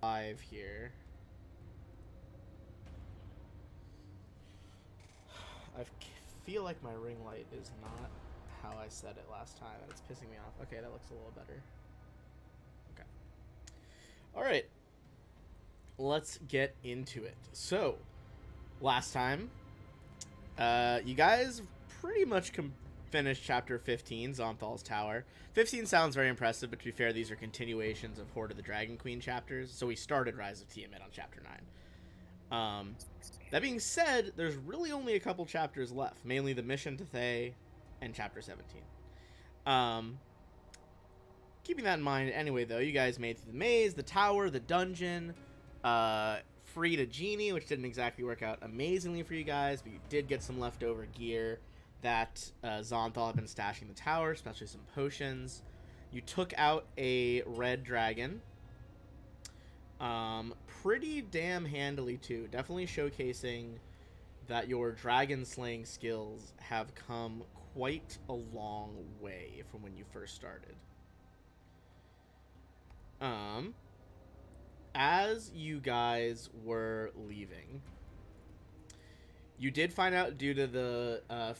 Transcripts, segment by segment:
5 here. I feel like my ring light is not how I said it last time, and it's pissing me off. Okay, that looks a little better. Okay. All right. Let's get into it. So, last time, you guys pretty much finished chapter 15, Zonthal's Tower. 15 sounds very impressive, but to be fair, these are continuations of Horde of the Dragon Queen chapters, so we started Rise of Tiamat on chapter 9. That being said, there's really only a couple chapters left, mainly the mission to Thay and chapter 17. Keeping that in mind, anyway, though, you guys made through the maze, the tower, the dungeon, freed a genie, which didn't exactly work out amazingly for you guys, but you did get some leftover gear that Zonthal had been stashing in the tower, especially some potions. You took out a red dragon. Pretty damn handily, too. Definitely showcasing that your dragon slaying skills have come quite a long way from when you first started. As you guys were leaving, you did find out, due to the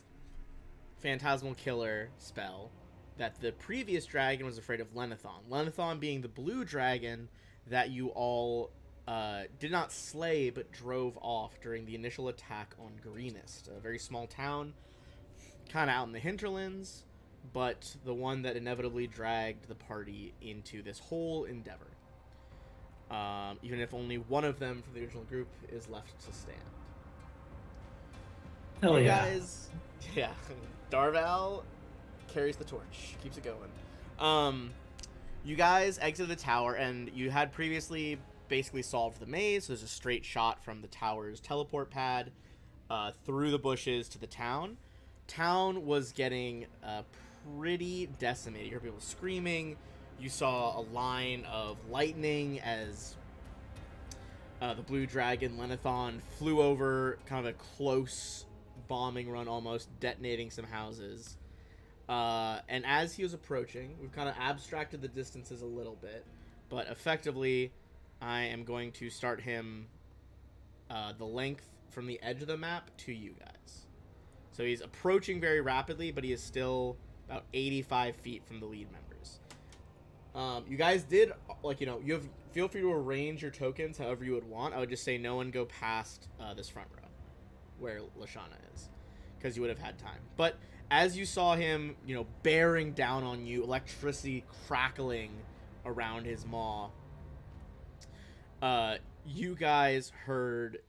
Phantasmal Killer spell, that the previous dragon was afraid of Lenithon. Lenithon being the blue dragon that you all did not slay but drove off during the initial attack on Greenest, a very small town, kind of out in the hinterlands, but the one that inevitably dragged the party into this whole endeavor. Even if only one of them from the original group is left to stand. Hell you yeah. guys, yeah, Darval carries the torch, keeps it going. You guys exit the tower, and you had previously basically solved the maze. So there's a straight shot from the tower's teleport pad through the bushes to the town. Town was getting pretty decimated. You heard people screaming. You saw a line of lightning as the blue dragon, Lenithon, flew over, kind of a close bombing run almost, detonating some houses. And as he was approaching, we've kind of abstracted the distances a little bit, but effectively, I am going to start him the length from the edge of the map to you guys. So he's approaching very rapidly, but he is still about 85 feet from the lead members. You guys did, you have, feel free to arrange your tokens however you would want. I would just say no one go past this front row where Lashana is, because you would have had time. But as you saw him, bearing down on you, electricity crackling around his maw, you guys heard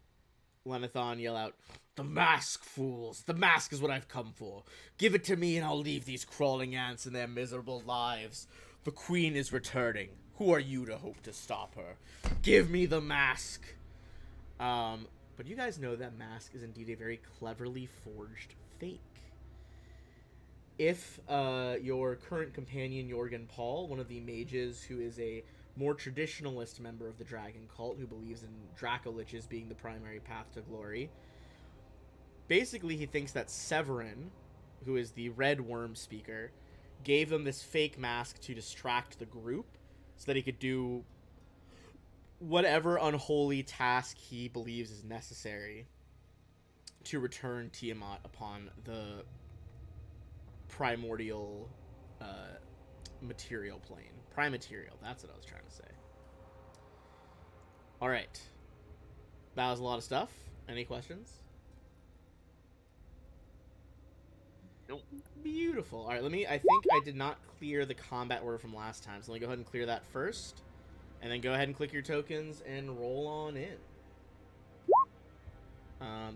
Lenithon yell out, "The mask, fools! The mask is what I've come for. Give it to me and I'll leave these crawling ants in their miserable lives. The queen is returning. Who are you to hope to stop her? Give me the mask." But you guys know that mask is indeed a very cleverly forged fake. If your current companion, Jorgen Paul, one of the mages who is a more traditionalist member of the dragon cult who believes in Dracoliches being the primary path to glory, basically he thinks that Severin, who is the red worm speaker, gave them this fake mask to distract the group so that he could do whatever unholy task he believes is necessary to return Tiamat upon the primordial material plane. Primaterial, that's what I was trying to say. Alright. That was a lot of stuff. Any questions? Nope. Beautiful. Alright, I think I did not clear the combat order from last time, so let me go ahead and clear that first. And then go ahead and click your tokens and roll on in.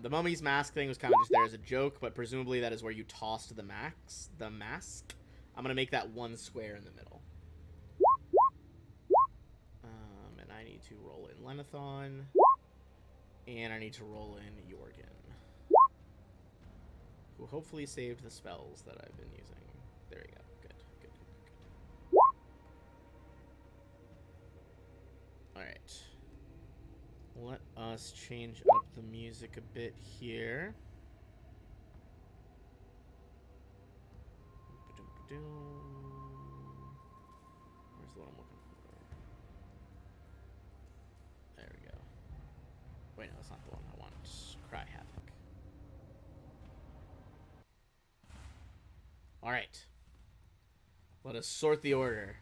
The mummy's mask thing was kind of just there as a joke, but presumably that is where you tossed the mask. I'm going to make that one square in the middle. And I need to roll in Lenithon. And I need to roll in Jorgen, who hopefully saved the spells that I've been using. There you go. Good, good, good, good. Alright. Let us change up the music a bit here. Where's the one I'm looking Wait, no, that's not the one I want. Cry Havoc. Alright. Let us sort the order.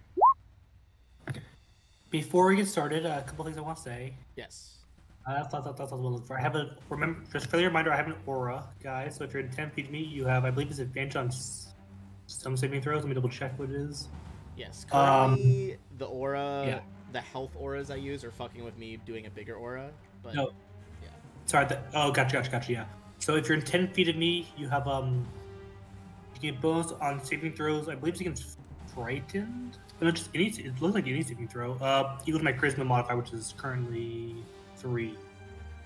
Before we get started, a couple things I want to say. Yes. That's what I was looking for. I have a just for the reminder. I have an aura, guys. So if you're in 10 feet of me, you have, I believe, it's advantage on some saving throws. Let me double check what it is. Yes. Currently, the aura, yeah. the health auras I use are fucking with me doing a bigger aura. But No. yeah. Sorry. Gotcha. Yeah. So if you're in 10 feet of me, you have you get bonus on saving throws. I believe it's against frightened. But it looks like any saving throw. Equal to my charisma modifier, which is currently 3.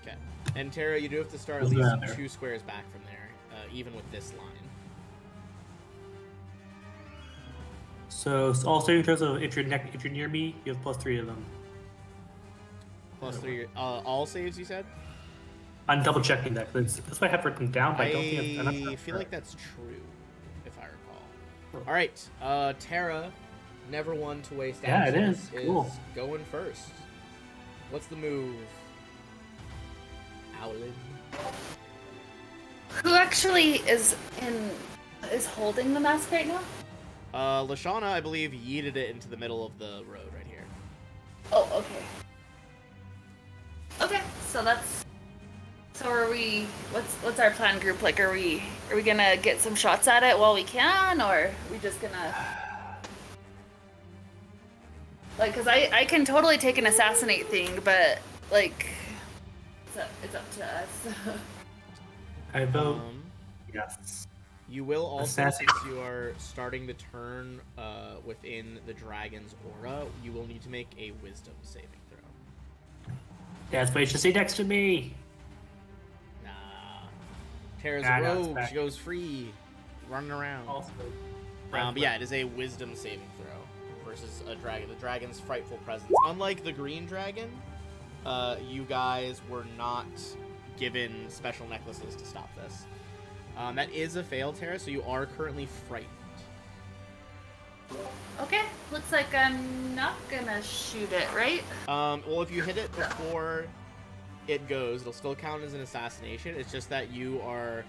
Okay. And Tara, you do have to start at What's least that there? 2 squares back from there, even with this line. So all saving throws. If you're near me, you have +3 of them. +3. All saves, you said? I'm double checking that because that's why I have written down. But I don't think I feel like that's true, if I recall. All right, Tara, never one to waste actions, Cool. going first. What's the move? Owlin. Who actually is holding the mask right now? Lashana, I believe, yeeted it into the middle of the road right here. Oh, okay. Okay, so that's. So are we? What's our plan, group? Like, are we gonna get some shots at it while we can, or are we just gonna? Like, cause I can totally take an assassinate thing, but like, it's up to us. I vote yes. You will also, Assassin. since you are starting the turn within the dragon's aura, you will need to make a wisdom saving throw. That's why you should stay next to me. Nah. Tara's Nah, a no, it's rogue. back. She goes free, running around. Also, But yeah, it is a wisdom saving throw versus a dragon. The dragon's frightful presence. Unlike the green dragon, you guys were not given special necklaces to stop this. That is a fail, Tara, so you are currently frightened. Okay, looks like I'm not gonna shoot it, right? Well, if you hit it before it goes, it'll still count as an assassination. It's just that you are,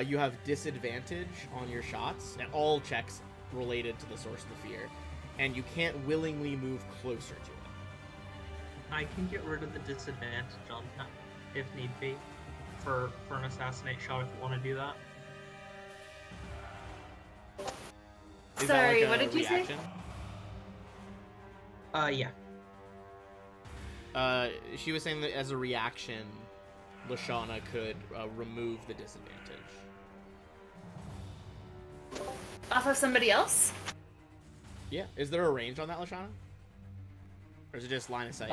you have disadvantage on your shots and all checks related to the source of the fear, and you can't willingly move closer to it. I can get rid of the disadvantage on that if need be for an assassinate shot if you want to do that. Is Sorry, that like what a did you say? reaction? Yeah. She was saying that as a reaction, Lashana could remove the disadvantage. Off of somebody else? Yeah. Is there a range on that, Lashana? Or is it just line of sight?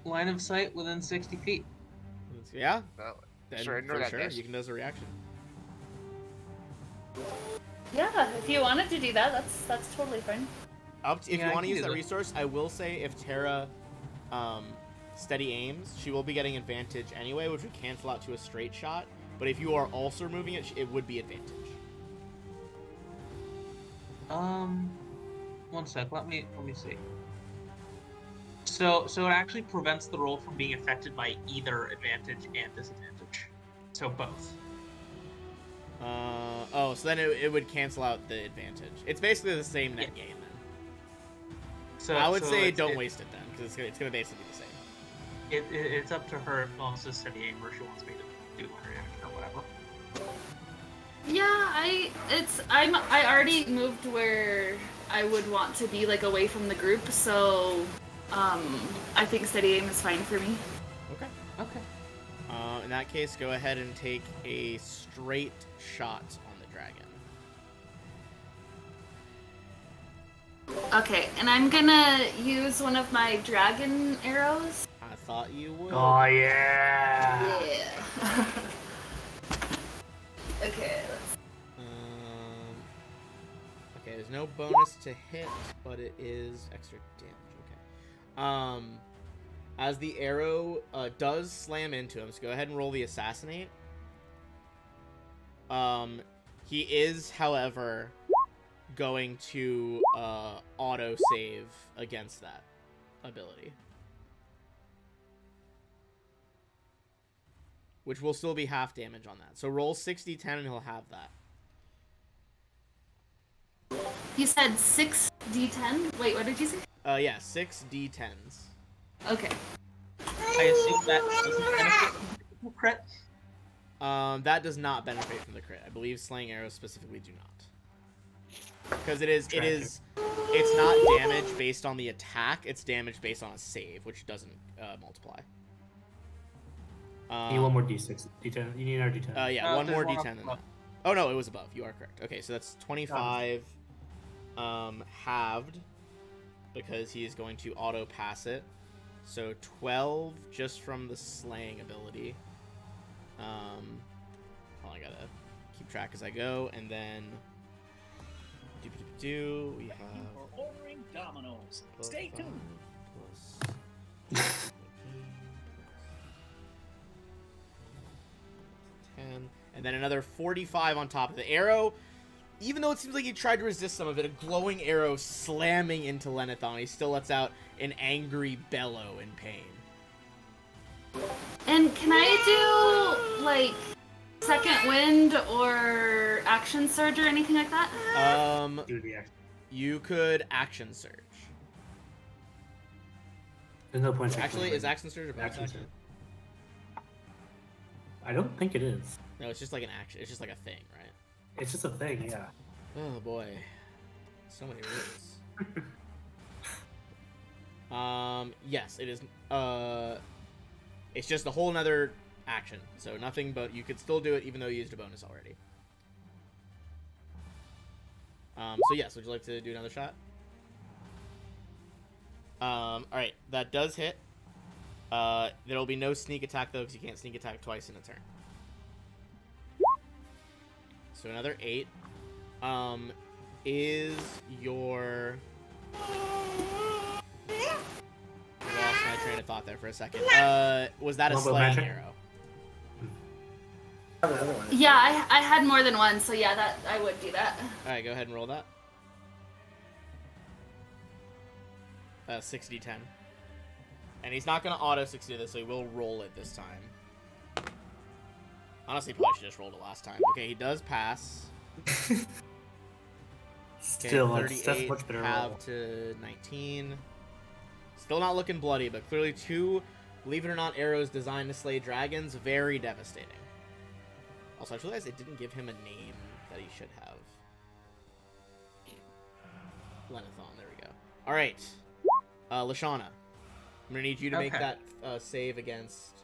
Line of sight within 60 feet. Yeah? No, Then surrender for that sure, dice. you can do as a reaction. Yeah, if you wanted to do that, that's totally fine. If Yeah, you I want to can use do that that. resource, I will say if Tara steady aims, she will be getting advantage anyway, which would cancel out to a straight shot. But if you are also removing it, it would be advantage. One sec. Let me see. So it actually prevents the roll from being affected by either advantage and disadvantage. So both. Oh, so then it would cancel out the advantage. It's basically the same net gain then. So I would so say it's- don't it- waste it then, because it's gonna basically be the same. It's up to her if she wants to steady aim or she wants me to do one reaction or whatever. Yeah, I already moved where I would want to be, like, away from the group, so I think steady aim is fine for me. Okay. Okay. In that case, go ahead and take a straight shot on the dragon. Okay, and I'm gonna use one of my dragon arrows. I thought you would. Oh yeah. Yeah. Okay, let's... Okay, there's no bonus to hit, but it is extra damage. Okay. As the arrow does slam into him, so go ahead and roll the assassinate. He is, however, going to auto save against that ability. which will still be half damage on that. So roll 6d10 and he'll have that. You said 6d10? Wait, what did you say? Yeah, 6d10s. Okay. I assume that doesn't benefit from the crit. That does not benefit from the crit. I believe slaying arrows specifically do not. Because it's not damage based on the attack, it's damage based on a save, which doesn't multiply. You need one more d6. D10. You need another d10. Yeah, one there's more one d10 than above. that. Oh no, it was above. You are correct. Okay, so that's 25 halved because he is going to auto pass it. So 12 just from the slaying ability. Well, I gotta keep track as I go, and then we have For ordering dominoes. Stay tuned. plus 10, and then another 45 on top of the arrow. Even though it seems like he tried to resist some of it, a glowing arrow slamming into Lenithon, he still lets out an angry bellow in pain. And can I do, like, second wind or action surge or anything like that? Do the action. You could action surge. There's no point. Actually, is action surge a bonus Action action? surge. I don't think it is. No, it's just like an action. It's just like a thing, right? It's just a thing, yeah. Oh boy, so many rules. Yes, it is. It's just a whole nother action, so nothing. But you could still do it even though you used a bonus already. So yes, would you like to do another shot? All right, that does hit. There will be no sneak attack though, because you can't sneak attack twice in a turn. So another 8. Is your... I lost my train of thought there for a second. Was that a Combo slaying magic? arrow? Yeah, I had more than one, so yeah, that I would do that. Alright, go ahead and roll that. 6d10. And he's not going to auto succeed this, so he will roll it this time. Honestly, probably should just rolled it last time. Okay, he does pass. Still, Okay, that's 38 much better half roll. to 19. Still not looking bloody, but clearly 2, believe it or not, arrows designed to slay dragons. Very devastating. Also, I just realized it didn't give him a name that he should have. Lenithon, there we go. Alright. Lashana. I'm gonna need you to make Okay. that save against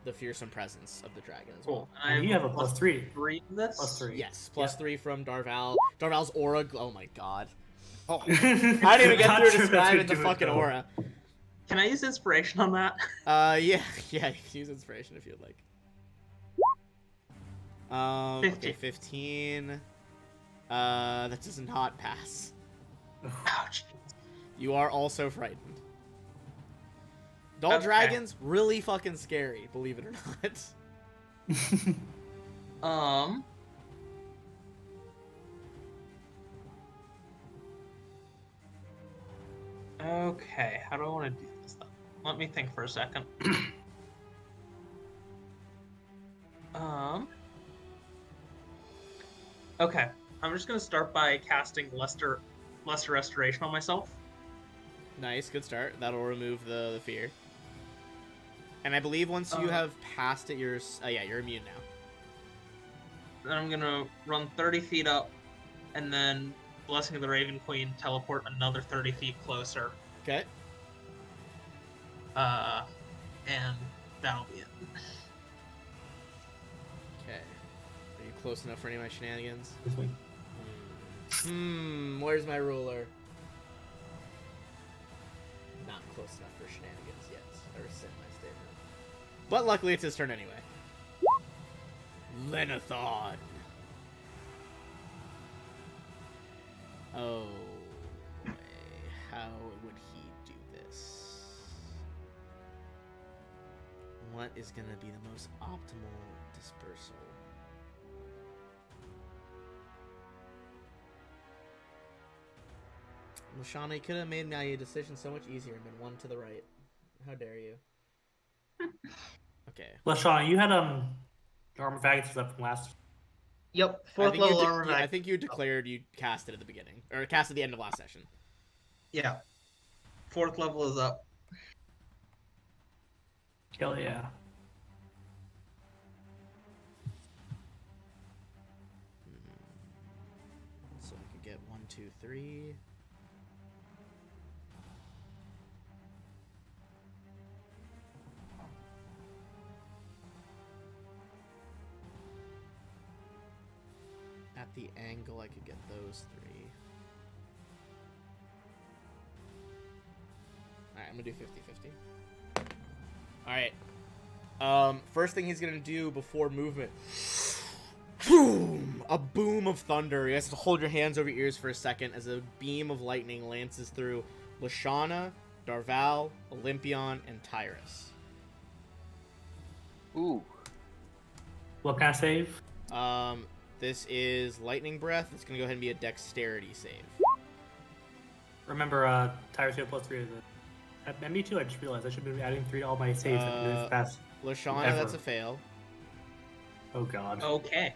the fearsome presence of the dragon as well. Cool. And You have a plus 3. 3 in this? Plus 3. Yes, plus Yeah. 3 from Darval. Darval's aura. Oh my god. Oh, I didn't even get through describing the fucking aura. Can I use inspiration on that? Yeah, you can use inspiration if you'd like. Okay, 15. That does not pass. Ouch. You are also frightened. Doll Okay. dragons, really fucking scary, believe it or not. Okay, how do I want to do this then? Let me think for a second. Okay, I'm just gonna start by casting Lesser Restoration on myself. Nice, good start. That'll remove the fear. And I believe once you have passed it, you're immune now. Then I'm gonna run 30 feet up, and then Blessing of the Raven Queen teleport another 30 feet closer. Okay. And that'll be it. Okay. Are you close enough for any of my shenanigans? This way. Where's my ruler? Not close enough for shenanigans yet. I rescind my statement. But luckily it's his turn anyway. Lenithon. Oh, boy. How would he do this? What is going to be the most optimal dispersal? Lashana, you could have made my decision so much easier and been one to the right. How dare you? Okay. LaShawn, you had armor baggage left from last. Yep, I fourth think, you level de- armor yeah, I bag. think you declared you cast it at the beginning. Or cast at the end of last session. Yeah. Fourth level is up. Hell yeah. So I could get 1, 2, 3. At the angle, I could get those 3. Alright, I'm gonna do 50-50. Alright. First thing he's gonna do before movement. Boom! A boom of thunder. You guys have to hold your hands over your ears for a second as a beam of lightning lances through Lashana, Darval, Olympion, and Tyrus. Ooh. What kind of save? This is Lightning Breath. It's gonna go ahead and be a Dexterity save. Remember, Tyrus you have +3 to the. Me too. I just realized I should be adding 3 to all my saves. I've been doing this past. Lashana, Ever. that's a fail. Oh god. Okay.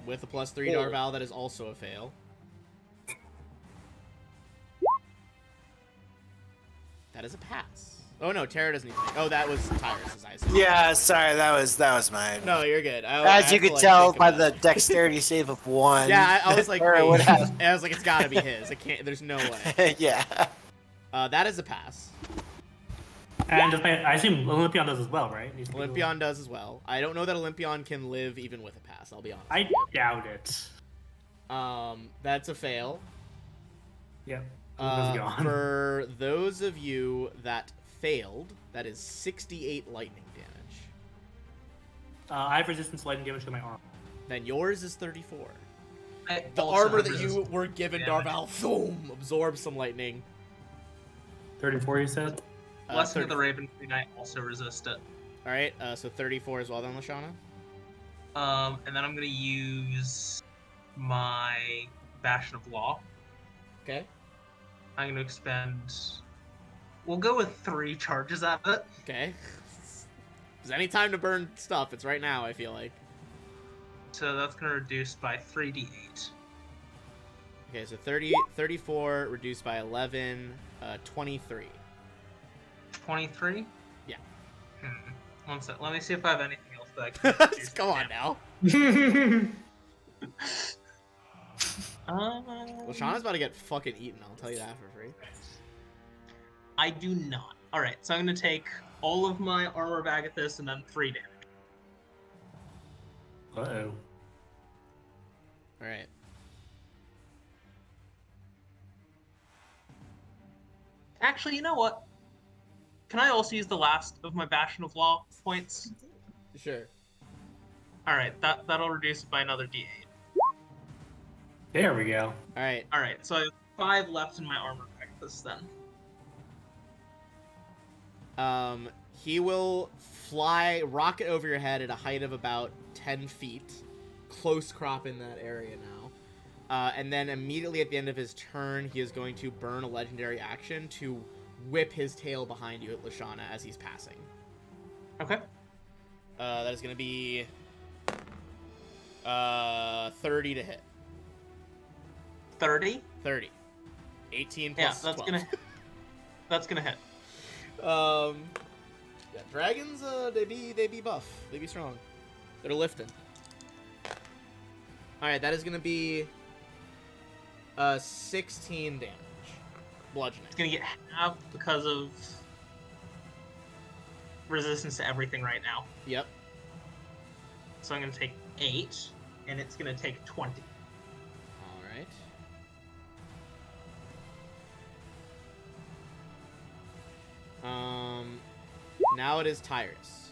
With a +3 Oh. Darval, that is also a fail. That is a pass. Oh no, Tara doesn't need to make. Oh, that was Tyrus's, I see. Yeah, sorry, that was mine. No, you're good. As you could tell by the dexterity save of 1. Yeah, I was like, Tara would wait. have. I was like, it's gotta be his. It can't. There's no way. Yeah. That is a pass. And I assume Olympion does as well, right? Needs to be Olympion does as well. I don't know that Olympion can live even with a pass. I'll be honest. I doubt it. That's a fail. Yep. Olympian's gone. For those of you that failed, that is 68 lightning damage. I have resistance to lightning damage to my arm. Then yours is 34. I The also armor have that you resistance were given, damage. Darval, boom, absorbs some lightning. 34, you said? Blessing of 30. the Raven Queen, I also resist it. All right, so 34 as well then, Lashana. And then I'm gonna use my Bastion of Law. Okay. I'm gonna expend. We'll go with 3 charges at it. Okay. There's any time to burn stuff, it's right now, I feel like. So that's gonna reduce by 3d8. Okay, so 34 reduced by 11, 23. 23? Yeah. One sec. Let me see if I have anything else that I can reduce. Come on now. Lashana's about to get fucking eaten, I'll tell you that for free. I do not. Alright, so I'm gonna take all of my armor back at this and then 3 damage. Uh-oh. Alright. Actually, you know what? Can I also use the last of my Bastion of Law points? Sure. Alright, that'll reduce it by another d8. There we go. Alright. Alright, so I have 5 left in my armor back at this then. He will fly, rocket over your head at a height of about 10 feet. Close crop in that area now. And then immediately at the end of his turn, he is going to burn a legendary action to whip his tail behind you at Lashana as he's passing. Okay. That is going to be 30 to hit. 30? 30. 18 Yeah, plus that's 12. that's gonna hit. Yeah, dragons, they be buff. They be strong. They're lifting. Alright, that is gonna be 16 damage. Bludgeoning. It's gonna get half because of resistance to everything right now. Yep. So I'm gonna take 8, and it's gonna take 20. Alright. Now it is Tyrus.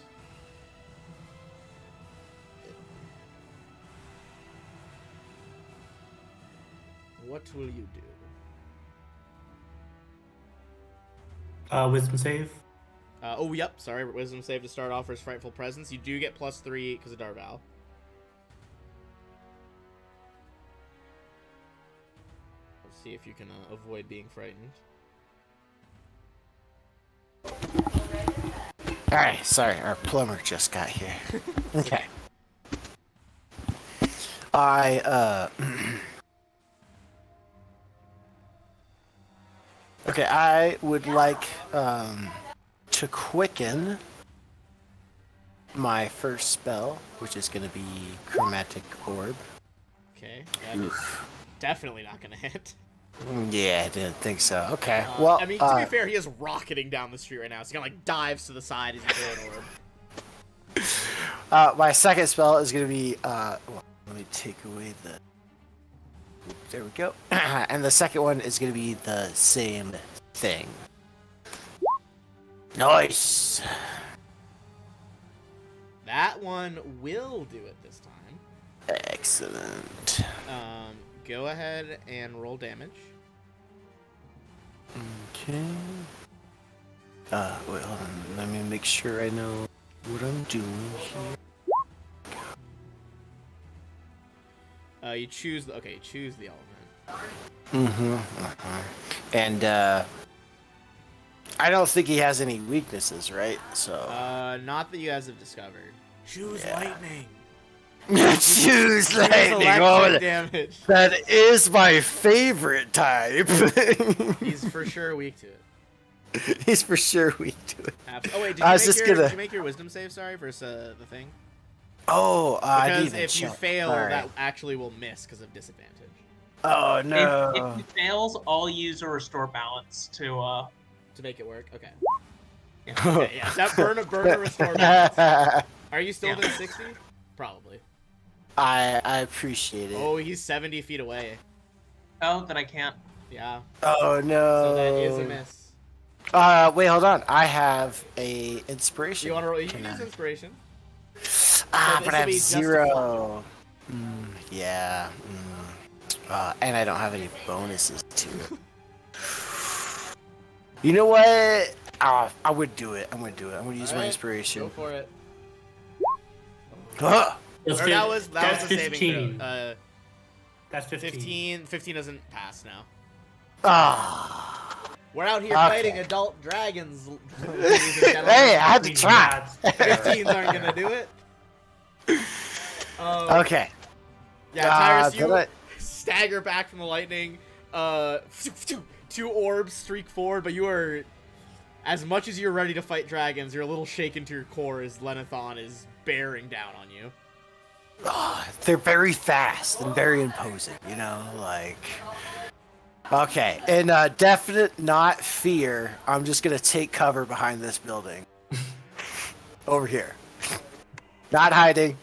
What will you do? Wisdom save. Oh, yep. Sorry, wisdom save to start off for his frightful presence. You do get +3 because of Darval. Let's see if you can avoid being frightened. Alright, sorry, our plumber just got here. Okay. Okay, I would like to quicken my first spell, which is going to be Chromatic Orb. Okay, that is definitely not gonna hit. Yeah, I didn't think so. Okay, well, I mean, to be fair, he is rocketing down the street right now. So he kind of like dives to the side as you throw an orb. my second spell is going to be, well, let me take away the, there we go. And the second one is going to be the same thing. Nice. That one will do it this time. Excellent. Go ahead and roll damage. Okay. Wait, hold on. Let me make sure I know what I'm doing here. You choose the choose the element. And I don't think he has any weaknesses, right? So. Not that you guys have discovered. Choose lightning. Choose lightning. Electric Oh, damage. that is my favorite type. He's for sure weak to it. He's for sure weak to it. Oh wait, did you make your wisdom save? Sorry, versus the thing. Oh, I because didn't if you check. fail, Sorry. that actually will miss because of disadvantage. Oh no. If it fails, I'll use a restore balance to make it work. Okay. Yeah. Okay, yeah. That burn a restore balance. Are you still within 60? Probably. I appreciate it. Oh, he's 70 feet away. Oh, then I can't. Yeah. Oh no. So that is a miss. Wait, hold on. I have a inspiration. You want to roll? You can use inspiration. Ah, So but this I will have be just a 0. Yeah. And I don't have any bonuses to it. You know what? I would do it. I'm gonna do it. I'm gonna use my Alright, inspiration. Go for it. Ah! Or that was That's the saving 15. throw. That's 15. 15 doesn't pass now. Ah. We're out here Okay. fighting adult dragons. Hey, I had to try. 15s aren't gonna do it. Okay. Yeah, Tyrus, then I- stagger back from the lightning. Two orbs streak forward, but you are, as much as you're ready to fight dragons, you're a little shaken to your core as Lenithon is bearing down on you. They're very fast and very imposing, you know, like. Okay, and definite not fear. I'm just gonna take cover behind this building. Over here. Not hiding.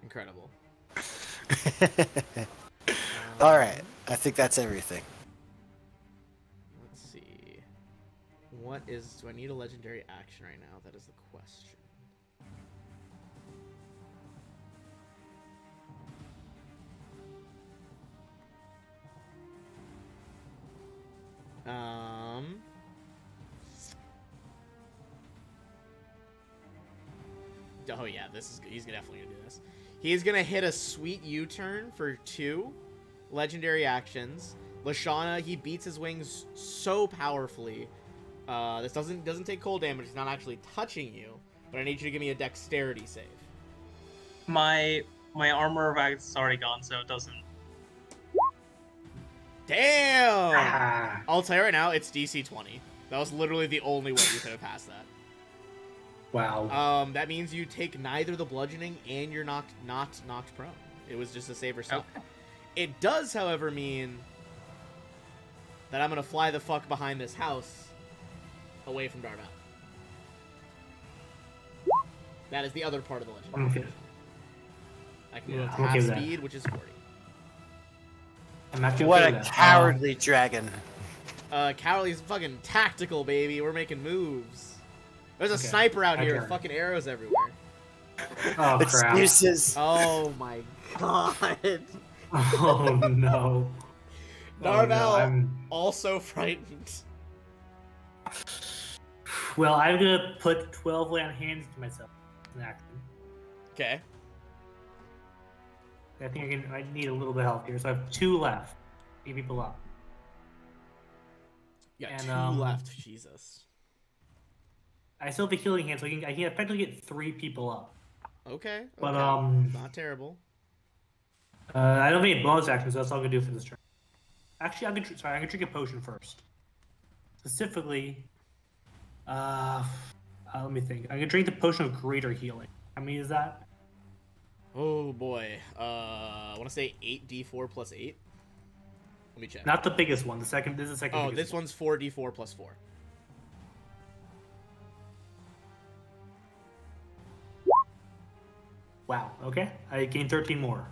Incredible. All right, I think that's everything. Let's see. What is? Do I need a legendary action right now? That is the question. Oh yeah, he's definitely gonna do this. He's gonna hit a sweet U-turn for 2 legendary actions. Lashana, he beats his wings so powerfulully. This doesn't take cold damage. He's not actually touching you, but I need you to give me a dexterity save. My armor of Agatha's already gone, so it doesn't. Damn! Ah. I'll tell you right now, it's DC 20. That was literally the only way you could have passed that. Wow. That means you take neither the bludgeoning and you're not knocked prone. It was just a save yourself. Okay. It does, however, mean that I'm gonna fly the fuck behind this house away from Darvel. That is the other part of the legend. I'm okay. I can go Yeah, at I'm okay half with that. speed, which is 40. I'm actually What okay a with that. cowardly dragon. Cowley's fucking tactical, baby. We're making moves. There's a Okay. sniper out here with Okay. fucking arrows everywhere. Oh crap. Excuses. Oh my god. Oh no. Darvel I'm... also frightened. Well, I'm gonna put 12 lay on hands to myself. An action. Okay. I think I need a little bit of help here, so I have 2 left. 8 people up. You got And, 2 left. Jesus. I still have the healing hand, so I can effectively get 3 people up. Okay. But not terrible. I don't need bonus actions, so that's all I'm gonna do for this turn. Actually, I'm gonna drink a potion first. Specifically, let me think. I'm gonna drink the potion of greater healing. How many is that? Oh boy. I want to say 8d4 plus 8. Let me check. Not the biggest one. This is the second. Oh, this one's 4d4 plus 4. Wow. Okay. I gained 13 more.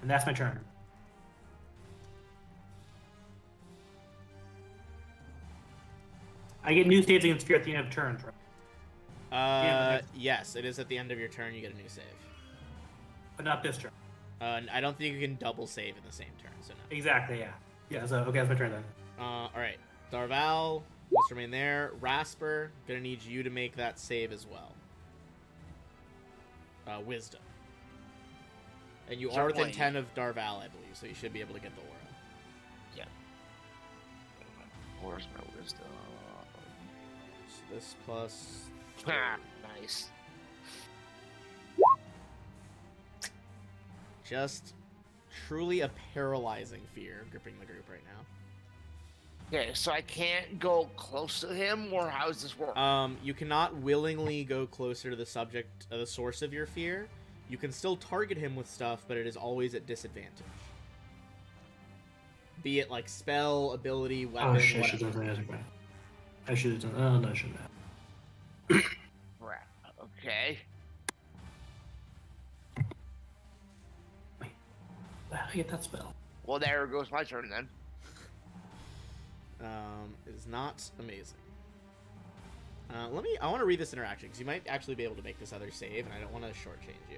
And that's my turn. I get new saves against fear at the end of turns, right? Yes, it is at the end of your turn. You get a new save. But not this turn. I don't think you can double save in the same turn. So no. Exactly. Yeah. Yeah. So okay, that's my turn then. All right. Darval must remain there. Rasper, gonna need you to make that save as well. Wisdom. And you are within 10 of Darval, I believe, so you should be able to get the aura. Yeah. Where's my wisdom? So this plus... Ah, nice. Just truly a paralyzing fear gripping the group right now. Okay, so I can't go close to him, or how does this work? You cannot willingly go closer to the subject, the source of your fear. You can still target him with stuff, but it is always at disadvantage. Be it like spell, ability, weapon, Oh shit! whatever. I should have done that. I should have done. Oh no, I shouldn't have. Crap. Okay. Wait, how do I get that spell? Well, there goes my turn then. It is not amazing. I want to read this interaction, because you might actually be able to make this other save, and I don't want to shortchange you.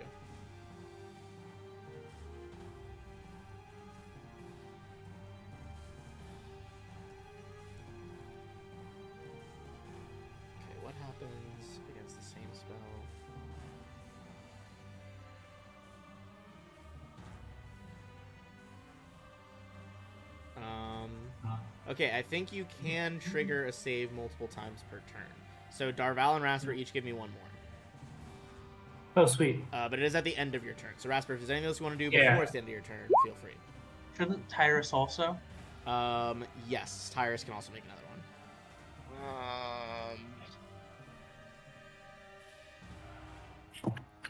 Okay, what happens against the same spell? Okay, I think you can trigger a save multiple times per turn. So Darval and Rasper each give me one more. Oh sweet. But it is at the end of your turn. So Rasper, if there's anything else you want to do Yeah. before it's the end of your turn, feel free. Shouldn't Tyrus also? Yes, Tyrus can also make another one.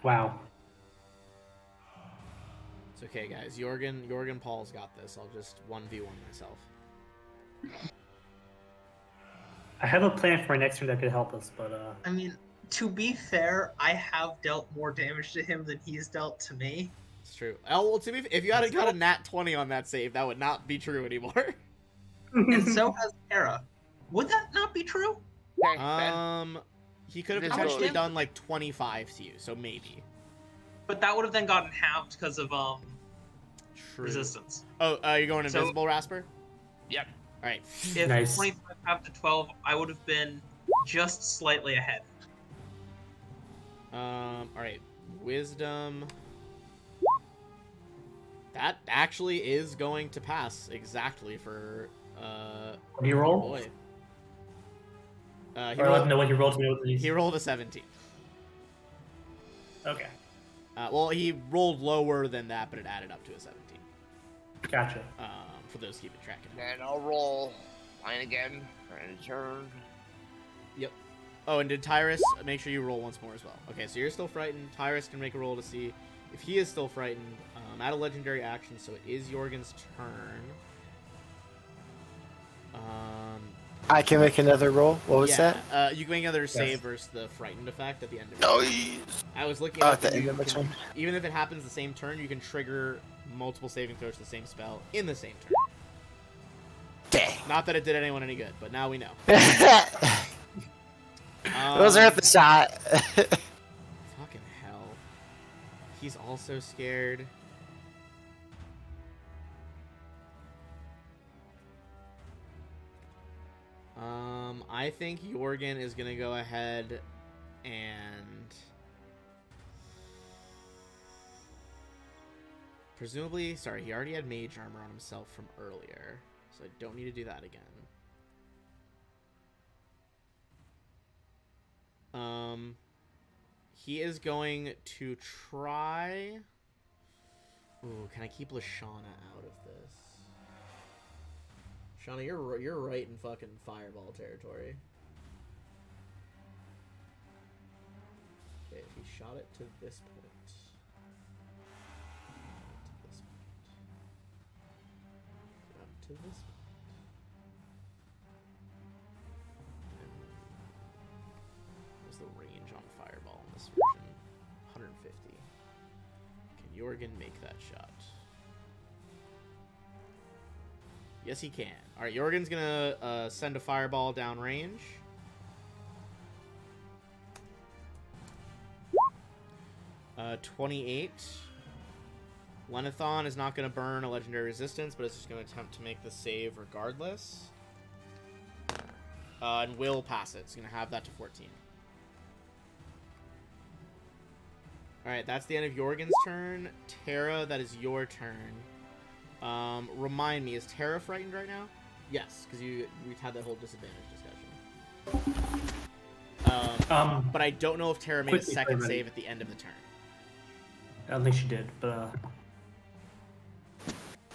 Wow. It's okay, guys. Jorgen Paul's got this. I'll just 1v1 myself. I have a plan for my next turn that could help us, but I mean, to be fair, I have dealt more damage to him than he's dealt to me. It's true. Oh, well, if you had got a nat 20 on that save, that would not be true anymore. And so has Kara. Would that not be true? Okay, Ben. He could have This potentially goes- done like 25 to you, so maybe. But that would have then gotten halved because of True. resistance. Oh, you're going So- invisible, Rasper? Yep. All right. If Nice. 25 halved to 12, I would have been just slightly ahead. All right. Wisdom. That actually is going to pass exactly for what do you roll? boy. He Or let them rolled, know what you rolled to know these. he rolled a 17. Okay, Well, he rolled lower than that, but it added up to a 17. gotcha. For those keeping track of it. Then I'll roll mine again for a turn. Yep. Oh, and did Tyrus make sure you roll once more as well? Okay, so you're still frightened. Tyrus can make a roll to see if he is still frightened. Add a legendary action, so it is Jorgen's turn. I can make another roll. What was that? You can make another save versus the frightened effect at the end of it. Oh, yes. I was looking Oh, at at the end you of the can- turn. even if it happens the same turn, you can trigger multiple saving throws to the same spell in the same turn. Dang. Not that it did anyone any good, but now we know. Those are at the shot. Fucking hell. He's also scared. I think Jorgen is gonna go ahead and presumably, sorry, he already had mage armor on himself from earlier, so I don't need to do that again. He is going to try. Ooh, can I keep Lashana out of this? Shauna, you're right in fucking fireball territory. Okay, if he shot it to this point. To this point. What's the range on fireball in this version? 150. Can Jorgen make that shot? Yes, he can. Alright, Jorgen's gonna send a fireball down range. Uh, 28. Lenathon is not going to burn a legendary resistance, but it's just going to attempt to make the save regardless. And will pass it. It's going to have that to 14. Alright, that's the end of Jorgen's turn. Terra, that is your turn. Remind me, is Terra frightened right now? Yes, because we've had that whole disadvantage discussion. But I don't know if Terra made a second save at the end of the turn. I don't think she did, but...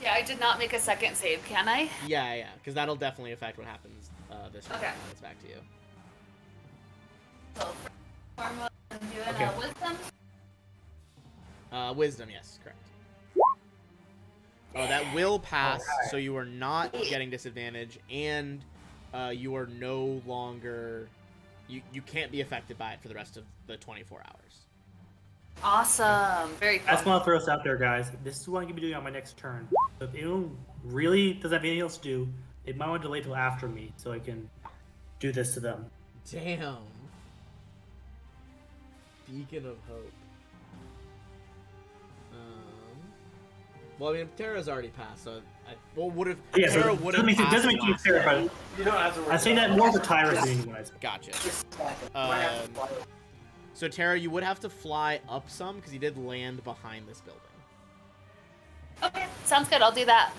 Yeah, I did not make a second save, can I? Yeah, because that'll definitely affect what happens this round. Okay. It's back to you. So, I'm doing Okay. wisdom. Wisdom, yes, correct. That will pass, so you are not getting disadvantage, and you are no longer... You can't be affected by it for the rest of the 24 hours. Awesome. Very I just fun. want to throw this out there, guys. This is what I'm going to be doing on my next turn. So if anyone really doesn't have anything else to do, they might want to delay till after me so I can do this to them. Damn. Beacon of hope. Well, I mean, Terra's already passed, so would have Yeah, so Terra it would doesn't have make, it doesn't make you last fair, turn. but You don't have to worry. I say that more for Tyrus than anyways. Gotcha. So Terra, you would have to fly up some because you did land behind this building. Okay, sounds good. I'll do that.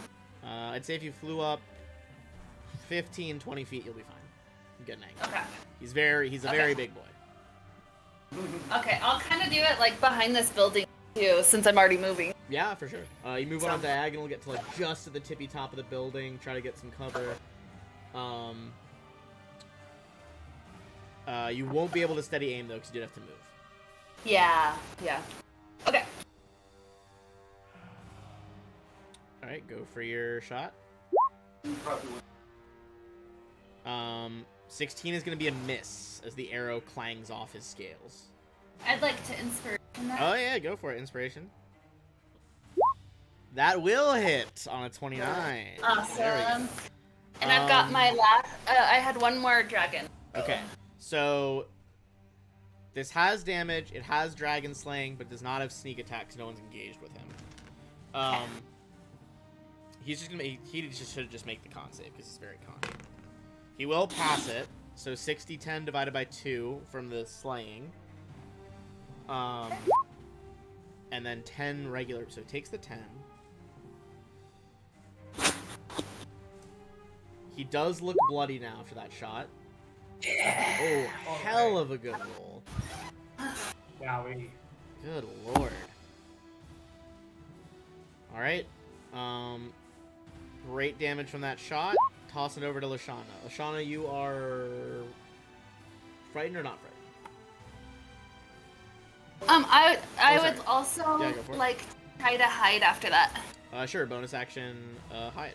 I'd say if you flew up 15, 20 feet, you'll be fine. You get an angle. Okay. He's a very big boy. Okay, I'll kind of do it like behind this building too, since I'm already moving. Yeah, for sure. You move on a diagonal, get to like just at the tippy top of the building, try to get some cover. You won't be able to steady aim though, because you did have to move. Yeah. Okay. All right, go for your shot. 16 is going to be a miss as the arrow clangs off his scales. I'd like to inspiration that. Oh yeah, go for it. Inspiration. That will hit on a 29. There we go. Awesome. And I've got my last. I had one more dragon. Okay, so this has damage. It has dragon slaying, but does not have sneak attack because no one's engaged with him. He's just gonna. He just should just make the con save because he's very con. He will pass it. So 60-10 divided by 2 from the slaying. And then 10 regular. So it takes the 10. He does look bloody now after that shot. Oh, hell of a good roll. Wowie. Good lord. Alright. Great damage from that shot. Toss it over to Lashana. Lashana, you are frightened or not frightened? I would also Yeah, go for it. like try to hide after that. Sure. Bonus action, hide.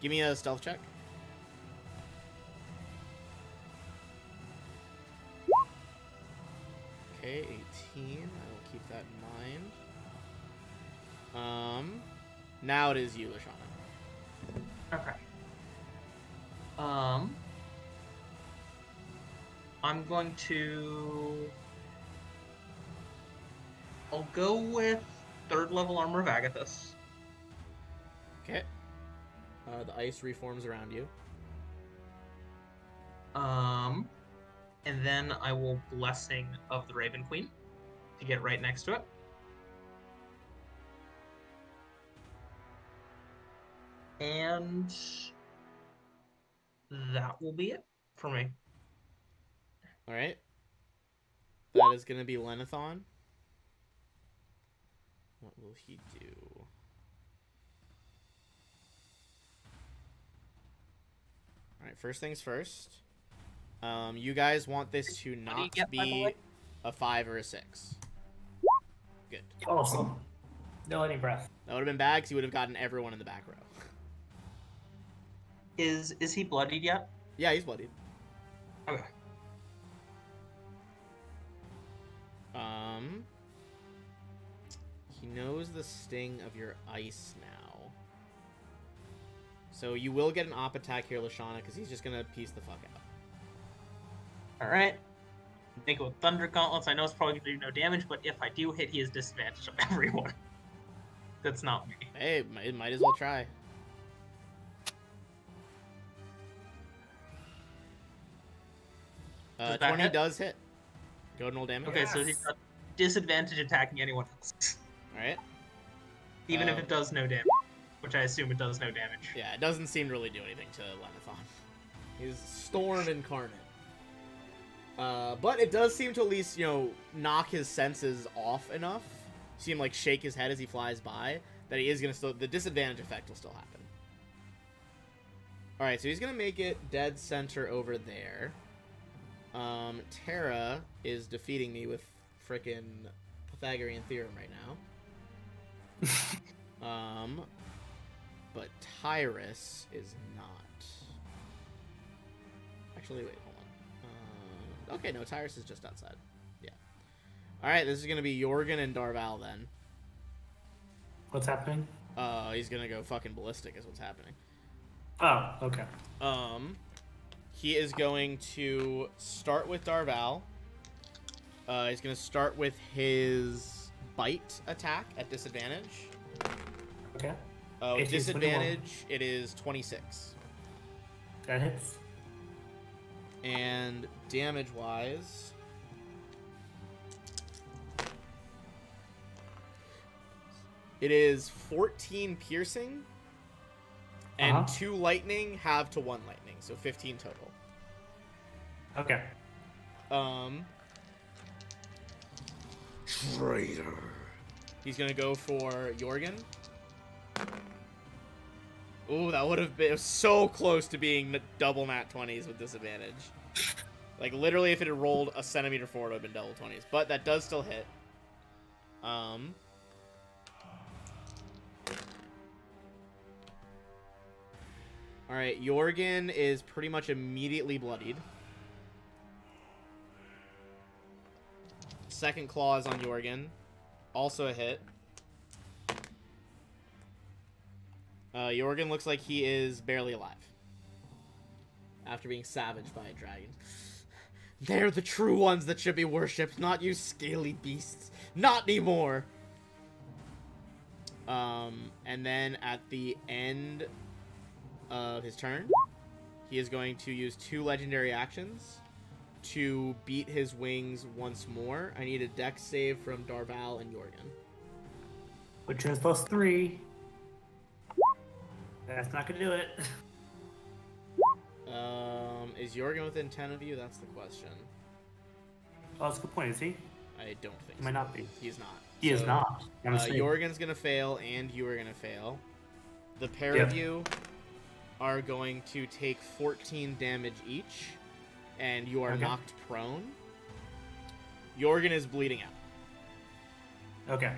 Give me a stealth check. Okay, 18. I will keep that in mind. Now it is you, Lashana. Okay. I'm going to... I'll go with 3rd level Armor of Agathis. Okay. The ice reforms around you. And then I will Blessing of the Raven Queen to get right next to it. And that will be it for me. All right. That is going to be Lenithon. What will he do? Alright, first things first. You guys want this to not be a 5 or a 6. Good. Awesome. No any breath. That would have been bad because you would have gotten everyone in the back row. Is he bloodied yet? Yeah, he's bloodied. Okay. He knows the sting of your ice now. So you will get an op attack here, Lashana, because he's just gonna piece the fuck out. Alright. Think with Thunder Gauntlets, I know it's probably gonna do no damage, but if I do hit, he is disadvantaged of everyone. That's not me. Hey, it might as well try. 20 hit? does hit. Go ahead and roll damage. Okay, so he's got disadvantage attacking anyone else. Alright. Even if it does no damage. Which I assume it does no damage. Yeah, it doesn't seem to really do anything to Lenithon. He's Storm incarnate. But it does seem to at least, knock his senses off enough. See him, shake his head as he flies by, that he is going to still... The disadvantage effect will still happen. Alright, so he's going to make it dead center over there. Terra is defeating me with frickin' Pythagorean theorem right now. But Tyrus is not. Actually, wait, hold on. Okay, no, Tyrus is just outside. Yeah. Alright, this is gonna be Jorgen and Darval then. What's happening? He's gonna go fucking ballistic is what's happening. Oh, okay. He is going to start with Darval. He's going to start with his bite attack at disadvantage. Okay. With disadvantage, it is 26. That hits. And damage-wise... It is 14 piercing, and 2 lightning, half to 1 lightning, so 15 total. Okay. Traitor. He's gonna go for Jorgen. Ooh, that would have been so close to being double nat 20s with disadvantage. Literally, if it had rolled a centimeter forward, it would have been double 20s. But that does still hit. Alright, Jorgen is pretty much immediately bloodied. Second claw is on Jorgen. Also a hit. Jorgen looks like he is barely alive. After being savaged by a dragon. They're the true ones that should be worshipped, not you scaly beasts. Not anymore! And then at the end of his turn, he is going to use 2 legendary actions to beat his wings once more. I need a dex save from Darval and Jorgen. Which is +3. That's not gonna do it. Is Jorgen within 10 of you? That's the question. Oh, that's a good point, is he? I don't think He might not be. He's not. He is not. Jorgen's gonna fail, and you are gonna fail. The pair of you are going to take 14 damage each, and you are knocked prone. Jorgen is bleeding out. Okay.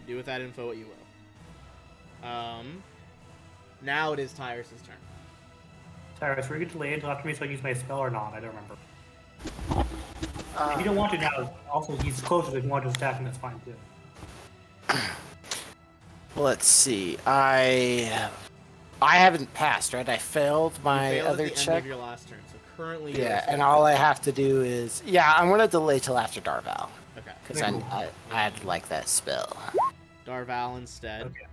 Do with that info what you will. Now it is Tyrus' turn. Tyrus, were you delayed until after me so I can use my spell or not? I don't remember. If you don't want to now, also he's closer if you want to attack him, that's fine too. Let's see. I haven't passed, right? I failed my other at the check. End of your last turn, so currently. Yeah, and all I have to do is I'm gonna delay till after Darval. Okay. Because I had like that spell. Darval instead. Okay.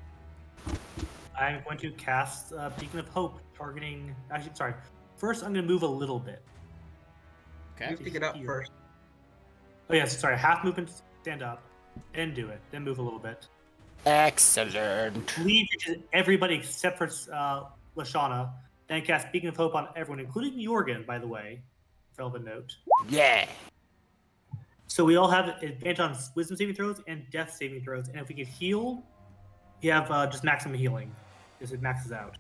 I'm going to cast Beacon of Hope, targeting. Actually, sorry. First, I'm going to move a little bit. Okay. You pick it up first. Oh, yes, sorry. Half movement, stand up, and do it. Then move a little bit. Excellent. Leave everybody except for Lashana. Then cast Beacon of Hope on everyone, including Jorgen, by the way. relevant note. Yeah. So we all have advantage on wisdom saving throws and death saving throws, and if we get healed, you have just maximum healing. Just it maxes out.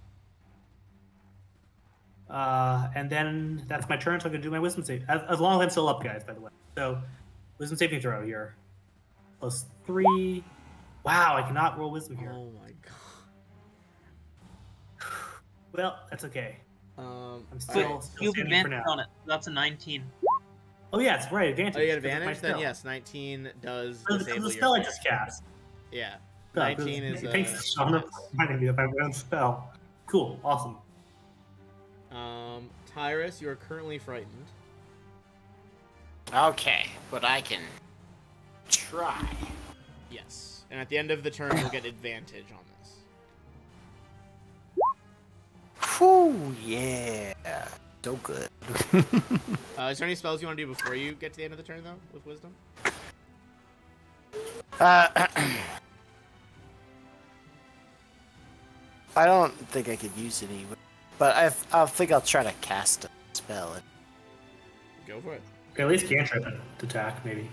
And then that's my turn, so I'm gonna do my wisdom save. As long as I'm still up, guys. By the way, so wisdom saving throw here, +3. Wow, I cannot roll wisdom here. Oh my god. Well, that's okay. Um, I'm Wait, still you have standing for advantage now. on it. That's a 19. Oh yeah, it's right. Advantage. oh, you get 'cause it's my advantage? Then spell. yes, 19 does Because disable the your spell I save. just cast. Yeah, No, 19 is thanks, Shauna, for reminding me of my own spell. Cool, awesome. Tyrus, you are currently frightened. Okay, but I can try. Yes, and at the end of the turn, you'll get advantage on this. Whew, yeah. So good. Is there any spells you want to do before you get to the end of the turn, though, with wisdom? I don't think I could use any, but I think I'll try to cast a spell. Go for it. At least cantrip attack, maybe.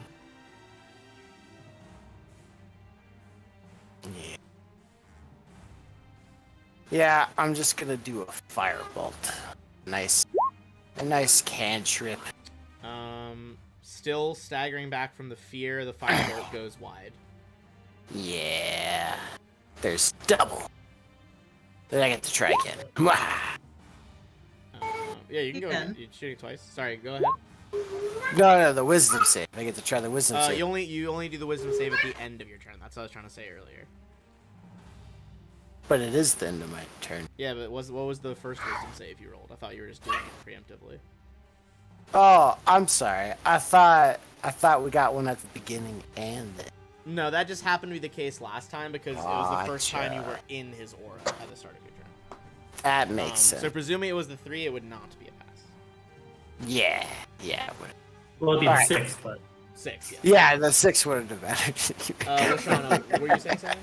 Yeah. Yeah, I'm just gonna do a firebolt. A nice cantrip. Still staggering back from the fear, the firebolt goes wide. Yeah. There's double. Then I get to try again. Yeah, you can go ahead. You're shooting twice. Sorry, go ahead. No, the wisdom save. I get to try the wisdom save. You only do the wisdom save at the end of your turn. That's what I was trying to say earlier. But it is the end of my turn. Yeah, but what was the first wisdom save you rolled? I thought you were just doing it preemptively. Oh, I'm sorry. I thought we got one at the beginning and the... No, that just happened to be the case last time because it was the first time you Gotcha. were in his aura at the start of your turn. That makes sense. So presuming it was the 3, it would not be a pass. Yeah, it would. Well, it'd be Alright. 6, but 6, yeah. Yeah, the 6 wouldn't have mattered. Lashana, were you saying something?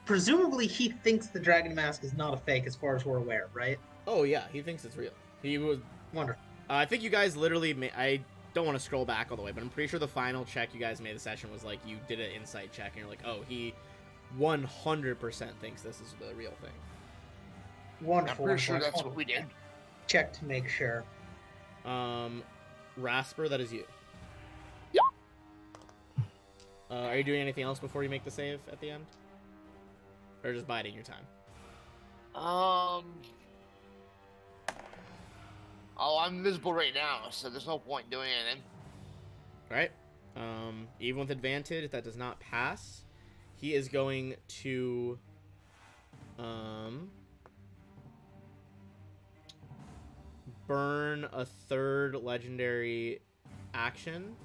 Presumably, he thinks the dragon mask is not a fake, as far as we're aware, right? Oh yeah, he thinks it's real. He was Wonderful. I think you guys literally I don't want to scroll back all the way, but I'm pretty sure the final check you guys made the session was like you did an insight check and you're like, oh, he 100% thinks this is the real thing. Wonderful. I'm pretty sure wonderful. that's what we did. Check to make sure. Rasper, that is you. Yep. Are you doing anything else before you make the save at the end? Or just biding your time? Oh, I'm invisible right now, so there's no point doing anything. Right? Even with advantage, that does not pass. He is going to burn a third legendary action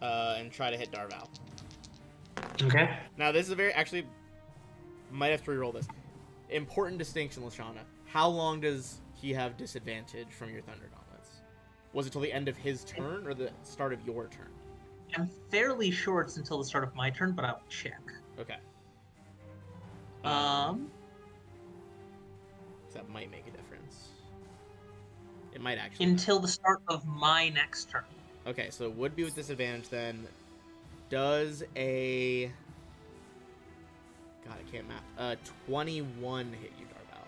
and try to hit Darval. okay. Now, this is a very actually might have to reroll this. Important distinction, Lashana. How long does he have disadvantage from your Thunder Gauntlets? Was it till the end of his turn or the start of your turn? I'm fairly sure it's until the start of my turn, but I'll check. Okay. So that might make a difference. It might actually. Until the start of my next turn. Okay, so it would be with disadvantage then. Does a... God, I can't map. 21 hit you, Darval?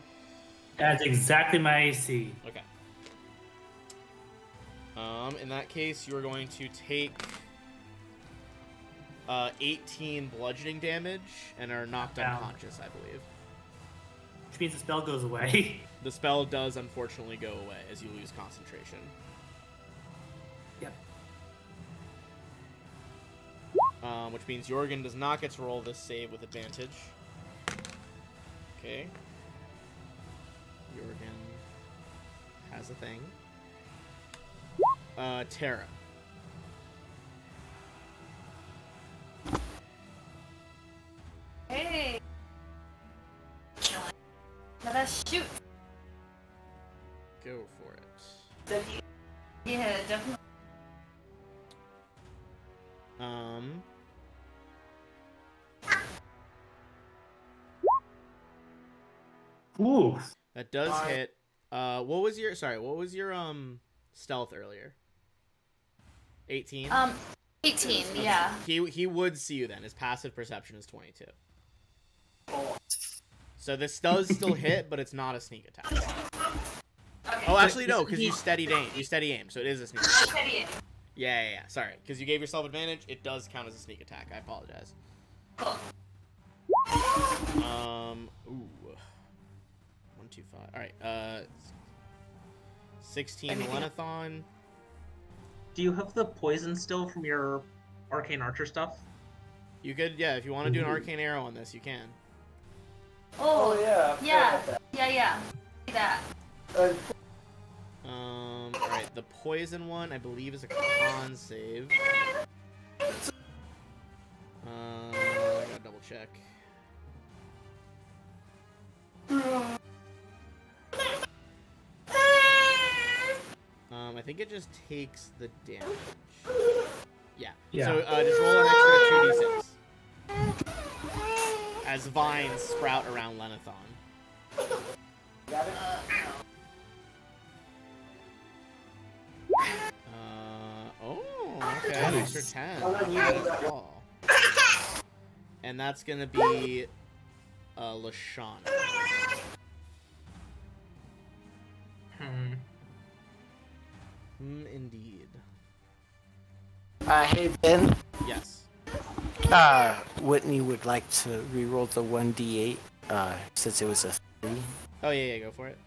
That's exactly my AC. Okay. In that case, you are going to take 18 bludgeoning damage and are knocked Down. unconscious, I believe. Which means the spell goes away. The spell does unfortunately go away as you lose concentration. Yep. Which means Jorgen does not get to roll this save with advantage. Okay. Jorgen has a thing. Terra. Hey. Let us shoot. Go for it. Yeah, definitely. Ooh. That does hit. What was your stealth earlier? 18. 18. Okay. Yeah. He would see you then. His passive perception is 22. So this does still hit, but it's not a sneak attack. Okay. Oh, actually no, because you steadied aim. You steady aim, so it is a sneak attack. Steady aim. Yeah. Sorry, because you gave yourself advantage. It does count as a sneak attack. I apologize. Cool. Ooh. 1, 2, 5. All right. 16 Lenathon. Do you have the poison still from your arcane archer stuff? You could, yeah. If you want to do an arcane arrow on this, you can. Oh yeah. Yeah. See that. All right. The poison one, I believe, is a con save. I gotta double check. I think it just takes the damage. Yeah. So just roll an extra 2d6 as vines sprout around Lenathon. Okay, an extra 10. That is claw. And that's gonna be Lashana. Indeed. Hey Ben. Yes. Whitney would like to re-roll the 1d8 since it was a 3. Oh yeah, go for it.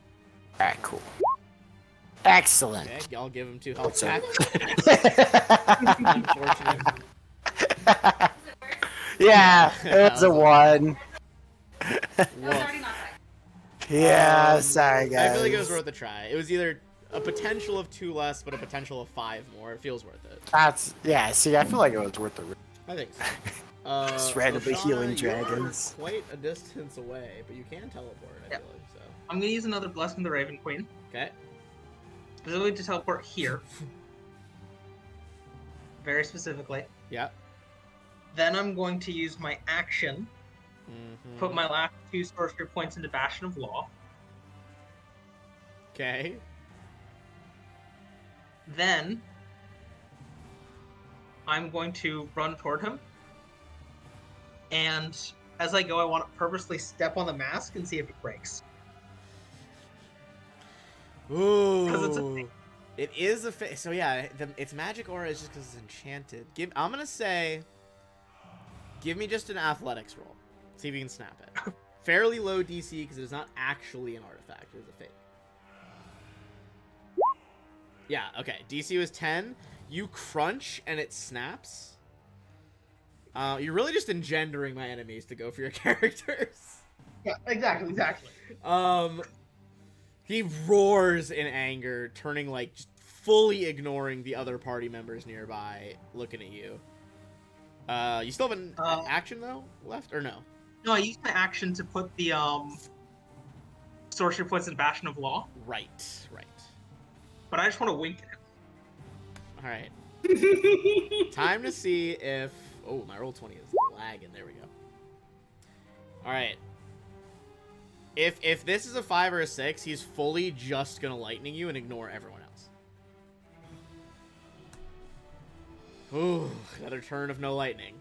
All right, cool. Excellent. Okay, I'll give him 2 health back. Unfortunate. Yeah, it was a 1. That's already not right. Yeah, sorry guys. I feel like it was worth a try. It was either a potential of 2 less, but a potential of 5 more. It feels worth it. See, I feel like it was worth the risk. I think so. Just randomly Lashana, healing dragons. You're quite a distance away, but you can teleport, I feel like, so. I'm gonna use another Blessing of the Raven Queen. Okay. Specifically to teleport here. Very specifically. Yeah. Then I'm going to use my action. Put my last 2 sorcery points into Bastion of Law. Okay. Then I'm going to run toward him. And as I go, I want to purposely step on the mask and see if it breaks. Ooh. It is a so yeah, its magic aura is just because it's enchanted. I'm gonna say, give me just an athletics roll. See if you can snap it. Fairly low DC because it is not actually an artifact. It is a fake. Yeah, okay. DC was 10. You crunch and it snaps. You're really just engendering my enemies to go for your characters. Yeah, exactly. He roars in anger, turning like just fully ignoring the other party members nearby, looking at you. You still have an action though left, or no? No, I used my action to put the sorcery points in Bastion of Law. Right. But I just want to wink at him. All right. Time to see if. Oh, my roll 20 is lagging. There we go. All right. If this is a 5 or a 6, he's fully just gonna lightning you and ignore everyone else. Ooh, another turn of no lightning.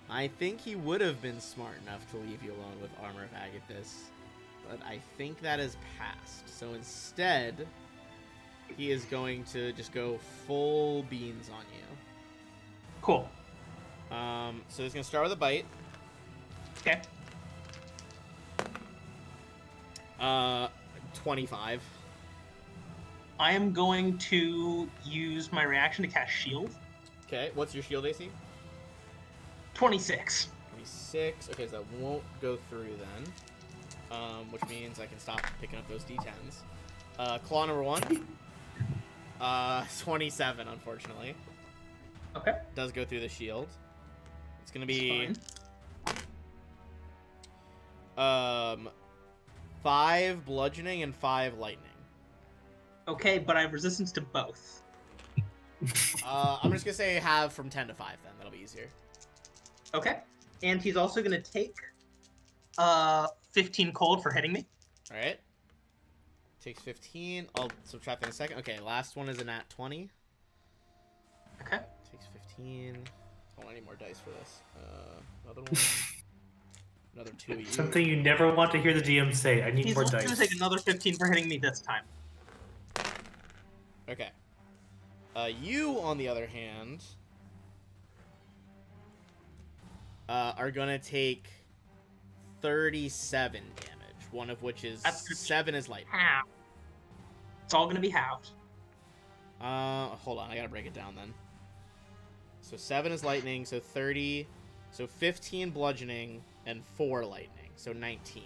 I think he would have been smart enough to leave you alone with Armor of Agathis, but I think that is past. So instead, he is going to just go full beans on you. Cool. So he's gonna start with a bite. Okay. 25. I am going to use my reaction to cast Shield. Okay, what's your shield AC? 26. 26. Okay, so that won't go through then. Which means I can stop picking up those D10s. Claw number 1. 27, unfortunately. Okay. Does go through the shield. It's gonna be 5 bludgeoning and 5 lightning. Okay, but I have resistance to both. I'm just gonna say have from 10 to 5 then. That'll be easier. Okay. And he's also going to take 15 cold for hitting me. All right. Takes 15. I'll subtract in a second. Okay, last one is a nat 20. Okay. Takes 15. Don't want any more dice for this. Another one. Another 2 of you. Something you never want to hear the GM say. I need He's more only dice. gonna take another 15 for hitting me this time. Okay. You, on the other hand, are gonna take 37 damage. One of which is 7 is lightning. Half. It's all gonna be halved. Hold on, I gotta break it down then. So 7 is lightning, so 30, so 15 bludgeoning, and 4 lightning, so 19.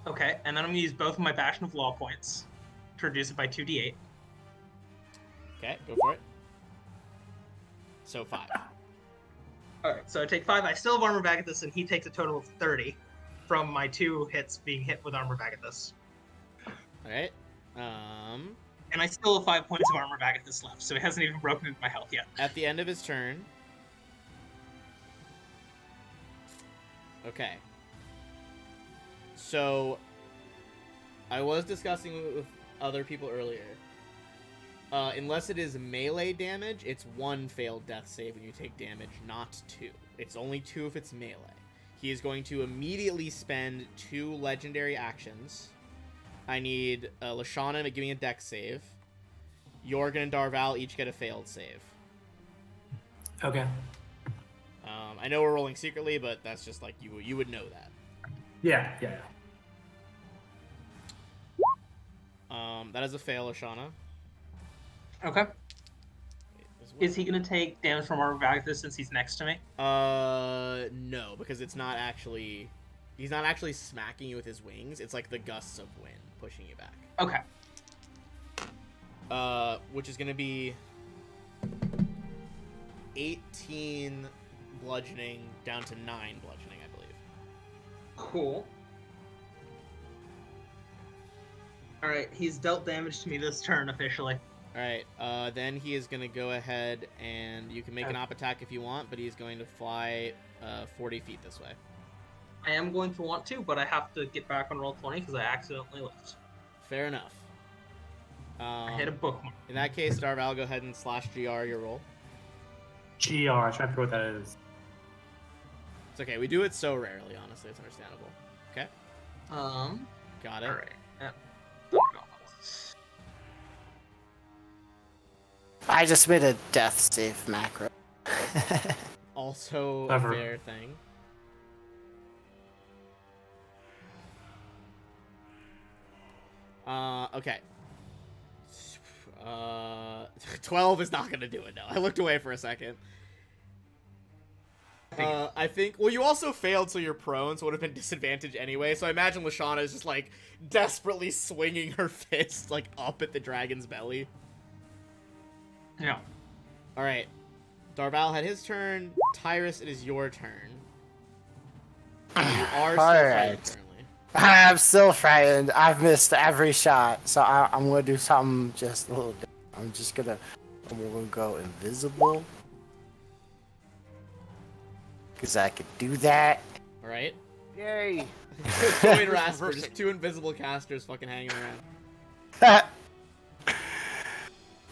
Okay, and then I'm gonna use both of my Passion of Law points to reduce it by 2d8. Okay, go for it. So 5. Alright, so I take 5. I still have Armor Bagathus, and he takes a total of 30 from my 2 hits being hit with Armor Bagathus. Alright. And I still have 5 points of Armor Bagathus left, so he hasn't even broken into my health yet. At the end of his turn. Okay. So, I was discussing with other people earlier. Unless it is melee damage, it's 1 failed death save when you take damage, not 2. It's only 2 if it's melee. He is going to immediately spend 2 legendary actions. I need Lashana to give me a dex save. Jorgen and Darval each get a failed save. Okay. I know we're rolling secretly, but that's just like you would know that. Yeah. That is a fail, Lashana. Okay. Is he gonna take damage from Armor Bagathus since he's next to me? No, because it's not actually... He's not actually smacking you with his wings. It's like the gusts of wind pushing you back. Okay. Which is gonna be 18 bludgeoning down to 9 bludgeoning, I believe. Cool. Alright, he's dealt damage to me this turn officially. Alright, then he is gonna go ahead and you can make an op attack if you want, but he's going to fly 40 feet this way. I am going to want to, but I have to get back on roll 20 because I accidentally left. Fair enough. I hit a bookmark. In that case, Darval, go ahead and slash GR your roll. GR, trying to figure what that is. It's okay, we do it so rarely, honestly, it's understandable. Okay? Got it. Alright. Yeah. I just made a death save macro. Also Clever. a fair thing. Okay. 12 is not gonna do it, no. I looked away for a second. I think... Well, you also failed, so you're prone, so it would have been disadvantage anyway. So I imagine Lashana is just, like, desperately swinging her fist, like, up at the dragon's belly. Yeah. Alright. Darval had his turn. Tyrus, it is your turn. You are still fighting currently. I'm still frightened. I've missed every shot, so I'm gonna do something just a little different. I'm gonna go invisible. Because I could do that. Alright. Yay! Join Rasper, just 2 invisible casters fucking hanging around.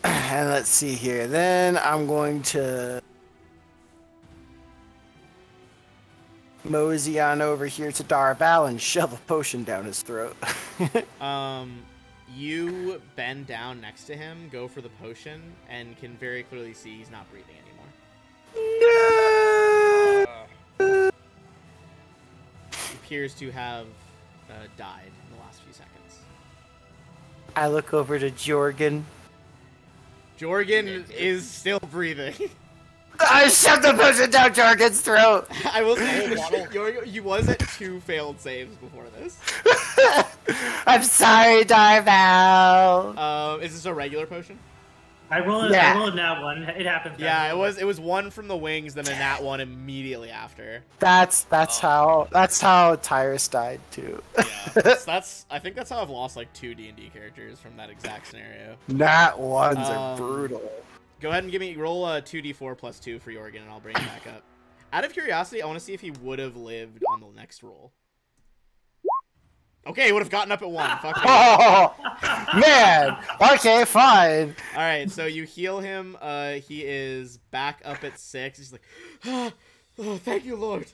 And let's see here. Then I'm going to mosey on over here to Darval and shove a potion down his throat. You bend down next to him, go for the potion, and can very clearly see he's not breathing anymore. No! He appears to have died in the last few seconds. I look over to Jorgen. Jorgen is still breathing. I shoved the potion down Jorgen's throat. I will say, he was at 2 failed saves before this. I'm sorry, Darval. Is this a regular potion? I roll it nat 1. It happens. Yeah, it was 1 from the wings, then a nat 1 immediately after. That's how Tyrus died too. Yeah, I think that's how I've lost like 2 D&D characters from that exact scenario. Nat ones are brutal. Go ahead and roll a 2d4 plus 2 for Jorgen, and I'll bring it back up. Out of curiosity, I want to see if he would have lived on the next roll. Okay, he would have gotten up at 1. Fuck you. Oh, man. Okay, fine. All right, so you heal him. He is back up at 6. He's like, oh, thank you, Lord.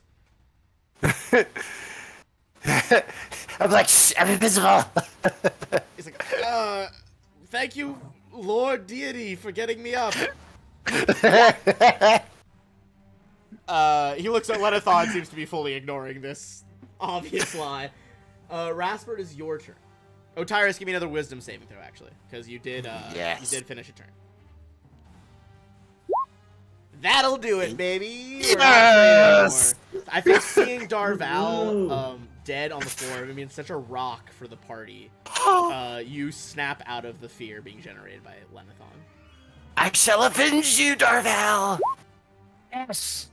I'm like, shh, I'm invisible. He's like, thank you, Lord Deity, for getting me up. He looks at Lenithon, seems to be fully ignoring this obvious lie. Rasper, it is your turn. Oh, Tyrus, give me another wisdom saving throw, actually, because you did Yes. you did finish a turn. That'll do it, baby. Yes! I think seeing Darval dead on the floor, I mean, it's such a rock for the party. You snap out of the fear being generated by Lenithon. I shall avenge you, Darval. Yes.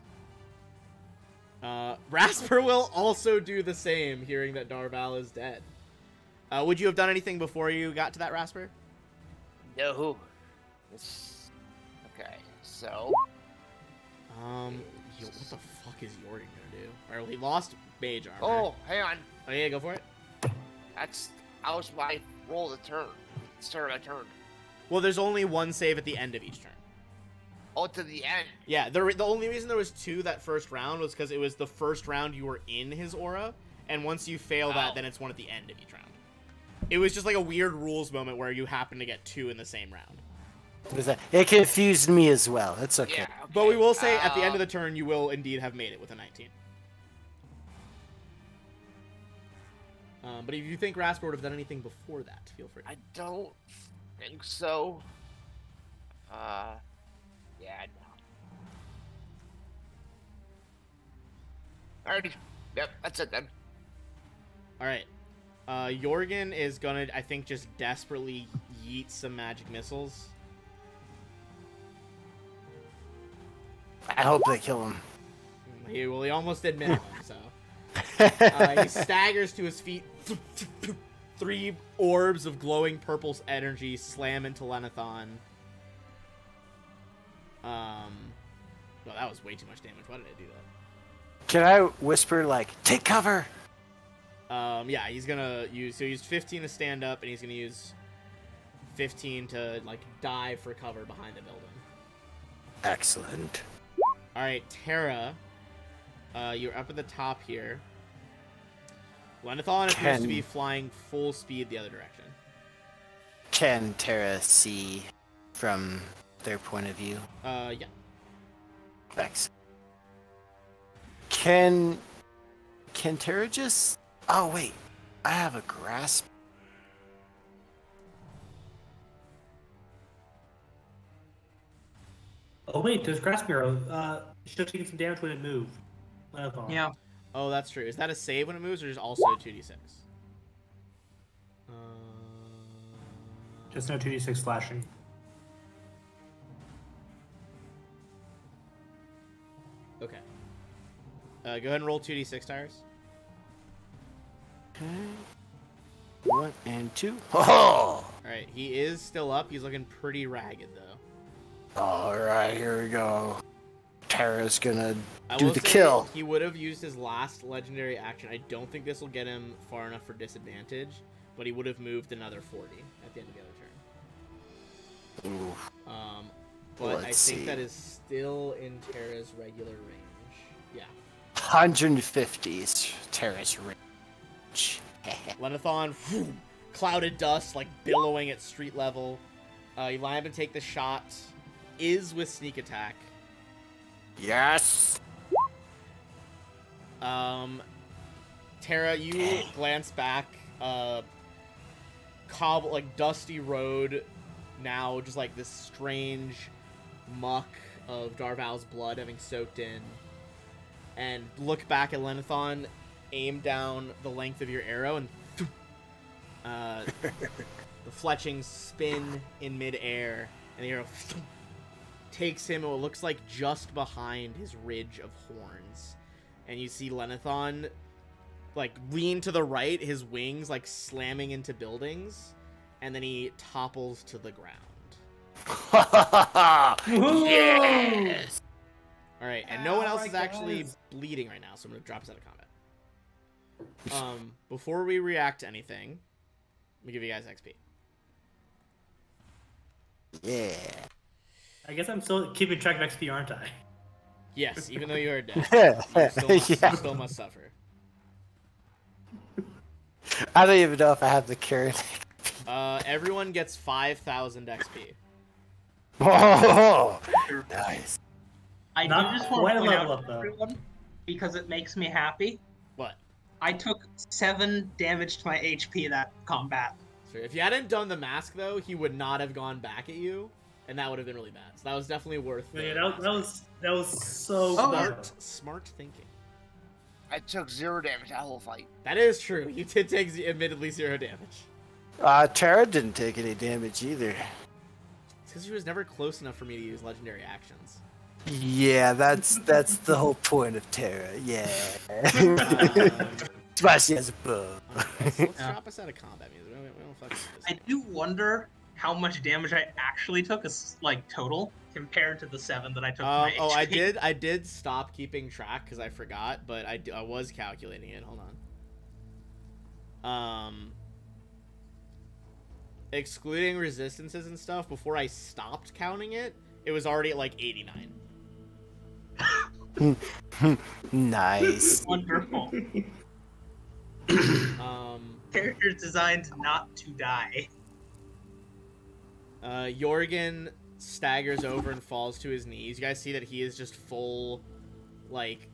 Rasper will also do the same, hearing that Darval is dead. Would you have done anything before you got to that, Rasper? No. Okay, so... What the fuck is Jordan gonna do? Alright, well, he lost mage armor. Oh, hang on. Oh, yeah, go for it. That was my roll of the turn. Start of my turn. Well, there's only one save at the end of each turn. Oh, to the end. Yeah, the only reason there was 2 that first round was because it was the first round you were in his aura, and once you fail that, then it's 1 at the end of each round. It was just like a weird rules moment where you happen to get 2 in the same round. It confused me as well. It's okay. Yeah, okay. But we will say at the end of the turn, you will indeed have made it with a 19. But if you think Rasper would have done anything before that, feel free. I don't think so. Yeah, no. Alrighty. Yep, that's it then. Alright. Jorgen is gonna, I think, just desperately yeet some magic missiles. I hope they kill him. He almost did minimum, so. He staggers to his feet. 3 orbs of glowing purple energy slam into Lenithon. Well, that was way too much damage. Why did I do that? Can I whisper, like, take cover? Yeah, he's gonna use, so he used 15 to stand up, and he's gonna use 15 to, like, dive for cover behind the building. Excellent. Alright, Terra, you're up at the top here. Lenithon appears to be flying full speed the other direction. Can Terra see from their point of view? Yeah. Thanks. Can Terra just... Oh, wait. I have a grasp. Oh wait, there's Grasp Arrow. It should have taken some damage when it moved. Yeah. Oh, that's true. Is that a save when it moves, or is it also 2d6? Just no 2d6 slashing. Okay. Go ahead and roll 2d6 tires. Okay. 1 and 2. Oh! Alright, he is still up. He's looking pretty ragged, though. Alright, here we go. Terra's gonna I do will the say kill. He would have used his last legendary action. I don't think this will get him far enough for disadvantage, but he would have moved another 40 at the end of the other turn. Oof. But Let's I think see. that is still in Terra's regular range. Yeah. 150 is Terra's range. Lenithon, clouded dust, like billowing at street level. You line up and take the shot. Is with sneak attack. Yes! Terra, you glance back. Like dusty road, now just like this strange muck of Darval's blood having soaked in. And look back at Lenithon, aim down the length of your arrow, and the fletchings spin in midair, and the arrow takes him what looks like just behind his ridge of horns. And you see Lenithon like lean to the right, his wings like slamming into buildings, and then he topples to the ground. Yes! All right, and no one else my is actually guys. bleeding right now, so I'm gonna drop us out of combat. Before we react to anything, let me give you guys XP. Yeah. I guess I'm still keeping track of XP, aren't I? Yes, even though you are dead, you still must suffer. I don't even know if I have the current. Everyone gets 5,000 XP. Oh, nice. I Not do just want quite to a point level out up, to though. everyone, because it makes me happy. What? I took 7 damage to my HP that combat. So if you hadn't done the mask, though, he would not have gone back at you, and that would have been really bad. So that was definitely worth Yeah, the that was so smart thinking. I took 0 damage that whole fight. That is true. You did take, admittedly, 0 damage. Tara didn't take any damage either. It's because she was never close enough for me to use legendary actions. Yeah, that's the whole point of Tara. Yeah. That's why she has a bow. Let's drop us out of combat music. We don't fucking do this. I do wonder how much damage I actually took, as like total, compared to the 7 that I took. To my HP. I did stop keeping track because I forgot, but I was calculating it. Hold on. Excluding resistances and stuff, before I stopped counting it, it was already at like 89. Nice. Wonderful. Characters designed not to die. Jorgen staggers over and falls to his knees. You guys see that he is just full, like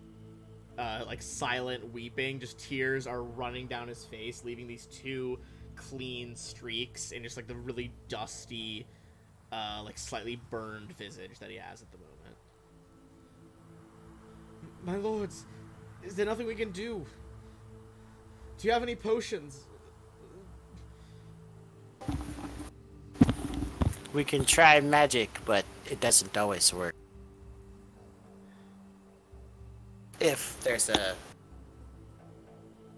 silent weeping. Just tears are running down his face, leaving these 2 clean streaks and just like the really dusty, like slightly burned visage that he has at the moment. My lords, is there nothing we can do? Do you have any potions? We can try magic, but it doesn't always work. If there's a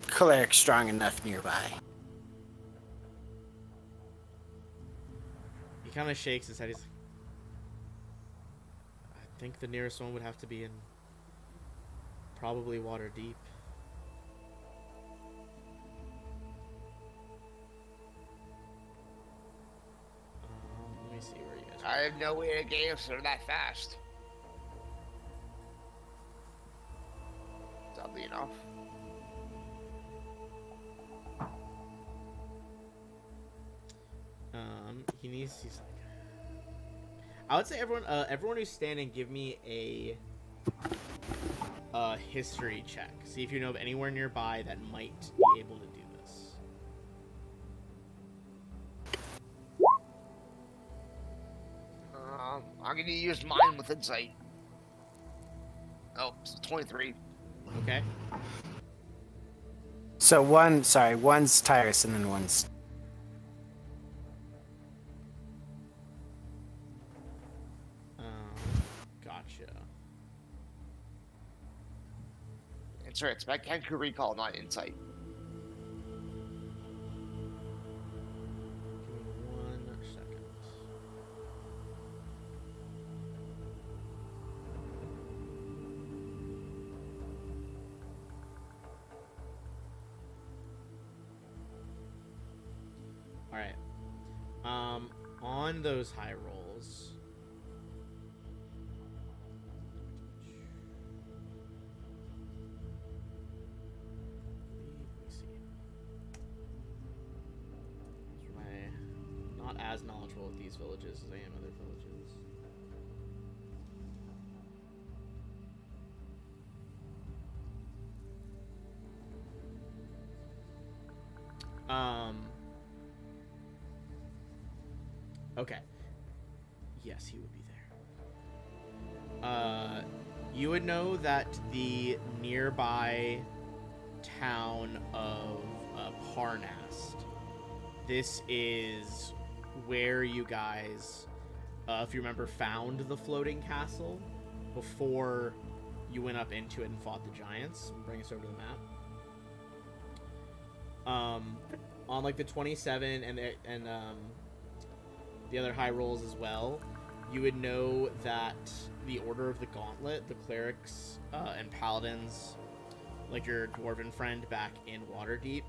cleric strong enough nearby. He kind of shakes his head. He's like, I think the nearest one would have to be in probably water deep. Let me see where you guys are. I have no way to get answer that fast. Oddly enough. He's like, I would say everyone who's standing, give me a history check. See if you know of anywhere nearby that might be able to do this. I'm gonna use mine with insight. Oh, it's 23. Okay. So one's Tyrus and then one's. Gotcha. It's right. It's mechanical recall, not insight. Give me 1 second. All right. On those high rolls. Let me see. I'm not as knowledgeable with these villages as I am other villages. Okay. Yes, he would be there. You would know that the nearby town of Parnast, this is where you guys, if you remember, found the floating castle before you went up into it and fought the giants. Bring us over to the map. On like the 27 and the other high rolls as well, you would know that the Order of the Gauntlet, the clerics and paladins like your dwarven friend back in Waterdeep,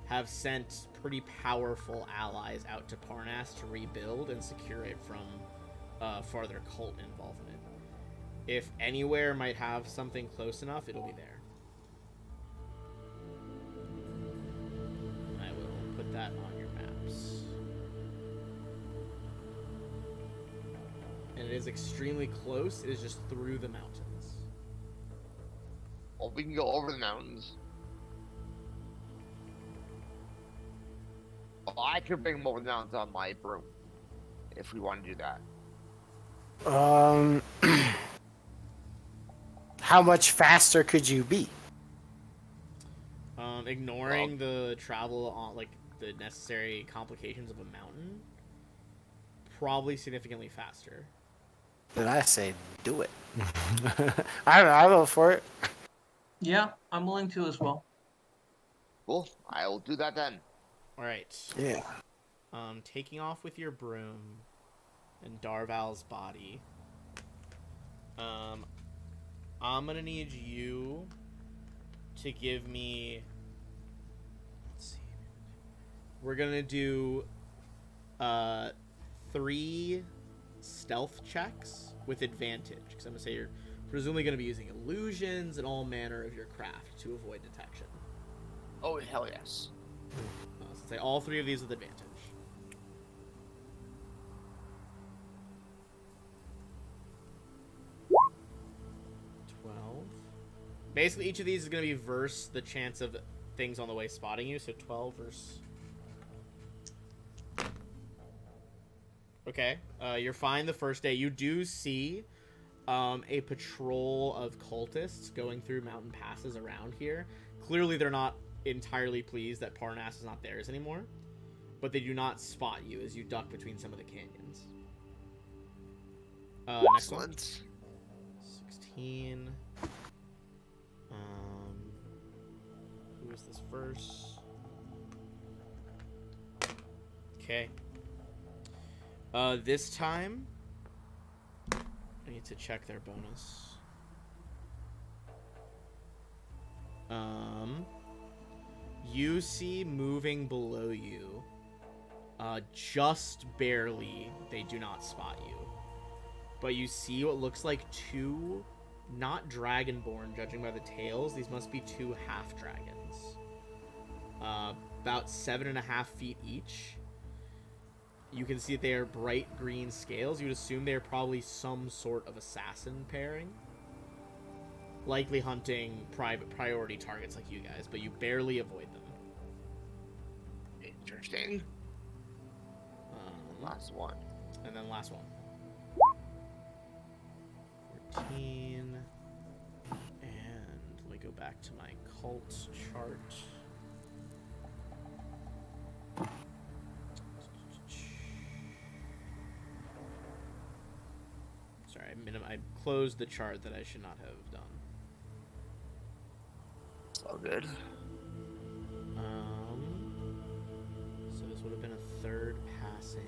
have sent pretty powerful allies out to Parnas to rebuild and secure it from farther cult involvement. If anywhere might have something close enough, it'll be there. I will put that on your maps. And it is extremely close. It is just through the mountains. Well, we can go over the mountains. Well, I could bring them over the mountains on my broom, if we want to do that. How much faster could you be? Ignoring the travel on, like, the necessary complications of a mountain, probably significantly faster. Then I say do it. I don't know. I'll go for it. Yeah, I'm willing to as well. Cool. I will do that then. All right. Yeah. Taking off with your broom and Darval's body. I'm gonna need you to give me. Let's see. We're gonna do 3 stealth checks with advantage, because I'm gonna say you're presumably gonna be using illusions and all manner of your craft to avoid detection. Oh, hell yes. So say all 3 of these with advantage. Basically, each of these is going to be versus the chance of things on the way spotting you. So 12 versus... Okay, you're fine the first day. You do see a patrol of cultists going through mountain passes around here. Clearly, they're not entirely pleased that Parnas is not theirs anymore. But they do not spot you as you duck between some of the canyons. Next one. 16... who is this first? Okay. This time, I need to check their bonus. You see moving below you, just barely, they do not spot you. But you see what looks like 2... not dragonborn, judging by the tails. These must be 2 half-dragons. About 7.5 feet each. You can see that they are bright green scales. You would assume they're probably some sort of assassin pairing. Likely hunting priority targets like you guys, but you barely avoid them. Interesting. Last one. And then last one. 14. And let me go back to my cult chart. Sorry, I closed the chart that I should not have done. All good. So this would have been a 3rd passing.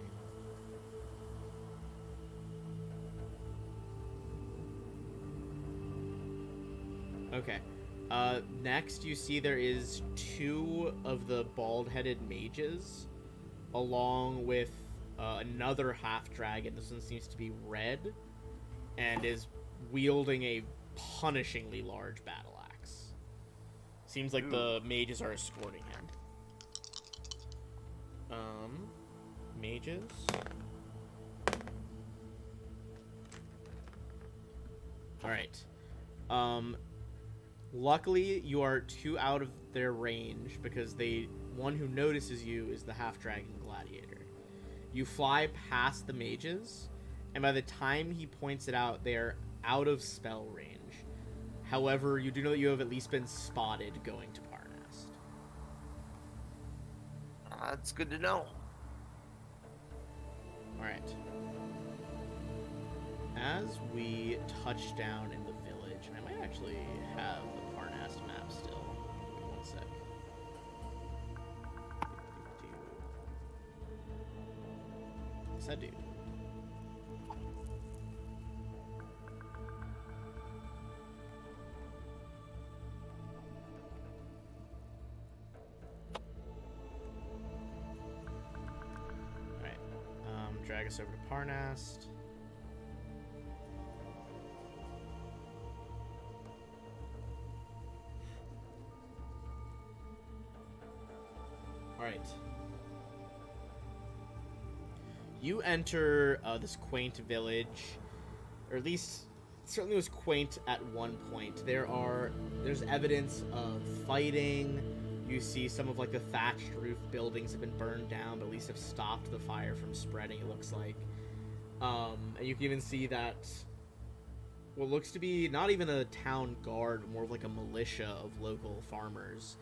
Okay. Next, you see there is 2 of the bald-headed mages, along with another half-dragon. This one seems to be red, and is wielding a punishingly large battle axe. Seems like the mages are escorting him. Mages. Alright. Luckily, you are 2 out of their range, because one who notices you is the half-dragon gladiator. You fly past the mages, and by the time he points it out, they are out of spell range. However, you do know that you have at least been spotted going to Parnas. That's good to know. Alright. As we touch down in the village, and I might actually have the Parnas map still. Give me 1 sec. Yes, I do. drag us over to Parnast. All right. You enter this quaint village, or at least certainly was quaint at one point. There's evidence of fighting. You see some of like the thatched roof buildings have been burned down, but at least have stopped the fire from spreading, it looks like. And you can even see that what looks to be not even a town guard, more of like a militia of local farmers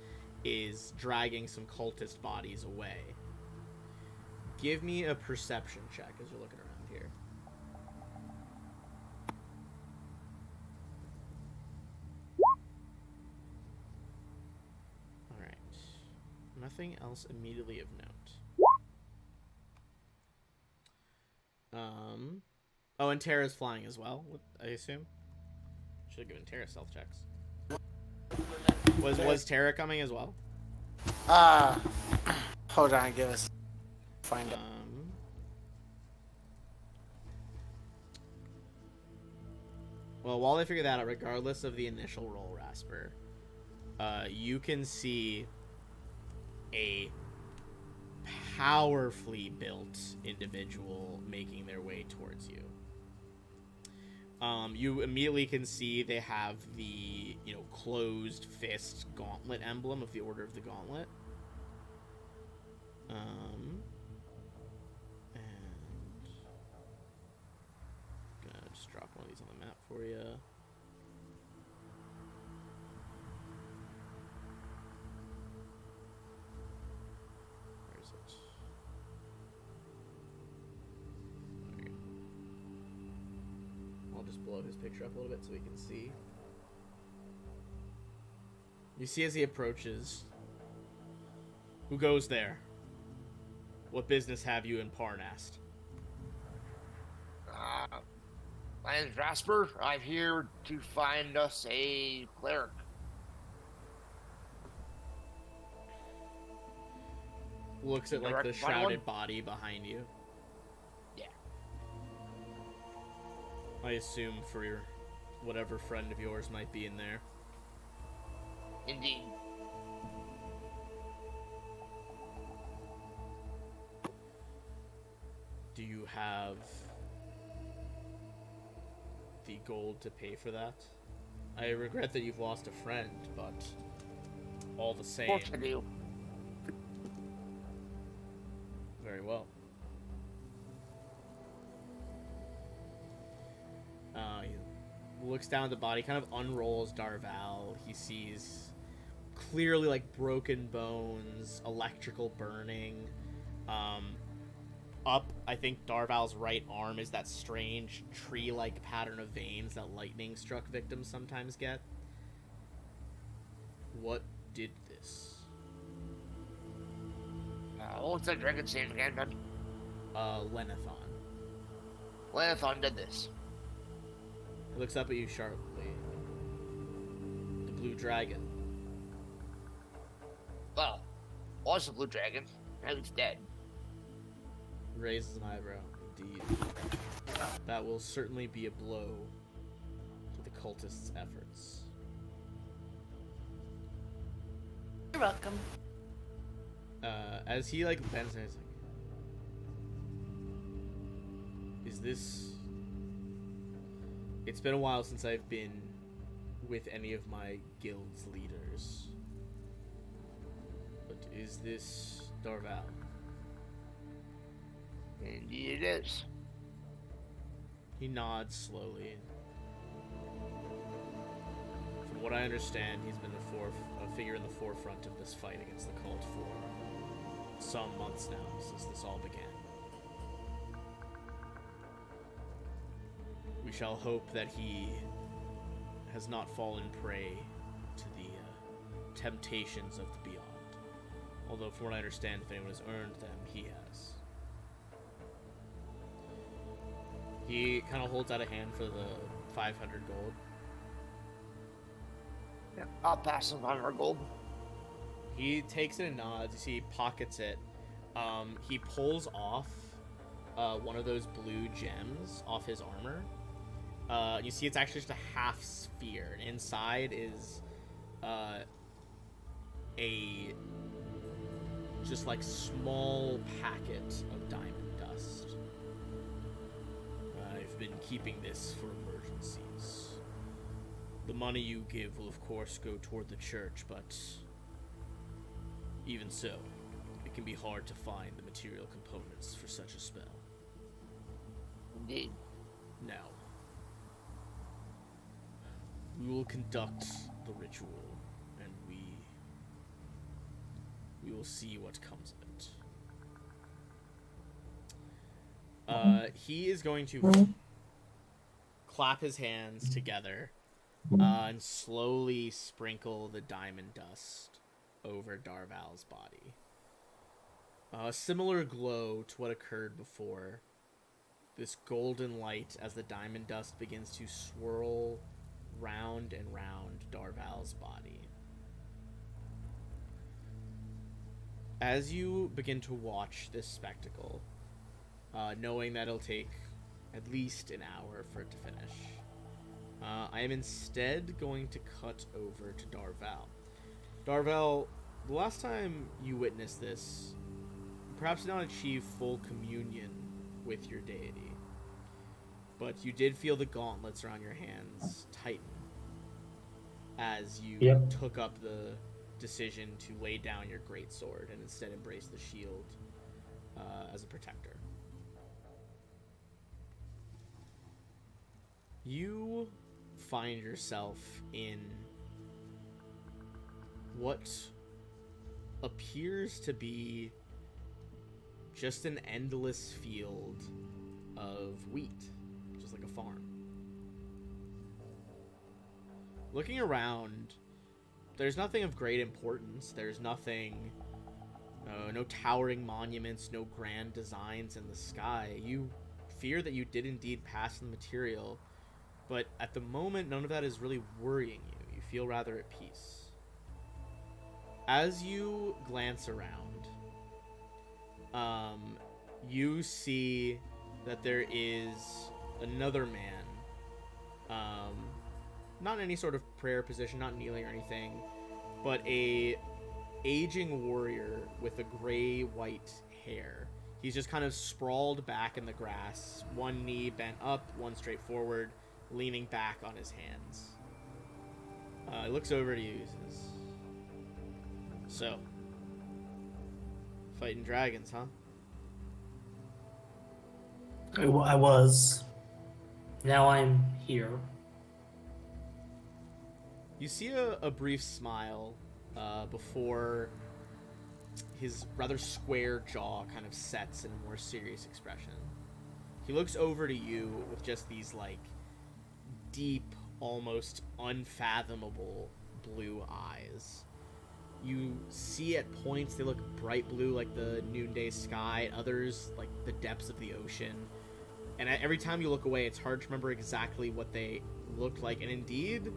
is dragging some cultist bodies away. Give me a perception check as you're looking around here. Alright. Nothing else immediately of note. Oh, and Tara's flying as well, I assume. Should have given Tara stealth checks. Was Tara coming as well? Hold on, give us find out. Well, while they figure that out, regardless of the initial roll, Rasper, you can see a powerfully built individual making their way towards you. You immediately can see they have the, closed fist gauntlet emblem of the Order of the Gauntlet. And gonna just drop one of these on the map for you. Where is it? There we go. I'll just blow his picture up a little bit so we can see. You see as he approaches, who goes there? What business have you in Parnast? My name's Rasper. I'm here to find us a cleric. Looks at like the shrouded body behind you. Yeah. I assume for your whatever friend of yours might be in there. Indeed. Do you have the gold to pay for that? I regret that you've lost a friend, but all the same. Of course I do. Very well. He looks down at the body, kind of unrolls Darval. He sees clearly like broken bones, electrical burning. Up, I think Darval's right arm is that strange tree-like pattern of veins that lightning-struck victims sometimes get. What did this? What's that dragon's name again, man? Lenathon. Lenathon did this. He looks up at you sharply. The blue dragon. Well, was a blue dragon. Now he's dead. Raises an eyebrow. Indeed. That will certainly be a blow to the cultists' efforts. You're welcome. As he like bends and he's like, is this... It's been a while since I've been with any of my guild's leaders. But is this Darval? Indeed it is. He nods slowly. From what I understand, he's been a figure in the forefront of this fight against the cult for some months now, since this all began. We shall hope that he has not fallen prey to the temptations of the beyond. Although, from what I understand, if anyone has earned them, he has. He kind of holds out a hand for the 500 gold. Yeah, I'll pass him 500 gold. He takes it and nods. You see, he pockets it. He pulls off one of those blue gems off his armor. You see it's actually just a half sphere, and inside is a just like small packet of diamond dust. I've been keeping this for emergencies. The money you give will of course go toward the church, but even so, it can be hard to find the material components for such a spell. Indeed. Now, we will conduct the ritual, and we will see what comes of it. He is going to clap his hands together and slowly sprinkle the diamond dust over Darval's body. A similar glow to what occurred before. This golden light as the diamond dust begins to swirl round and round Darval's body. As you begin to watch this spectacle, knowing that it'll take at least an hour for it to finish, I am instead going to cut over to Darval. Darval, the last time you witnessed this, perhaps did not achieve full communion with your deity, but you did feel the gauntlets around your hands tighten as you took up the decision to lay down your greatsword and instead embrace the shield as a protector. You find yourself in what appears to be just an endless field of wheat, just like a farm. Looking around, there's nothing of great importance. There's nothing, no towering monuments, no grand designs in the sky. You fear that you did indeed pass the material, but at the moment, none of that is really worrying you. You feel rather at peace. As you glance around, you see that there is another man, not in any sort of prayer position, not kneeling or anything, but a aging warrior with a gray-white hair. He's just kind of sprawled back in the grass, one knee bent up, one straight forward, leaning back on his hands. He looks over to you and says, "So, fighting dragons, huh?" I was. Now I'm here. You see a brief smile before his rather square jaw kind of sets in a more serious expression. He looks over to you with just these, like, deep, almost unfathomable blue eyes. You see at points they look bright blue like the noonday sky, at others like the depths of the ocean. And every time you look away, it's hard to remember exactly what they looked like, and indeed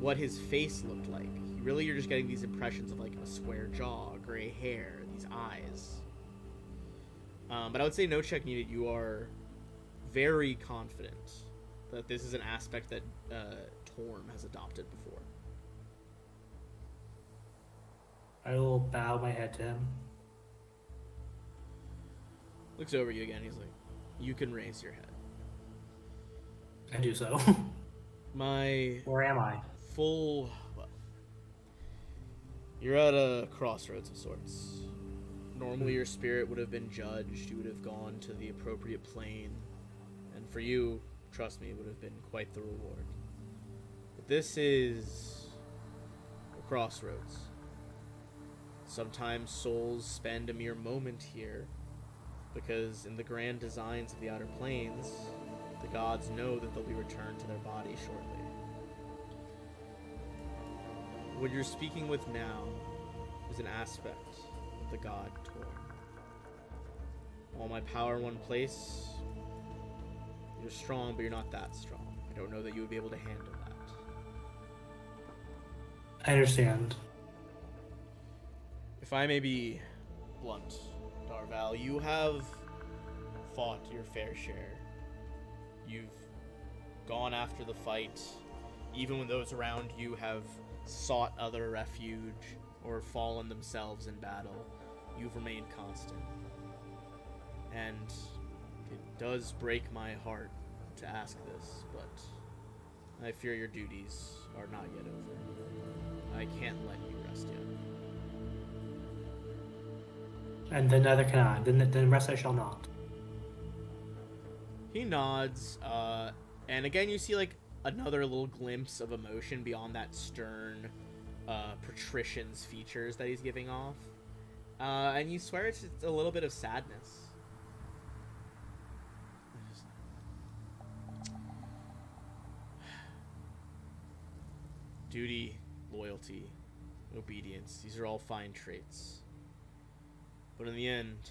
what his face looked like. Really, you're just getting these impressions of like a square jaw, gray hair, these eyes. But I would say no check needed. You are very confident that this is an aspect that Torm has adopted before. I will bow my head to him. Looks over you again. He's like, "You can raise your head." I do so. Where am I? Well, you're at a crossroads of sorts. Normally your spirit would have been judged. You would have gone to the appropriate plane. And for you, trust me, it would have been quite the reward. But this is a crossroads. Sometimes souls spend a mere moment here, because in the grand designs of the outer planes, the gods know that they'll be returned to their body shortly. What you're speaking with now is an aspect of the god Torm. All my power in one place, you're strong, but you're not that strong. I don't know that you would be able to handle that. I understand. If I may be blunt, Darval, you have fought your fair share. You've gone after the fight, even when those around you have sought other refuge or fallen themselves in battle. You've remained constant. And it does break my heart to ask this, but I fear your duties are not yet over. I can't let you rest yet. And then neither can I. Then rest I shall not. He nods, and again you see like another little glimpse of emotion beyond that stern patrician's features that he's giving off. And you swear it's a little bit of sadness. Duty, loyalty, obedience, these are all fine traits. But in the end,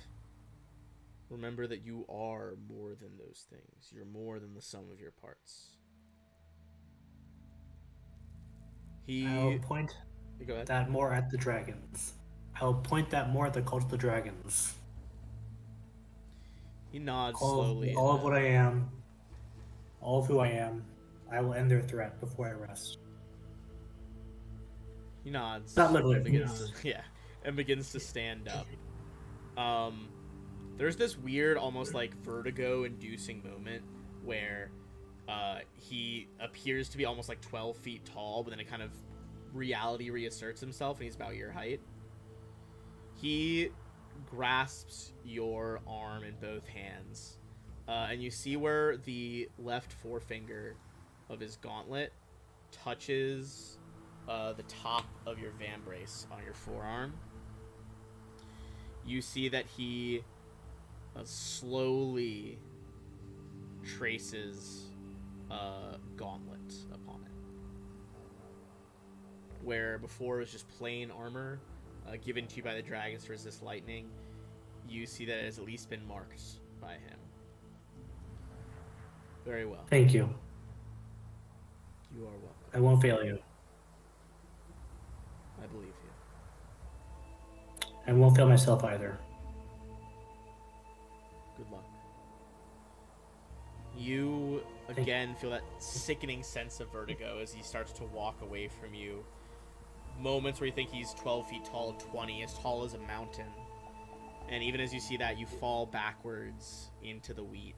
remember that you are more than those things. You're more than the sum of your parts. I'll point Go ahead. that more at the dragons. I'll point that more at the cult of the dragons. He nods All slowly. of what I am, all of who I am, I will end their threat before I rest. He nods. Not literally. And begins to, yeah, and begins to stand up. There's this weird, almost like vertigo-inducing moment where he appears to be almost like 12 feet tall, but then it kind of reality reasserts himself, and he's about your height. He grasps your arm in both hands, and you see where the left forefinger of his gauntlet touches the top of your vambrace on your forearm. You see that he slowly traces a gauntlet upon it. Where before it was just plain armor given to you by the dragons to resist lightning, you see that it has at least been marked by him. Very well. Thank you. You are welcome. I won't fail you. I believe you. I won't fail myself either. Good luck. You again feel that sickening sense of vertigo as he starts to walk away from you. Moments where you think he's 12 feet tall, 20, as tall as a mountain. And even as you see that, you fall backwards into the wheat.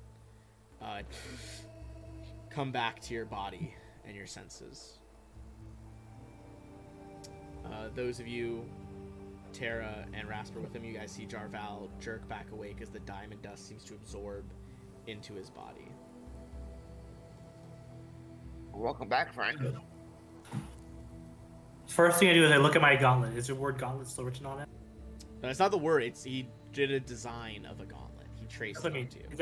Come back to your body and your senses. Those of you, Tara and Rasper with him, you guys see Jarval jerk back awake as the diamond dust seems to absorb into his body. Welcome back, friend. First thing I do is I look at my gauntlet. Is the word gauntlet still written on it? No, it's not the word. He did a design of a gauntlet. He traced it onto you. Is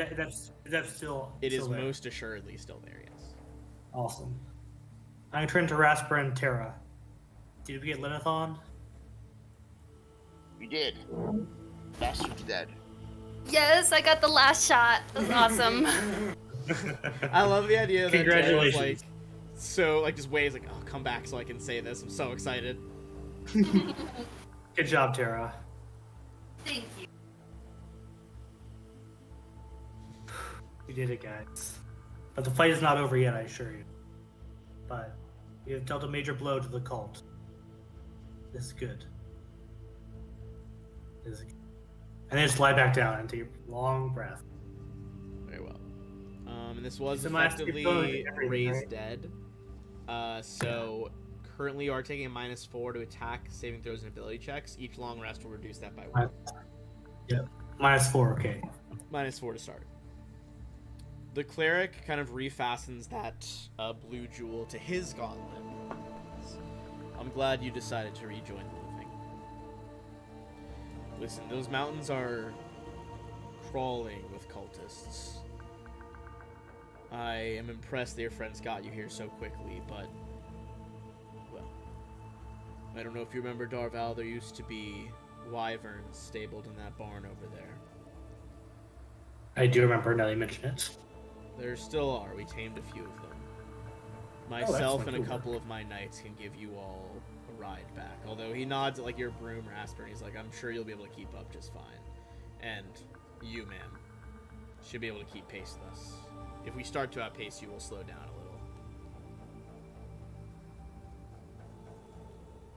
that still? It is there? most assuredly still there. Yes. Awesome. I turn to Rasper and Tara. Did we get Lilith on? You did. Bastard's dead. Yes, I got the last shot. That was awesome. I love the idea that Congratulations. Tara's like, so like just waves like, oh, come back so I can say this. I'm so excited. Good job, Tara. Thank you. You did it, guys. But the fight is not over yet, I assure you. But you have dealt a major blow to the cult. This is good. This is good. And then just lie back down and take a long breath. Very well. And this was It's a master effectively ability, everything, raised right? dead. So currently you are taking a -4 to attack, saving throws, and ability checks. Each long rest will reduce that by 1. Yep. -4, okay. -4 to start. The cleric kind of refastens that blue jewel to his gauntlet. I'm glad you decided to rejoin the living. Listen, those mountains are crawling with cultists. I am impressed that your friends got you here so quickly, but, well, I don't know if you remember Darval, there used to be wyverns stabled in that barn over there. I do remember now you mentioned it. There still are. We tamed a few of them. Myself and a couple of my knights can give you all a ride back. Although he nods at like your broom, Rasper, and he's like, I'm sure you'll be able to keep up just fine. And you, ma'am, should be able to keep pace with us. If we start to outpace you, we'll slow down a little.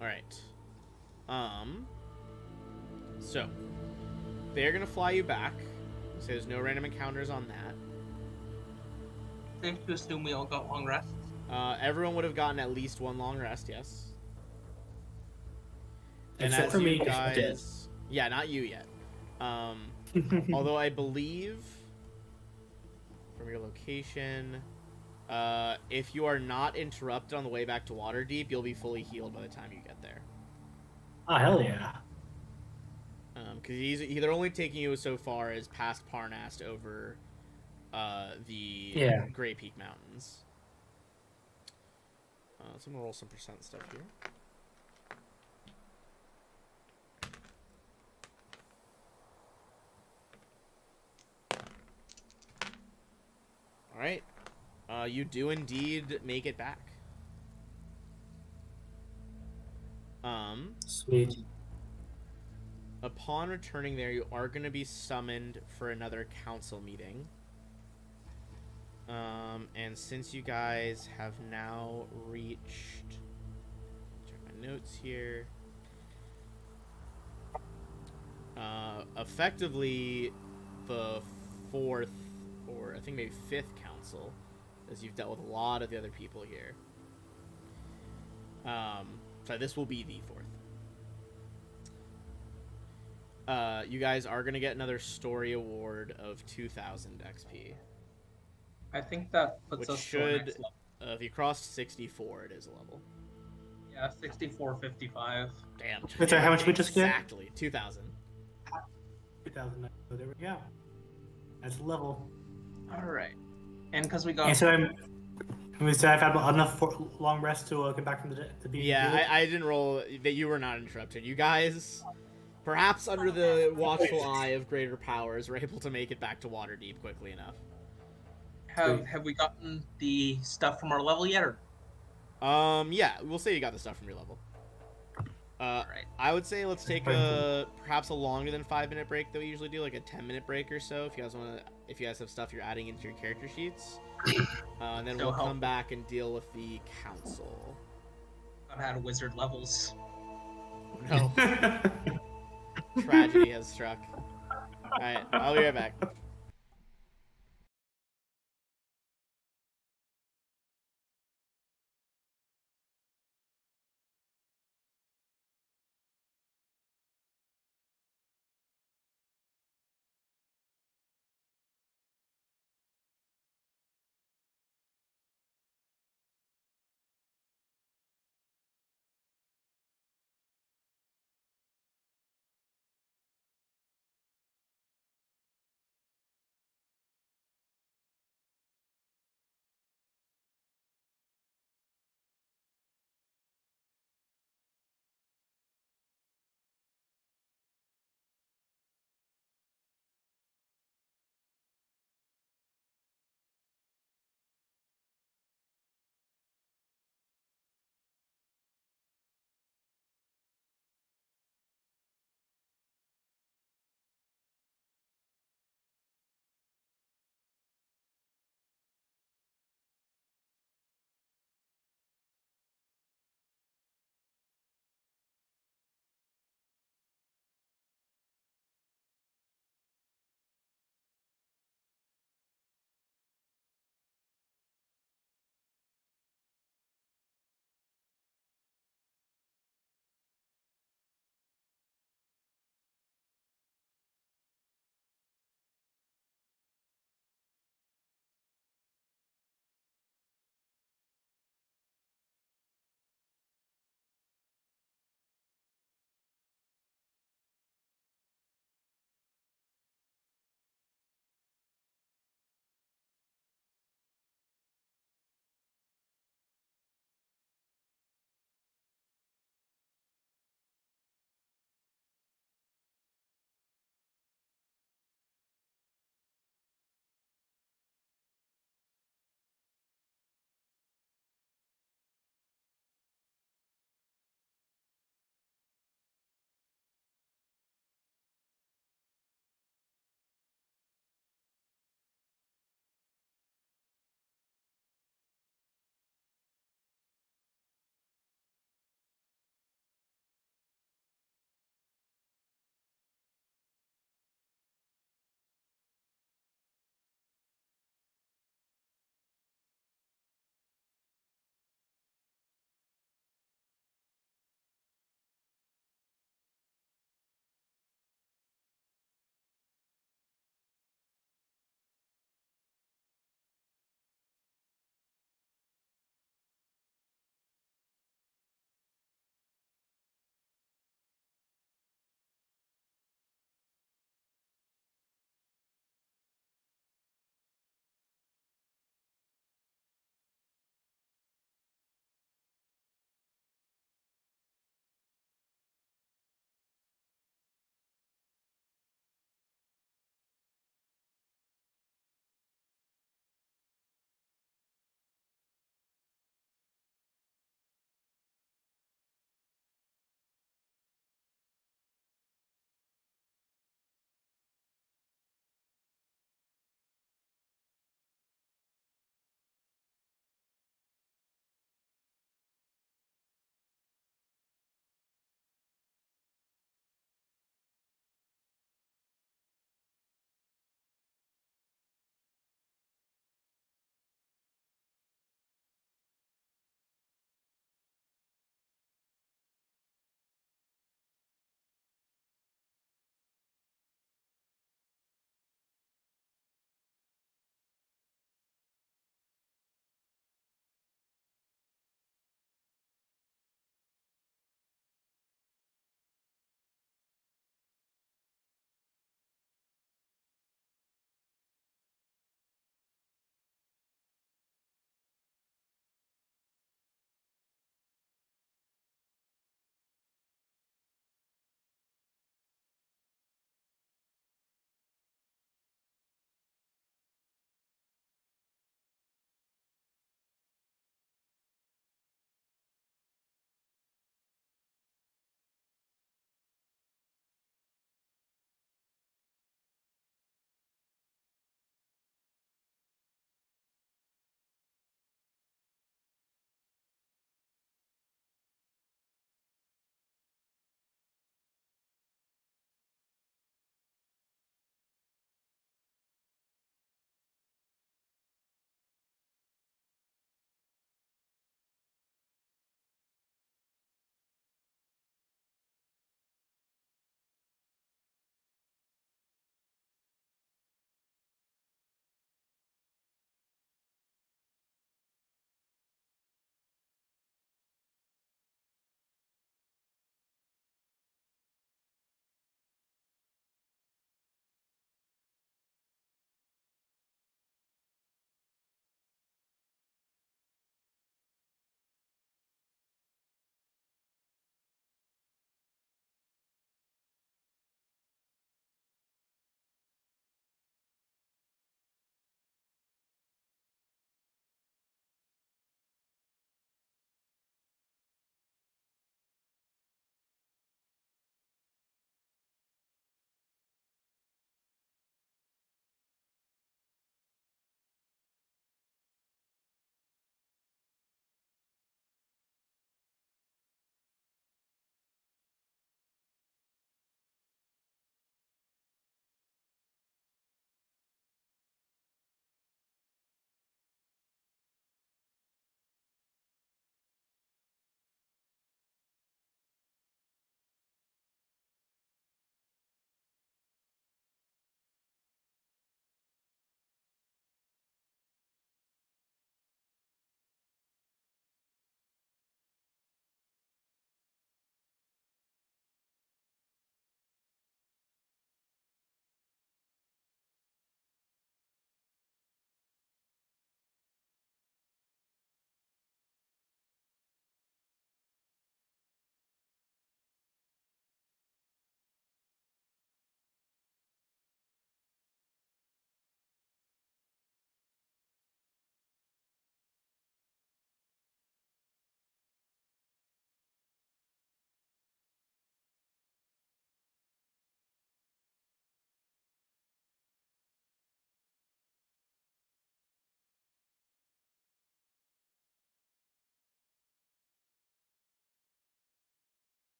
Alright. So, they're going to fly you back. So there's no random encounters on that. Safe to assume we all got long rests. Everyone would have gotten at least one long rest, yes. And Except as for you me, guys... Yeah, not you yet. Although I believe, from your location, if you are not interrupted on the way back to Waterdeep, you'll be fully healed by the time you get there. Oh, hell yeah. Because they're only taking you so far as past Parnast over the Grey Peak Mountains. So I'm going to roll some percent stuff here. Alright. You do indeed make it back. Sweet. Upon returning there, you are going to be summoned for another council meeting. And since you guys have now reached... Check my notes here. Effectively, the fourth, or I think maybe fifth council, as you've dealt with a lot of the other people here. So this will be the fourth. You guys are going to get another story award of 2,000 XP. I think that puts us to our next level. If you cross 64, it is a level. Yeah, 64.55. Damn. Wait, so how much we just get? Exactly, 2,000. 2,000. So there we go. That's a level. Alright. And because we got... And so I've had enough for long rest to get back from the beat. Yeah, I didn't roll that. You were not interrupted. You guys, perhaps under the watchful eye of greater powers, were able to make it back to Waterdeep quickly enough. Have we gotten the stuff from our level yet, or? Yeah, we'll say you got the stuff from your level. Alright. I would say let's take perhaps a longer than 5-minute break that we usually do, like a 10-minute break or so. If you guys have stuff you're adding into your character sheets, and then we'll come back and deal with the council. I've had wizard levels. No. Tragedy has struck. All right, I'll be right back.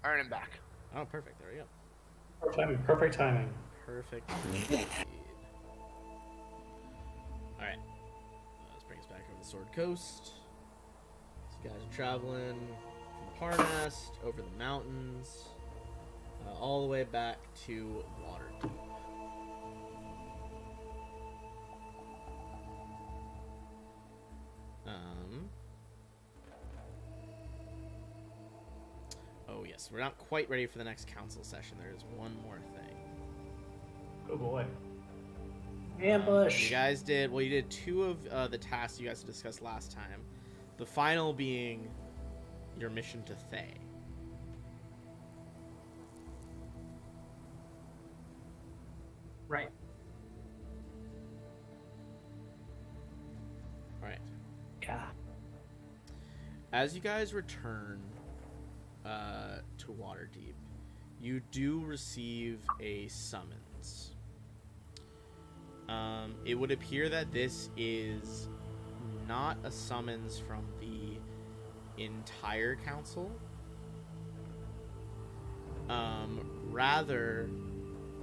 Iron him back. Oh, perfect. There we go. Perfect timing. Perfect. Indeed. All right. Let's bring us back over the Sword Coast. These guys are traveling from Parnast over the mountains, all the way back to Waterdeep. Oh yes, we're not quite ready for the next council session. There is one more thing. Oh boy. Ambush. You guys did, well, you did 2 of the tasks you guys discussed last time. The final being your mission to Thay. Right. Alright. Yeah. As you guys return to Waterdeep, you do receive a summons. It would appear that this is not a summons from the entire council. Rather,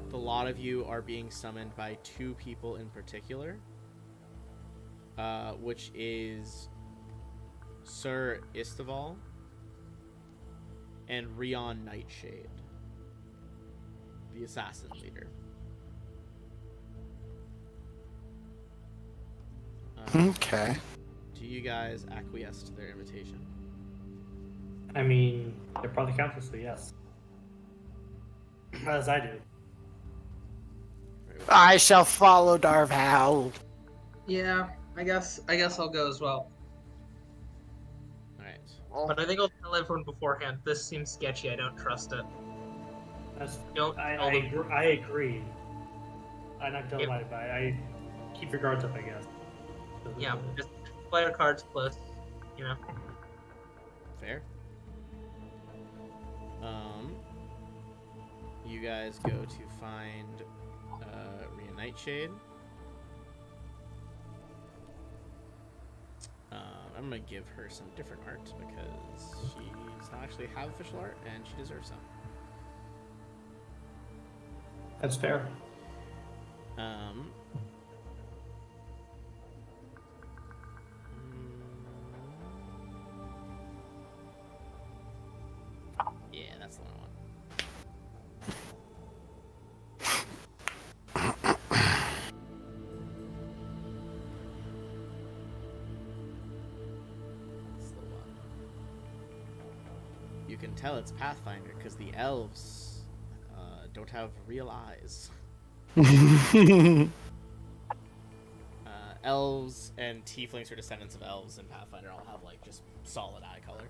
the lot of you are being summoned by 2 people in particular, which is Sir Istival and Rion Nightshade, the assassin leader. Okay. Do you guys acquiesce to their invitation? I mean, they're part of the council, so yes. As I do. Very well. I shall follow Darval. Yeah, I guess I'll go as well. Alright. Well, But I think I'll tell everyone beforehand. This seems sketchy. I don't trust it. I agree. I'm not done by it, but I keep your guards up, I guess. Yeah, just play our cards close. You know. Fair. You guys go to find Rion Nightshade. I'm gonna give her some different art because she does not actually have official art and she deserves some. That's fair. Yeah, that's the one I want. That's the one. You can tell it's Pathfinder because the elves don't have real eyes. Elves and tieflings, or descendants of elves in Pathfinder, all have like just solid eye color.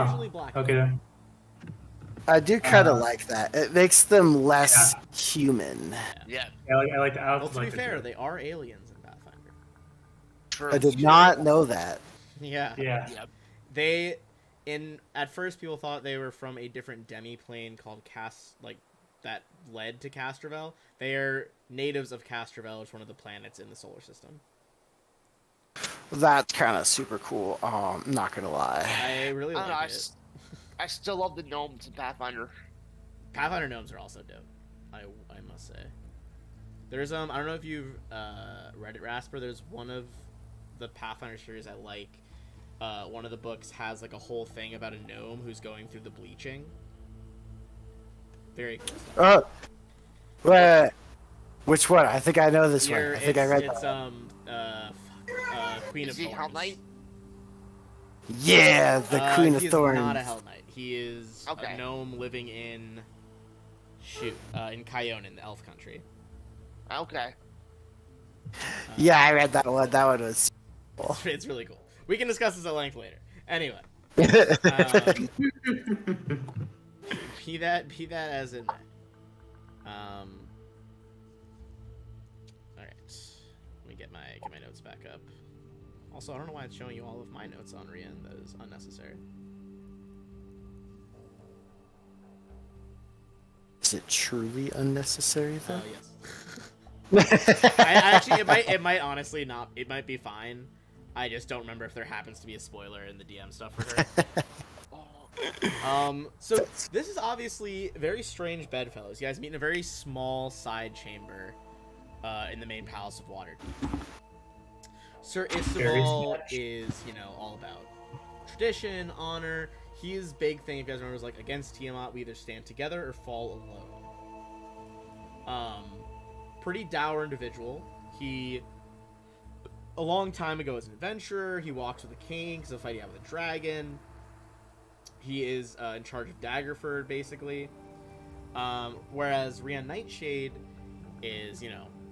Usually black. Okay then. I do kind of like that. It makes them less human. yeah. I like the Well, elves. to be like fair, it. they are aliens in Pathfinder. True. I did not know that. Yeah. Yeah. Yep. They, at first, people thought they were from a different demi-plane called that led to Castrovel. They are natives of Castrovel, which is one of the planets in the solar system. That's kind of super cool. I'm not gonna lie. I really I don't know, like it. I still love the gnomes in Pathfinder. Pathfinder gnomes are also dope. I must say. There's I don't know if you've read it, Rasper. There's one of the Pathfinder series I like. One of the books has like a whole thing about a gnome who's going through the bleaching. Very cool stuff. Wait, which one? I think I know this one. I think I read It's that. Queen Is of he Hell Thorns. Knight? Yeah, the Queen of He Thorns. is not a Hell Knight. He is Okay. a gnome living in in Kyone in the Elf Country. Okay. Yeah, I read that one. That one was cool. It's really cool. We can discuss this at length later. Anyway, be that as it may. All right, let me get my notes back up. Also, I don't know why it's showing you all of my notes on Rian. That is unnecessary. Is it truly unnecessary though? Yes. I actually, it might honestly not. It might be fine. I just don't remember if there happens to be a spoiler in the DM stuff for her. So this is obviously a very strange bedfellows. You guys meet in a very small side chamber in the main Palace of Waterdeep. Sir Istebal is, all about tradition, honor. His big thing, if you guys remember, is like, against Tiamat, we either stand together or fall alone. Pretty dour individual. He, a long time ago, was an adventurer. He walks with the king because he'll fight out with a dragon. He is in charge of Daggerford, basically. Whereas Rian Nightshade is,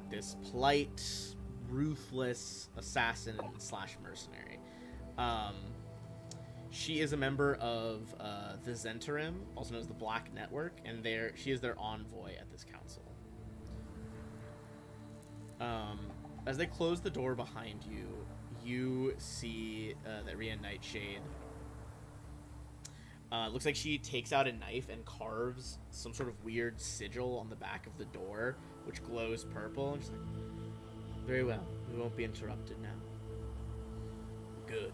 this polite, ruthless assassin slash mercenary. She is a member of the Zentarim, also known as the Black Network, and she is their envoy at this council. As they close the door behind you, you see that Rian Nightshade. Looks like she takes out a knife and carves some sort of weird sigil on the back of the door, which glows purple. And she's like, very well, we won't be interrupted now. Good,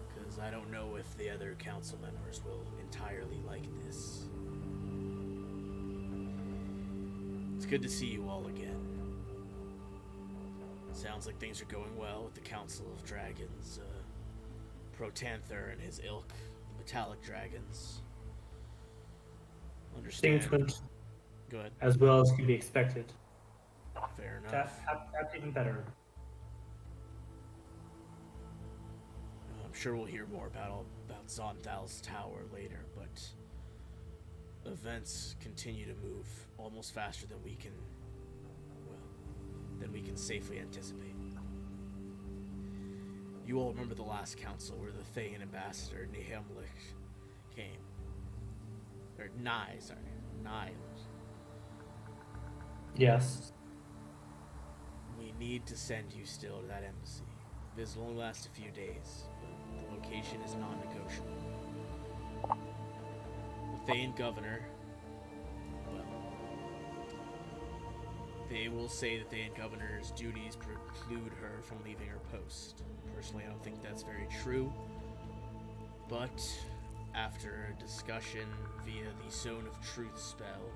because I don't know if the other council members will entirely like this. It's good to see you all again. Sounds like things are going well with the Council of Dragons. Protanther and his ilk. Metallic dragons. Understand. Things went Go ahead. as well as could be expected. Fair enough. Perhaps even better. I'm sure we'll hear more about Zonthal's tower later, but events continue to move almost faster than we can safely anticipate. You all remember the last council where the Thayan ambassador Nihemlich came. Or Nye. Yes. We need to send you still to that embassy. This will only last a few days, but the location is non-negotiable. The Thayan governor, well, they will say that the Thayan governor's duties preclude her from leaving her post. Personally, I don't think that's very true, but after a discussion via the Zone of Truth spell,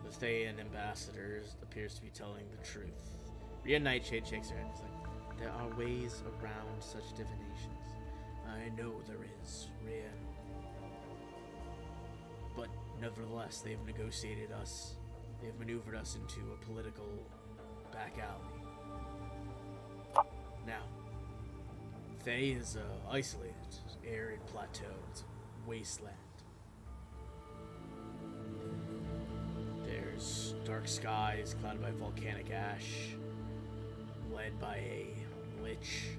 the Thayan ambassador appears to be telling the truth. Rian Nightshade shakes her head and is like, there are ways around such divinations. I know there is, Rian. But nevertheless, they have negotiated us. They have maneuvered us into a political back alley. Now, Thay is isolated, arid plateau, it's a wasteland. There's dark skies clouded by volcanic ash, led by a lich.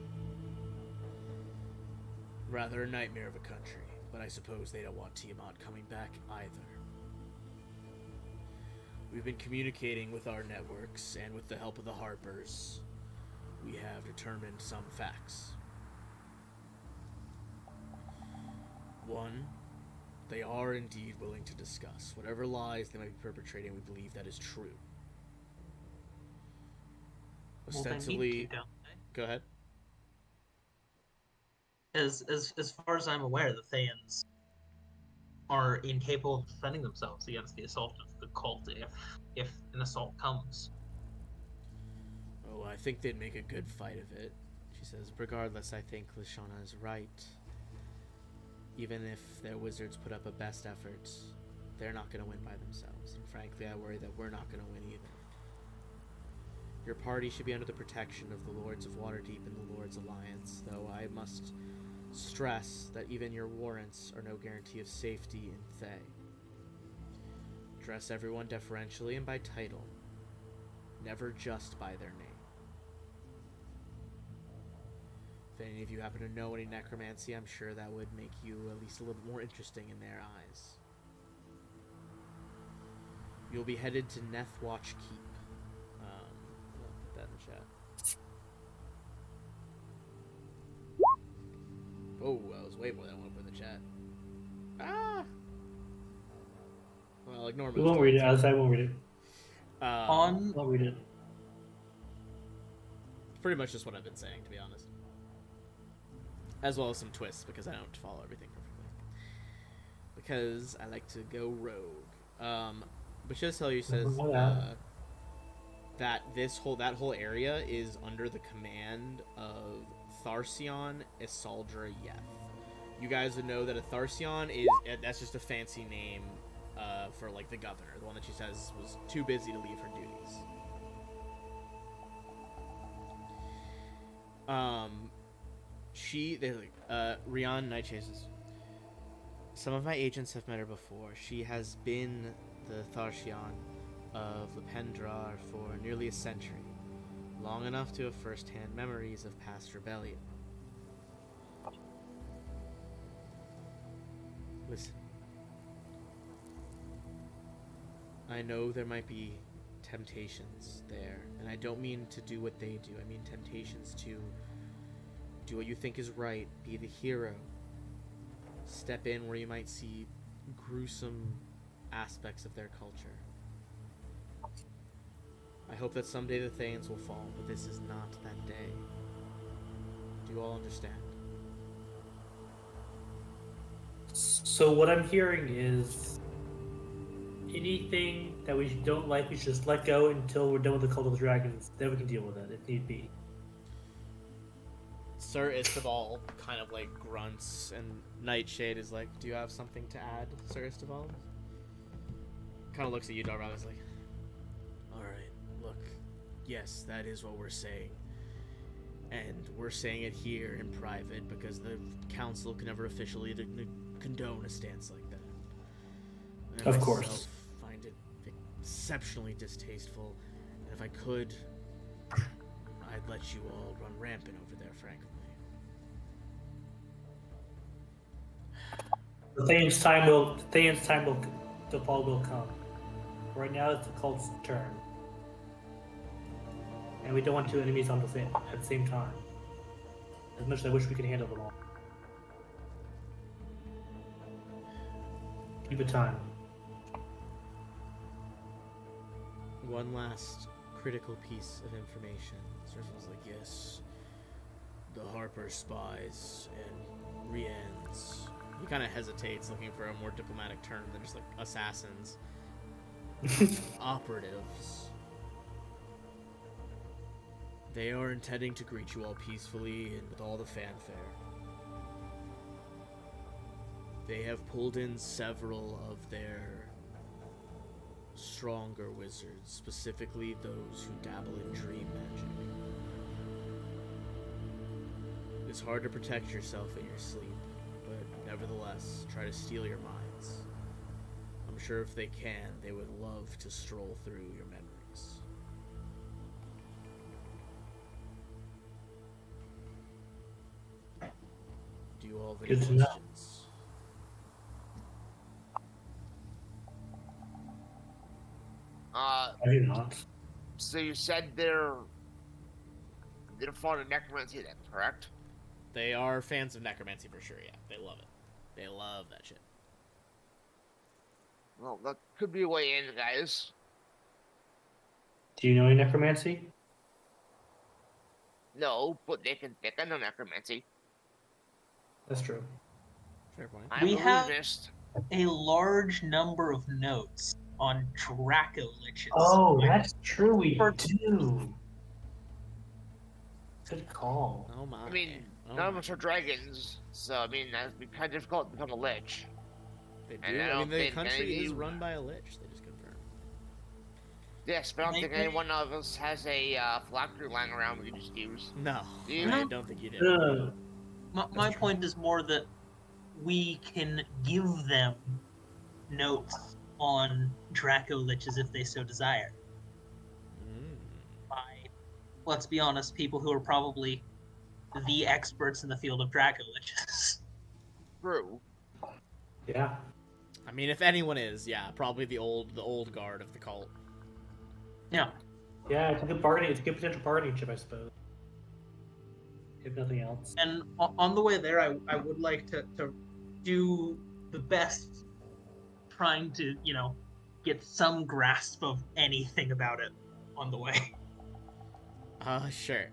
Rather a nightmare of a country, but I suppose they don't want Tiamat coming back either. We've been communicating with our networks, and with the help of the Harpers, we have determined some facts. One, they are indeed willing to discuss. Whatever lies they might be perpetrating, we believe that is true. Ostensibly... Go ahead. As far as I'm aware, the Thayans are incapable of defending themselves against the assault of the cult if an assault comes. Oh, I think they'd make a good fight of it. She says, regardless, I think Lashana is right. Even if their wizards put up a best effort, they're not going to win by themselves. And frankly, I worry that we're not going to win either. Your party should be under the protection of the Lords of Waterdeep and the Lords Alliance, though I must stress that even your warrants are no guarantee of safety in Thay. Address everyone deferentially and by title, never just by their name. If any of you happen to know any necromancy, I'm sure that would make you at least a little bit more interesting in their eyes. You'll be headed to Nethwatch Keep. I'll put that in the chat. Oh, that was way more than I want to put in the chat. Ah! Well, ignore me. We won't read it. I won't read it. Won't read it. Pretty much just what I've been saying, to be honest. As well as some twists, because I don't follow everything perfectly. because I like to go rogue. But just tell you says that that whole area is under the command of Tharsion Isaldra Yeth. You guys would know that a Tharsion that's just a fancy name for like the governor, the one that she says was too busy to leave her duties. Rian Night Chases. Some of my agents have met her before. She has been the Tharshian of Lependrar for nearly a century, long enough to have first-hand memories of past rebellion. Listen. I know there might be temptations there, and I don't mean to do what they do. I mean temptations to do what you think is right, be the hero, step in where you might see gruesome aspects of their culture. I hope that someday the Thayans will fall, but this is not that day. Do you all understand? So what I'm hearing is anything that we don't like, we should just let go until we're done with the Cult of the Dragons. Then we can deal with it if need be. Sir Istval kind of like grunts, and Nightshade is like, "Do you have something to add, Sir Istval?" Kind of looks at you, Darval, is like, "All right, look, yes, that is what we're saying, and we're saying it here in private because the council can never officially condone a stance like that. And Of I course. myself find it exceptionally distasteful, and if I could, I'd let you all run rampant over there, frankly." The Thayan's time will, the fall will come. Right now, it's the cult's turn, and we don't want two enemies at the same time. As much as I wish we could handle them all. Keep it time. One last critical piece of information. Surface like, yes, the Harper spies and Rian's. He kind of hesitates, looking for a more diplomatic term than just like assassins. Operatives. They are intending to greet you all peacefully and with all the fanfare. They have pulled in several of their stronger wizards, specifically those who dabble in dream magic. It's hard to protect yourself in your sleep, but nevertheless, try to steal your minds. I'm sure if they can, they would love to stroll through your memories. Do you all have any Good to know. questions? Uh, I do not. so you said they're fond of necromancy, then, correct? They are fans of necromancy for sure, yeah. They love it. They love that shit. Well, that could be a way in, guys. Do you know any necromancy? No, but they can know necromancy. That's true. Fair point. I'm We have- illusionist. A large number of notes on Draco liches. Oh, that's true. We For- do. Good call. Oh my. I mean, Oh none of my. us are dragons, so I mean that'd be kind of difficult to become a lich. They do. and I I mean, don't the think country any of is you- run by a lich. They just confirmed. Yes, but I don't think Maybe- any one of us has a phylactery lying around we can just use. No, Do you? I don't think you did. My point is more that we can give them notes on Draco liches if they so desire. Mm. By, let's be honest, people who are probably the experts in the field of Draco liches. True. Yeah. I mean, if anyone is, yeah, probably the old guard of the cult. Yeah. Yeah, it's a good bargaining. It's a good potential bargaining chip, I suppose. If nothing else. And on the way there, I would like to do the best trying to, get some grasp of anything about it on the way. Sure.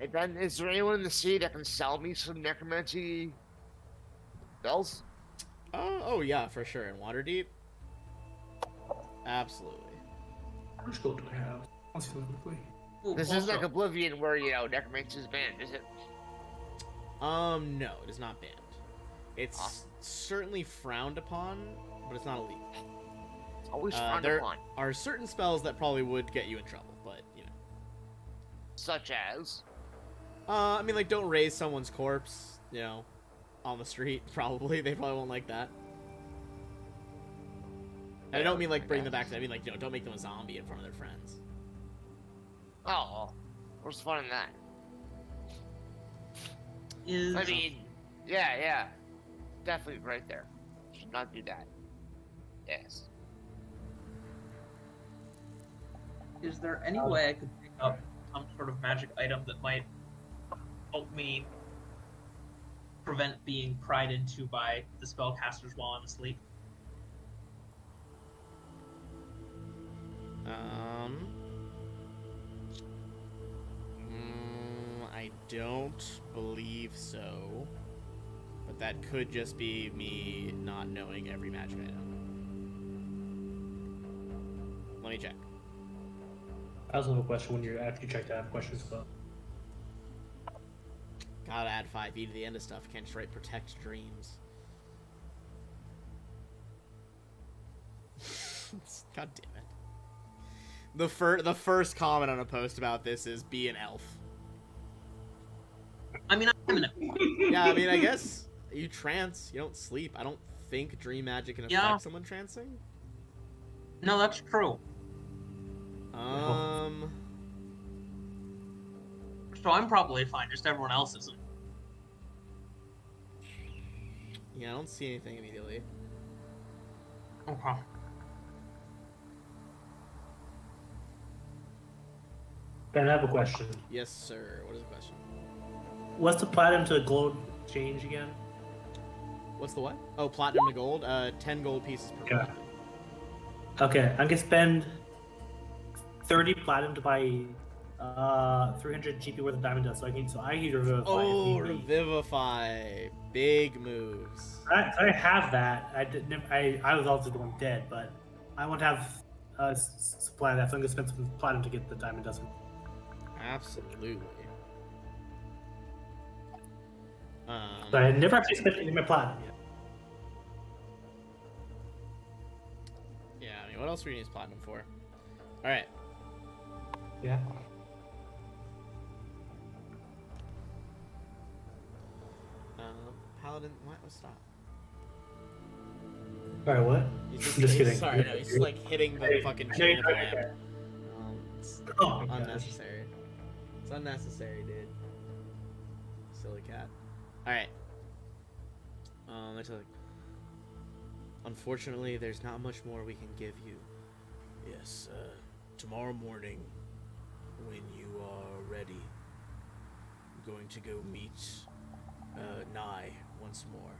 And then, is there anyone in the city that can sell me some necromancy Bells? Oh yeah, for sure. In Waterdeep, absolutely. How much gold do I have? I'll see really quickly. Ooh, This also, isn't like Oblivion where, Necromancy is banned, is it? No, it is not banned. It's Awesome. certainly frowned upon, but it's not illegal. It's always frowned There upon. are certain spells that probably would get you in trouble, but Such as? I mean, like, don't raise someone's corpse, on the street. Probably they probably won't like that. And I don't mean like bring them back. I mean like don't make them a zombie in front of their friends. Oh, what's the fun in that? I mean, yeah. Definitely right there. Should not do that. Yes. Is there any way I could pick up some sort of magic item that might help me prevent being pried into by the spellcasters while I'm asleep? I don't believe so, but that could just be me not knowing every magic item. Let me check. I also have a question when you're after you check that. I have questions about. Gotta add 5e to the end of stuff. Can't just write protect dreams. God damn it. The first comment on a post about this is be an elf. I mean, I'm an elf. Yeah, I mean, I guess you trance. You don't sleep. I don't think dream magic can affect someone trancing. No, that's true. So I'm probably fine, just everyone else isn't. Yeah, I don't see anything immediately. Okay. Ben, I have a question. Yes, sir. What is the question? What's the platinum to gold change again? What's the what? Oh, platinum to gold. 10 gold pieces per Yeah. platinum. Okay, I'm gonna spend 30 platinum to buy 300 GP worth of diamond dust, so I can revivify. Oh, revivify! Big moves. I have that. I was also the one dead, but I want to have supply of that, so I'm gonna spend some platinum to get the diamond dust. Absolutely. But I never actually spent any of my platinum yet. Yeah, I mean, what else were you use platinum for? All right. Yeah. Paladin. What? Stop. Alright, what? Just kidding. Sorry, no, he's just like hitting the fucking chain of the lamp. It's Oh my gosh. unnecessary. It's unnecessary, dude. Silly cat. Alright. It's like, unfortunately, there's not much more we can give you. Yes, tomorrow morning, when you are ready, I'm going to go meet Nye once more.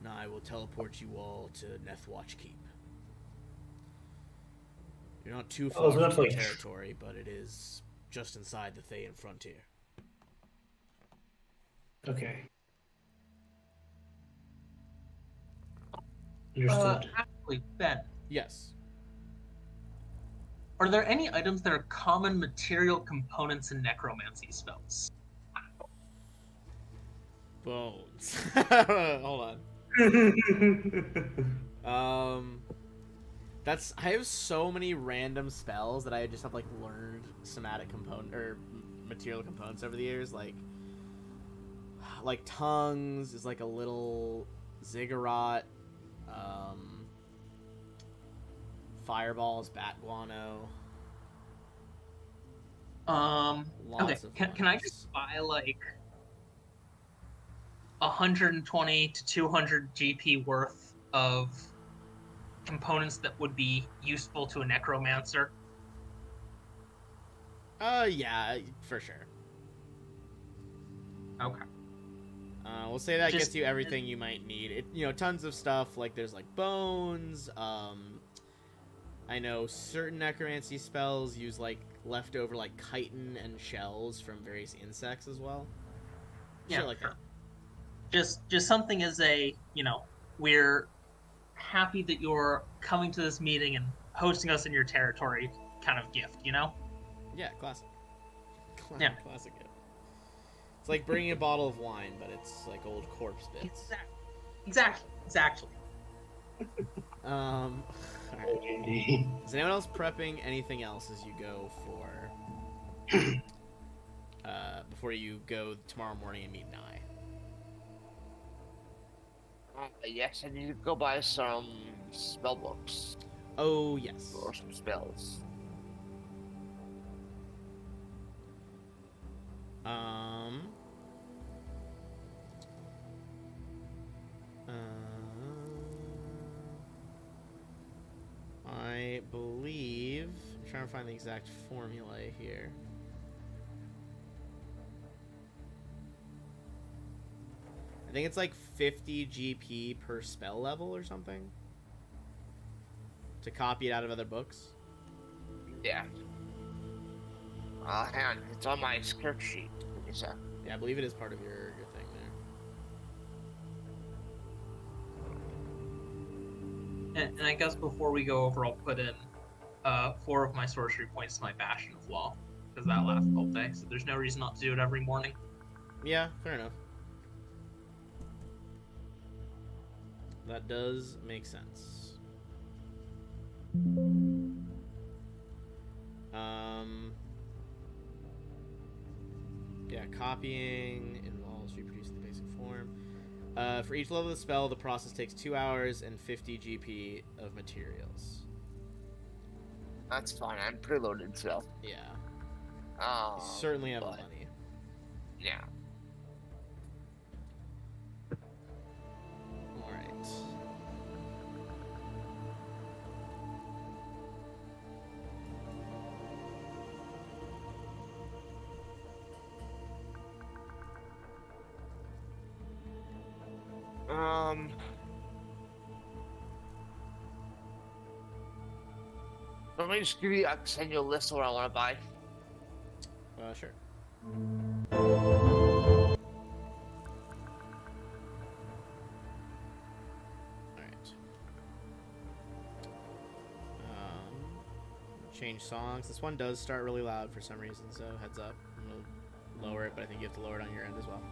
Nye will teleport you all to Nethwatch Keep. You're not too far so that's from the like- territory, but it is just inside the Thayan frontier. Okay. Understood. Actually, Ben, Yes. are there any items that are common material components in necromancy spells? Bones. Hold on. I have so many random spells that I just have like learned somatic component or material components over the years. Like tongues is like a little ziggurat. Fireballs, bat guano. Okay, Lots of can I ones. just buy like 120 to 200 GP worth of components that would be useful to a necromancer? Yeah, for sure. Okay. We'll say that Just- gets you everything you might need. Tons of stuff, like there's like bones, I know certain necromancy spells use like leftover like chitin and shells from various insects as well. Yeah, Shit like sure. that. just something as a, we're happy that you're coming to this meeting and hosting us in your territory kind of gift, Yeah, classic. Yeah. Classic gift. It's like bringing a bottle of wine, but it's like old corpse bits. Exactly. All right. Is anyone else prepping anything else as you go for before you go tomorrow morning and meet Nye? Yes, I need to go buy some spell books Oh yes. or some spells. I believe I'm trying to find the exact formula here. I think it's like 50 GP per spell level or something to copy it out of other books. Yeah. Hang on, it's on my script sheet. Give me a sec. Yeah, I believe it is part of your thing there. And I guess before we go over, I'll put in 4 of my sorcery points to my Bastion of Law, because that lasts all day, so there's no reason not to do it every morning. Yeah, fair enough. That does make sense. Yeah, copying involves reproducing the basic form. For each level of the spell, the process takes 2 hours and 50 GP of materials. That's fine. I'm preloaded, so. Yeah. Oh. You certainly have the money. Yeah. Alright. Let me just give you, I can send you a list of what I want to buy. Sure. Alright. Change songs. This one does start really loud for some reason, so heads up. I'm gonna lower it, but I think you have to lower it on your end as well.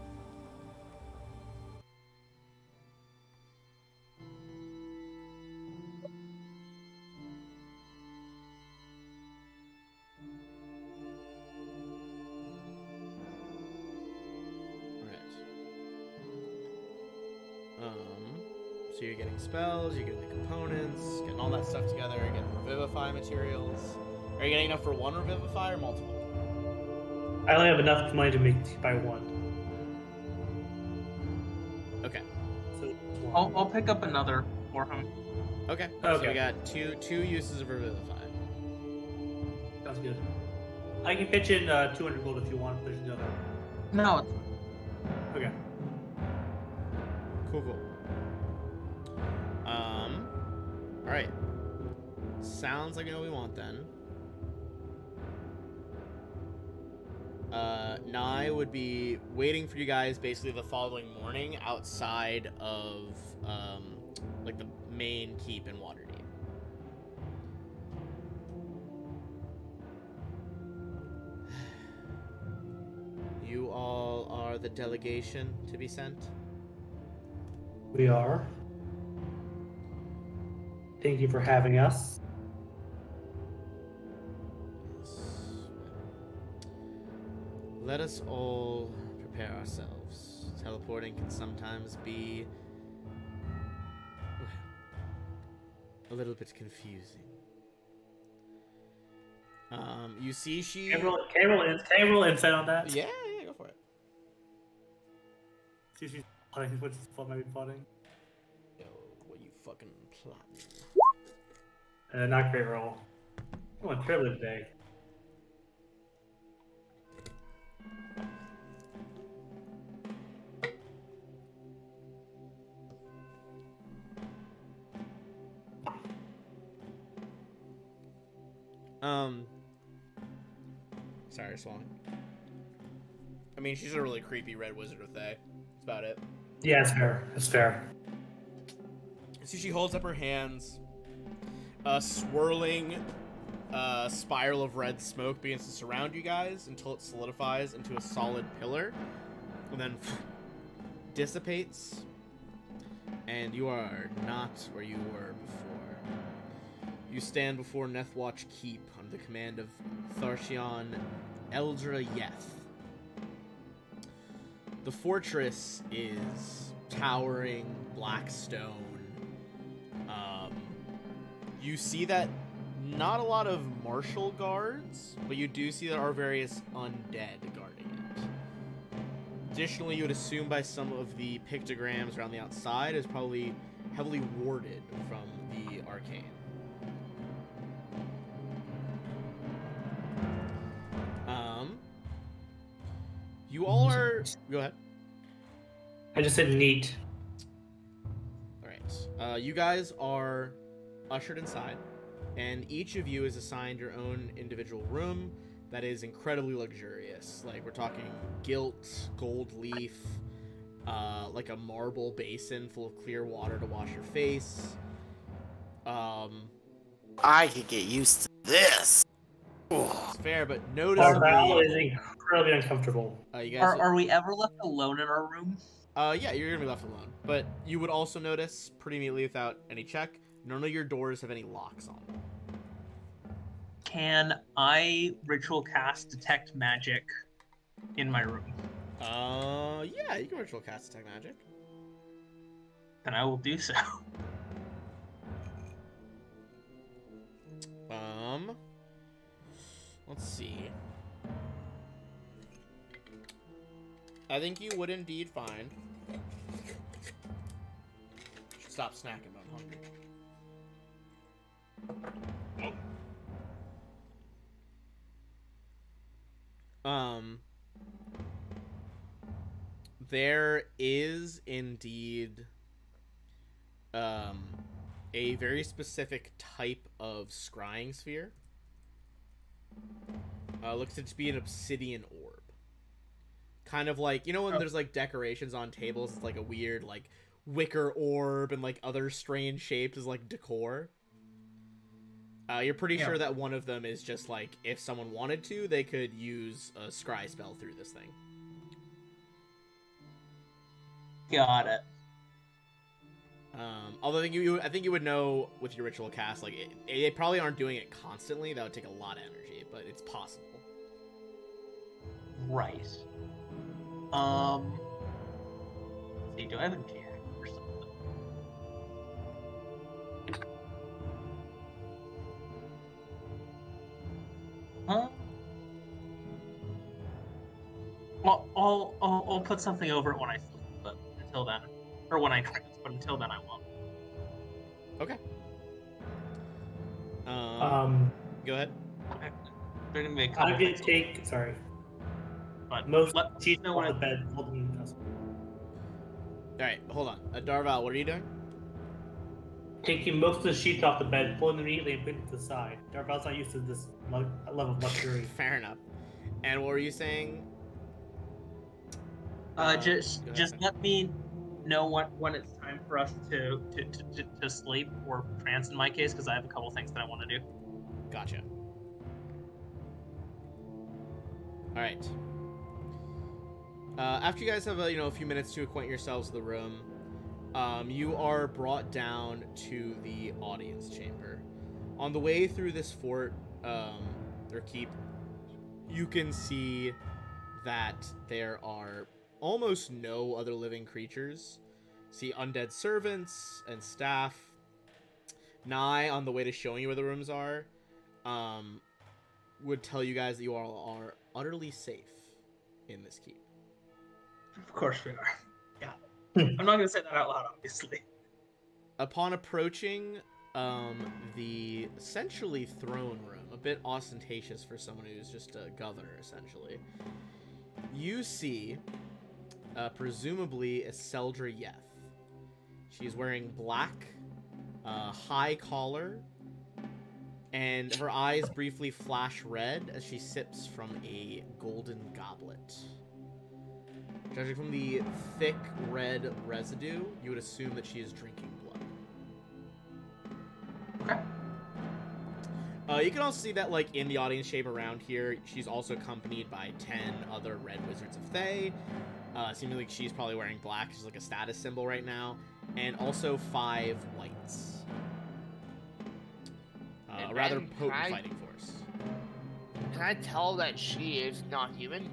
So you're getting spells, you're getting the components, getting all that stuff together, getting revivify materials. Are you getting enough for one revivify or multiple? I only have enough money to make by one. Okay. So I'll pick up another for him. Okay. Okay. So we got two uses of revivify. Sounds good. I can pitch in 200 gold if you want. There's another. No, it's Okay. Cool. Alright. Sounds like we know what we want then. Nye would be waiting for you guys basically the following morning outside of like the main keep in Waterdeep. You all are the delegation to be sent? We are. Thank you for having us. Let us all prepare ourselves. Teleporting can sometimes be a little bit confusing. You see she... Can I roll insight on that? Yeah, go for it. See if she's plotting. What's what might be plotting? Yo, what you fucking plotting? Not great roll. I'm on privilege day. Sorry, swallowing. I mean, she's a really creepy red wizard of Thay. That's about it. Yeah, it's fair. It's fair. So she holds up her hands. A swirling spiral of red smoke begins to surround you guys until it solidifies into a solid pillar, and then dissipates, and you are not where you were before. You stand before Nethwatch Keep under the command of Tharshion Eldra Yeth. The fortress is towering black stone. You see that not a lot of martial guards, but you do see there are various undead guarding it. Additionally, you would assume by some of the pictograms around the outside is probably heavily warded from the arcane. You all are... Go ahead. I just said neat. Alright. You guys are ushered inside, and each of you is assigned your own individual room that is incredibly luxurious. Like, we're talking gilt, gold leaf, like a marble basin full of clear water to wash your face. I could get used to this. It's fair, but Our noticeably... battle is incredibly uncomfortable. You guys Are we ever left alone in our room? Yeah, you're gonna be left alone. But you would also notice, pretty immediately without any check, none of your doors have any locks on them. Can I ritual cast detect magic in my room? Yeah, you can ritual cast detect magic. Then I will do so. Let's see. I think you would indeed find... Should stop snacking, but I'm hungry. There is indeed a very specific type of scrying sphere. Looks to be an obsidian orb. Kind of like, you know when there's like decorations on tables, it's like a weird like wicker orb and like other strange shapes as like decor. You're pretty sure that one of them is just like, if someone wanted to, they could use a scry spell through this thing. Got it. Although I think you would know with your ritual cast, like they probably aren't doing it constantly. That would take a lot of energy, but it's possible. Right. See, do I have a jack or something? Huh? Well, I'll put something over it when I sleep, but until then, or when I cast, but until then I won't. Okay. Go ahead. They're gonna be a I couple did things, take. Sorry. but Most let sheets know on when the bed. Hold them. All right, hold on. Darval, what are you doing? Taking most of the sheets off the bed, pulling them neatly, and putting them to the side. Darval's not used to this level of luxury. Fair enough. And what were you saying? Just let me know when it's time for us to sleep, or trance in my case, because I have a couple things that I want to do. Gotcha. All right. After you guys have a few minutes to acquaint yourselves with the room, you are brought down to the audience chamber. On the way through this fort, or keep, you can see that there are almost no other living creatures. See undead servants and staff. Nye, on the way to showing you where the rooms are, would tell you guys that you all are utterly safe in this keep. Of course we are. Yeah. I'm not gonna say that out loud, obviously. Upon approaching the essentially throne room, a bit ostentatious for someone who's just a governor, essentially, you see presumably Iseldra Yeth. She's wearing black, high collar, and her eyes briefly flash red as she sips from a golden goblet. Judging from the thick red residue, you would assume that she is drinking blood. Okay. You can also see that, like, in the audience shape around here, she's also accompanied by 10 other red wizards of Thay. Seeming like she's probably wearing black, which is like a status symbol right now, and also 5 whites. A rather potent fighting force. Can I tell that she is not human?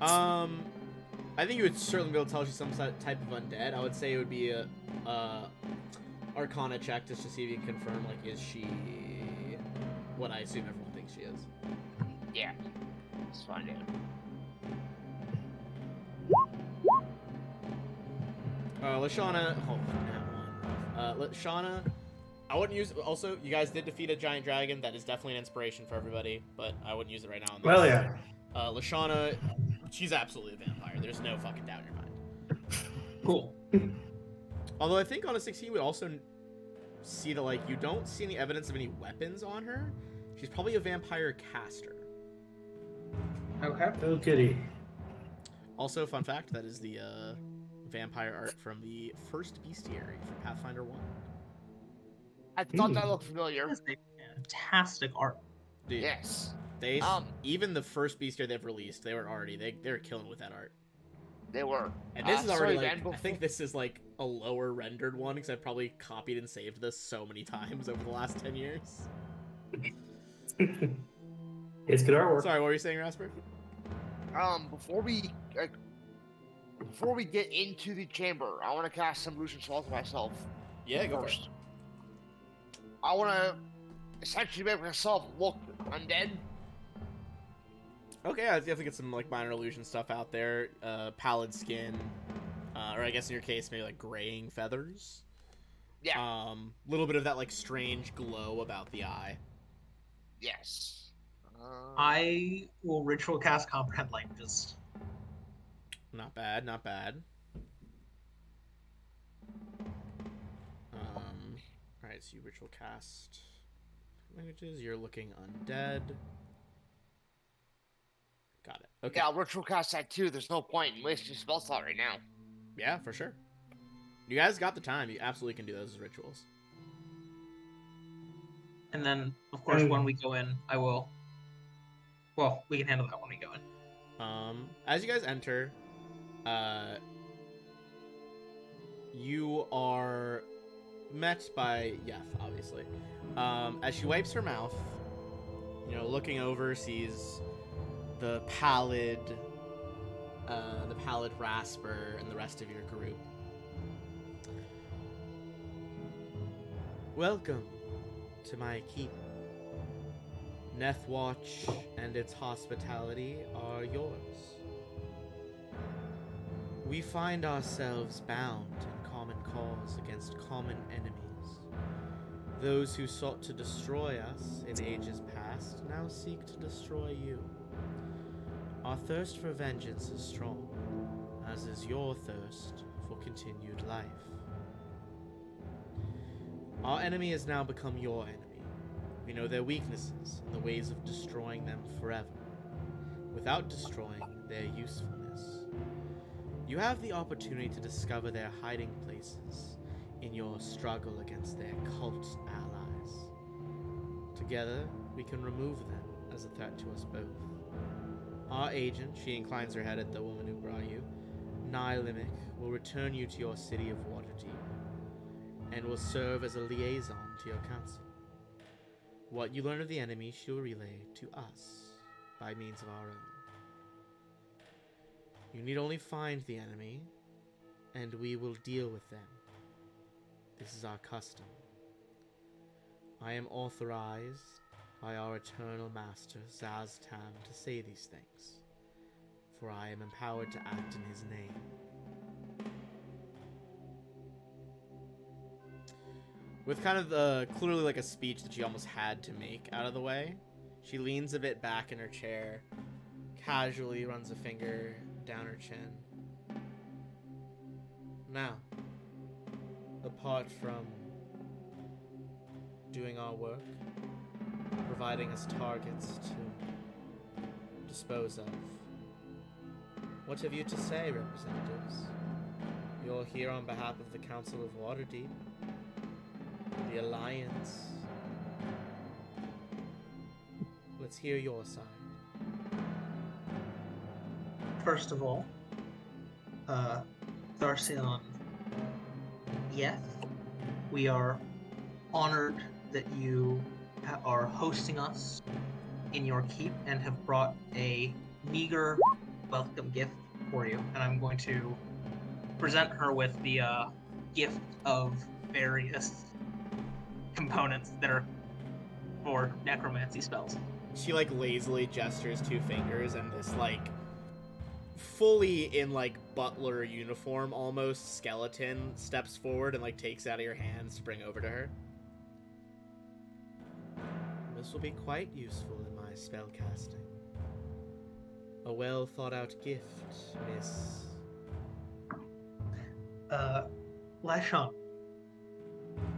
I think you would certainly be able to tell she's some type of undead. I would say it would be a Arcana check just to see if you can confirm, like, is she what I assume everyone thinks she is. Yeah. Let's find out. Lashana, Lashana, I wouldn't use. Also, you guys did defeat a giant dragon. That is definitely an inspiration for everybody, but I wouldn't use it right now. Well, yeah. Lashana, she's absolutely a vampire. There's no fucking doubt in your mind. Cool. Although I think on a 16, you would also see that, like, you don't see any evidence of any weapons on her. She's probably a vampire caster. Okay. Oh, goody. Also, fun fact, that is the vampire art from the first bestiary from Pathfinder 1. I thought that looked familiar. That is a fantastic art. Dude, Yes. they even the first bestiary they've released, they were already they were killing with that art. They were. And this is already sorry, like, man, I think this is like a lower rendered one because I've probably copied and saved this so many times over the last 10 years. It's good artwork. Sorry, what were you saying, Rasper? Before we get into the chamber, I want to cast some illusion spells myself. Yeah, go first. I want to essentially make myself look undead. Okay, I definitely get some like minor illusion stuff out there. Pallid skin, or I guess in your case maybe like graying feathers. Yeah. Little bit of that like strange glow about the eye. Yes. I will ritual cast comprehend languages. Not bad, not bad. Alright, so you ritual cast languages, you're looking undead. Got it. Okay. Yeah, I'll ritual cast that too. There's no point in wasting spell slot right now. Yeah, for sure. You guys got the time. You absolutely can do those as rituals. And then, of course, when we go in, I will... Well, we can handle that when we go in. As you guys enter, you are met by Yeth, obviously. As she wipes her mouth, you know, looking over, sees the pallid Rasper and the rest of your group. Welcome to my keep. Nethwatch and its hospitality are yours. We find ourselves bound in common cause against common enemies. Those who sought to destroy us in ages past now seek to destroy you. Our thirst for vengeance is strong, as is your thirst for continued life. Our enemy has now become your enemy. We know their weaknesses and the ways of destroying them forever, without destroying their usefulness. You have the opportunity to discover their hiding places in your struggle against their cult allies. Together, we can remove them as a threat to us both. Our agent, she inclines her head at the woman who brought you, Nylimic, will return you to your city of Waterdeep, and will serve as a liaison to your council. What you learn of the enemy, she'll relay to us by means of our own. You need only find the enemy, and we will deal with them. This is our custom. I am authorized by our eternal master, Zaztam, to say these things, for I am empowered to act in his name. With kind of clearly like a speech that she almost had to make out of the way, she leans a bit back in her chair, casually runs a finger down her chin. Now, apart from doing our work, providing us targets to dispose of, What have you to say, representatives? You're here on behalf of the Council of Waterdeep, the Alliance. Let's hear your side. First of all, Tharcion, yes, we are honored that you are hosting us in your keep and have brought a meager welcome gift for you. And I'm going to present her with the gift of various components that are for necromancy spells. She, like, lazily gestures 2 fingers, and this, like, fully in, like, butler uniform, almost, skeleton steps forward and, like, takes out of your hands to bring over to her. This will be quite useful in my spellcasting. A well-thought-out gift, Miss... Lashon.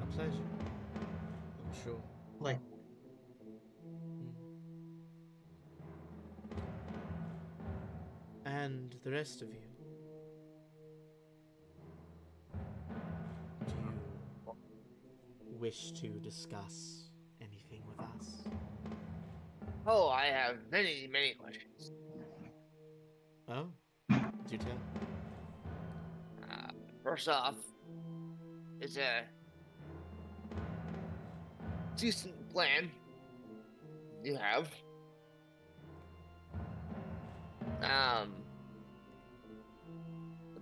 A pleasure, I'm sure. Like, And the rest of you. Do you wish to discuss anything with us? Oh, I have many, many questions. Oh? Do tell. First off, it's a decent plan you have.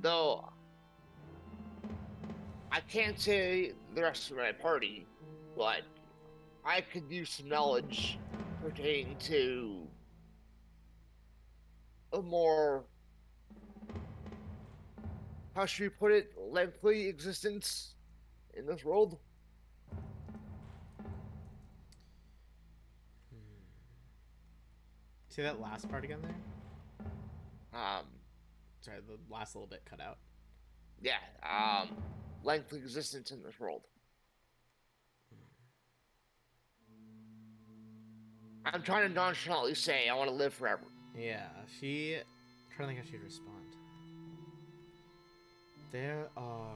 Though I can't say the rest of my party, but I could use some knowledge pertaining to a more, how should we put it, lengthy existence in this world. Say that last part again there? Sorry, the last little bit cut out. Yeah, lengthy existence in this world. I'm trying to nonchalantly say I want to live forever. Yeah, I'm trying to think how she'd respond. There are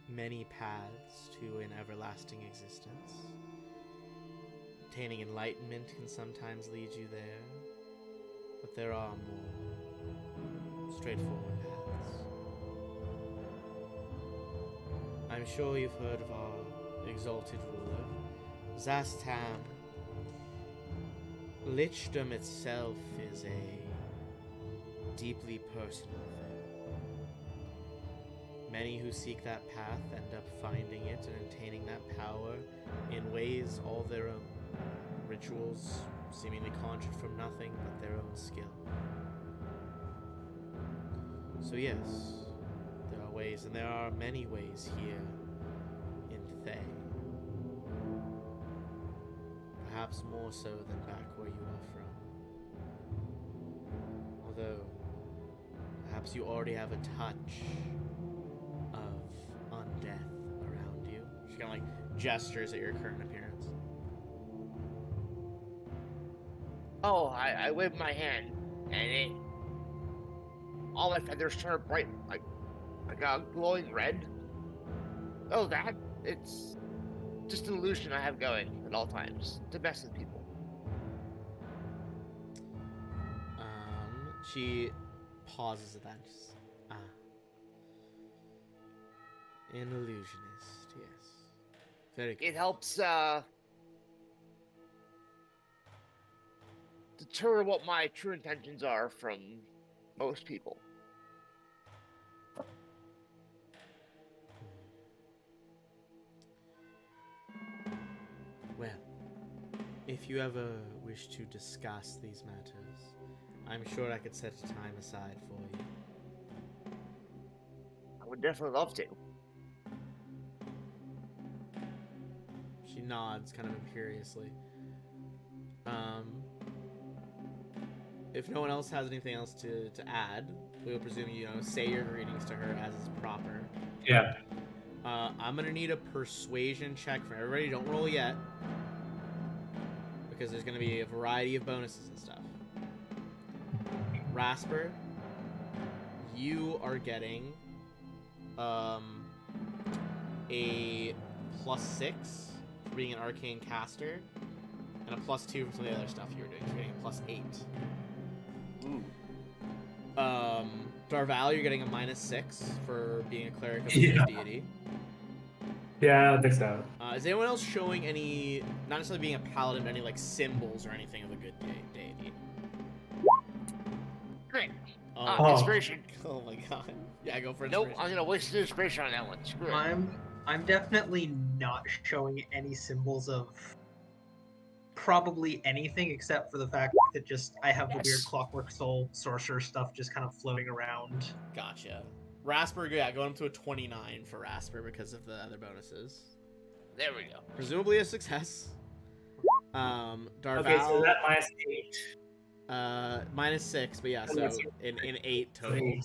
many paths to an everlasting existence. Attaining enlightenment can sometimes lead you there, but there are more straightforward paths. I'm sure you've heard of our exalted ruler, Zastam. Lichdom itself is a deeply personal thing. Many who seek that path end up finding it and attaining that power in ways all their own. Rituals seemingly conjured from nothing but their own skill. So yes, there are ways, and there are many ways here in Thay. Perhaps more so than back where you are from. Although, perhaps you already have a touch of undeath around you. She kind of like gestures at your current appearance. Oh, I wave my hand, and all my feathers turn bright, like a glowing red. Oh, it's just an illusion I have going at all times to mess with people. She pauses at that. Just, an illusionist, yes. Very good. It helps deter what my true intentions are from most people. Well, if you ever wish to discuss these matters, I'm sure I could set a time aside for you. I would definitely love to. She nods kind of imperiously. If no one else has anything else to add, we will presume you say your greetings to her as is proper. Yeah. I'm gonna need a persuasion check from everybody. Don't roll yet, because there's gonna be a variety of bonuses and stuff. Rasper, you are getting a +6 for being an arcane caster, and a +2 from some of the other stuff you were doing. So you're getting a +8. Ooh. Darval, you're getting a -6 for being a cleric of the deity. Yeah, I think so. Is anyone else showing any, not necessarily being a paladin, but any like symbols or anything of a good deity? Great. Oh. Inspiration. Oh my god. Yeah, go for Nope, inspiration. I'm gonna waste the inspiration on that one. Screw it. I'm definitely not showing any symbols of probably anything except for the fact that just I have the weird clockwork soul sorcerer stuff just kind of floating around. Gotcha. Rasper, yeah, going up to a 29 for Rasper because of the other bonuses. There we go. Presumably a success. Darval. Okay, so that -6, but yeah, so in 8 total.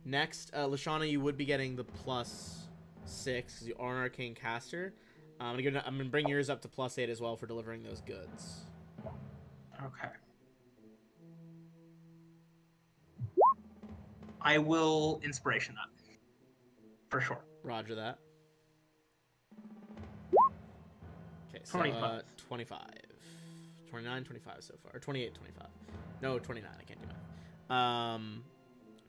Next, Lashana, you would be getting the +6 because you are an arcane caster. I'm gonna bring yours up to +8 as well for delivering those goods. Okay. I will inspiration that. For sure. Roger that. Okay, so 25. 25. 29, 25 so far. Or 28, 25. No, 29. I can't do math.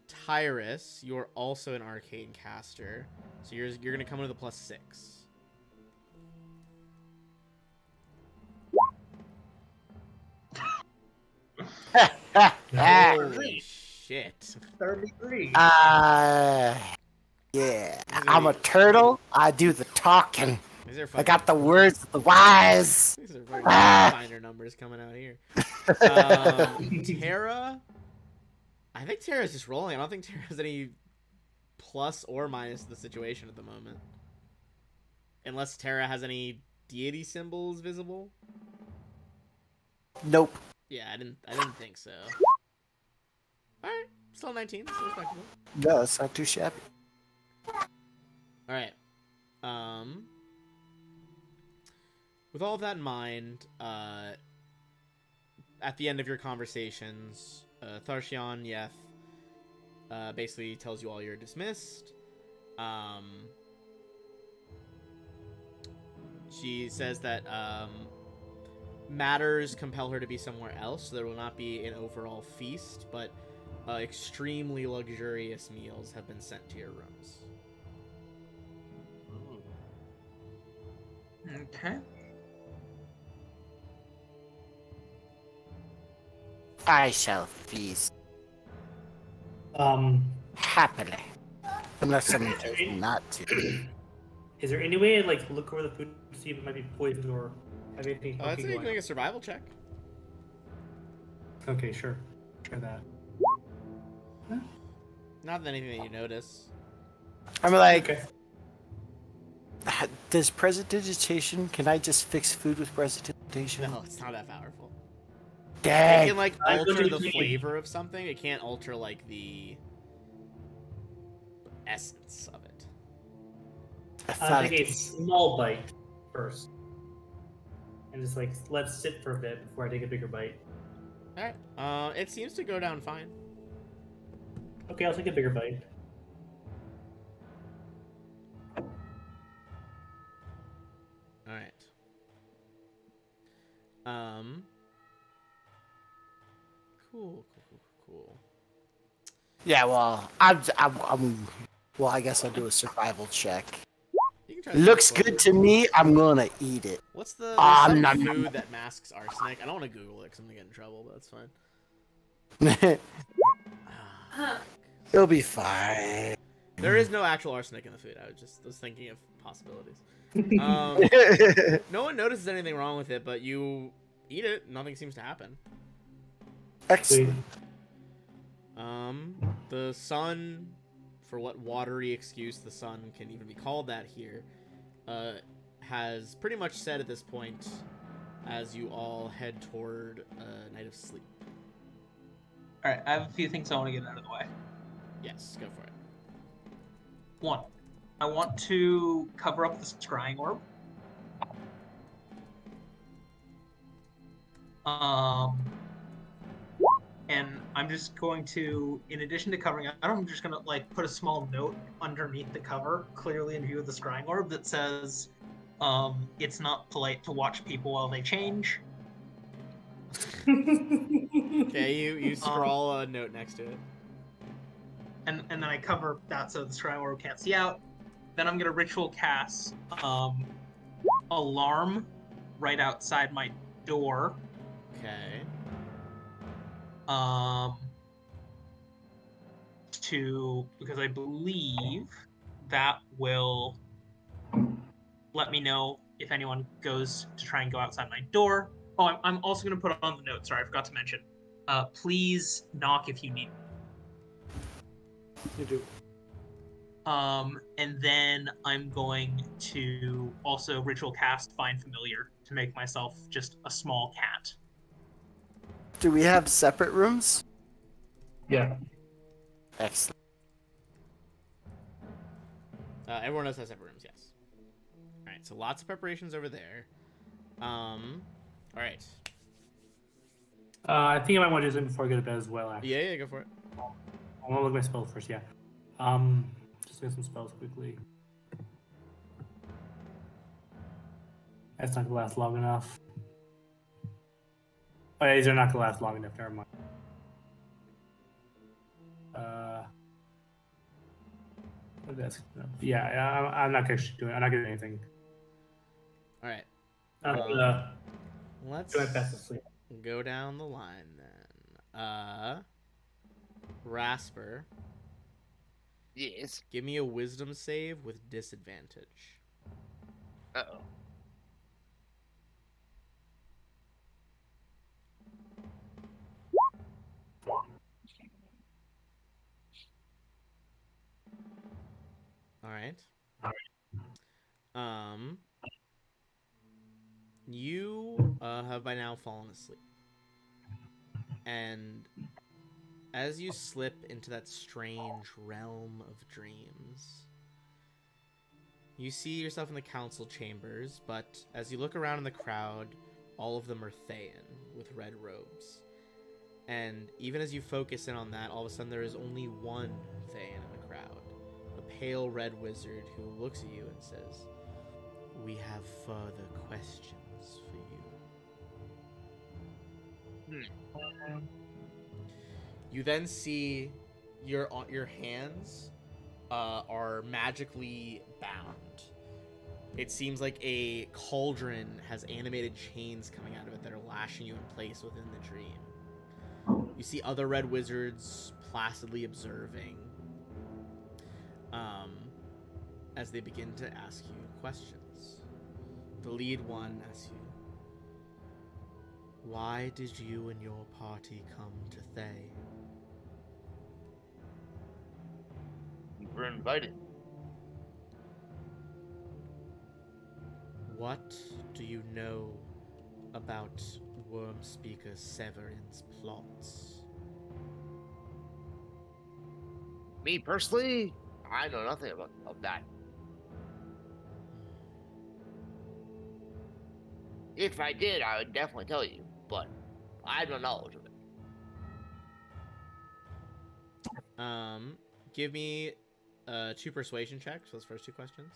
Tyrus, you're also an arcane caster. So you're going to come in with a +6. Holy shit. 33. Yeah. I'm a turtle. I do the talking. These are I got the words of the wise. These are fucking finer numbers coming out here. Tara. I think Tara's just rolling. I don't think Tara has any plus or minus to the situation at the moment. Unless Tara has any deity symbols visible. Nope. Yeah, I didn't think so. Alright, still 19, still respectable. No, it's not too shabby. Alright. With all of that in mind, at the end of your conversations, Tharshion Yeth basically tells you all you're dismissed. She says that matters compel her to be somewhere else, so there will not be an overall feast, but extremely luxurious meals have been sent to your rooms. Okay. I shall feast happily. Unless someone tells me not to. Is there any way to like look over the food to see if it might be poisoned or have anything? I'd say you can make a survival check. Okay, sure. Try that. Not anything that you notice. I'm like, Okay. does prestidigitation, can I just fix food with prestidigitation? No, it's not that powerful. It Dang. can like I alter couldn't the think- flavor of something. It can't alter like the essence of it. I I'll thought take a small bite first. And just like let it sit for a bit before I take a bigger bite. Alright. It seems to go down fine. Okay, I'll take a bigger bite. Alright. Cool. Yeah, well, well, I guess I'll do a survival check. You can try to Looks Google good it. to me. I'm gonna eat it. What's the Nom, there's some nom, food nom. that masks arsenic? I don't want to Google it because I'm gonna get in trouble, but that's fine. It'll be fine. There is no actual arsenic in the food. I was thinking of possibilities. No one notices anything wrong with it, but you eat it, nothing seems to happen. Excellent. The sun, for what watery excuse the sun can even be called that here, has pretty much set at this point as you all head toward a night of sleep. Alright, I have a few things I want to get out of the way. Yes, go for it. 1. I want to cover up the scrying orb. and I'm just going to, in addition to covering it, I'm just going to like put a small note underneath the cover, clearly in view of the scrying orb, that says, "It's not polite to watch people while they change." Okay, you scrawl a note next to it. And then I cover that so the scrying orb can't see out. Then I'm going to ritual cast alarm right outside my door. Okay. Because I believe that will let me know if anyone goes to try and go outside my door. Oh, I'm also going to put on the note. Sorry, I forgot to mention. Please knock if you need. You do. And then I'm going to also ritual cast Find Familiar to make myself just a small cat. Do we have separate rooms? Yeah. Excellent. Everyone else has separate rooms, yes. All right, so lots of preparations over there. All right. I think I might want to do something before I go to bed as well, actually. Yeah, go for it. I want to look at my spells first, yeah. Just get some spells quickly. That's not gonna last long enough. Oh yeah, these are not gonna last long enough, never mind. That's yeah, I'm not actually doing. I'm not gonna do anything. All right. Let's do my best to sleep. go down the line then. Rasper. Yes. Give me a wisdom save with disadvantage. Uh-oh. All right. You have by now fallen asleep. And as you slip into that strange realm of dreams, you see yourself in the council chambers, but as you look around in the crowd, all of them are Thayan with red robes. And even as you focus in on that, all of a sudden there is only one Thayan in the crowd. A pale red wizard who looks at you and says, "We have further questions for you." You then see your hands are magically bound. It seems like a cauldron has animated chains coming out of it that are lashing you in place within the dream. You see other red wizards placidly observing as they begin to ask you questions. The lead one asks you, "Why did you and your party come to Thay?" We were invited. "What do you know about Worm Speaker Severin's plots?" Me personally, I know nothing of that. If I did, I would definitely tell you, but I have no knowledge of it. Give me 2 persuasion checks for those first 2 questions.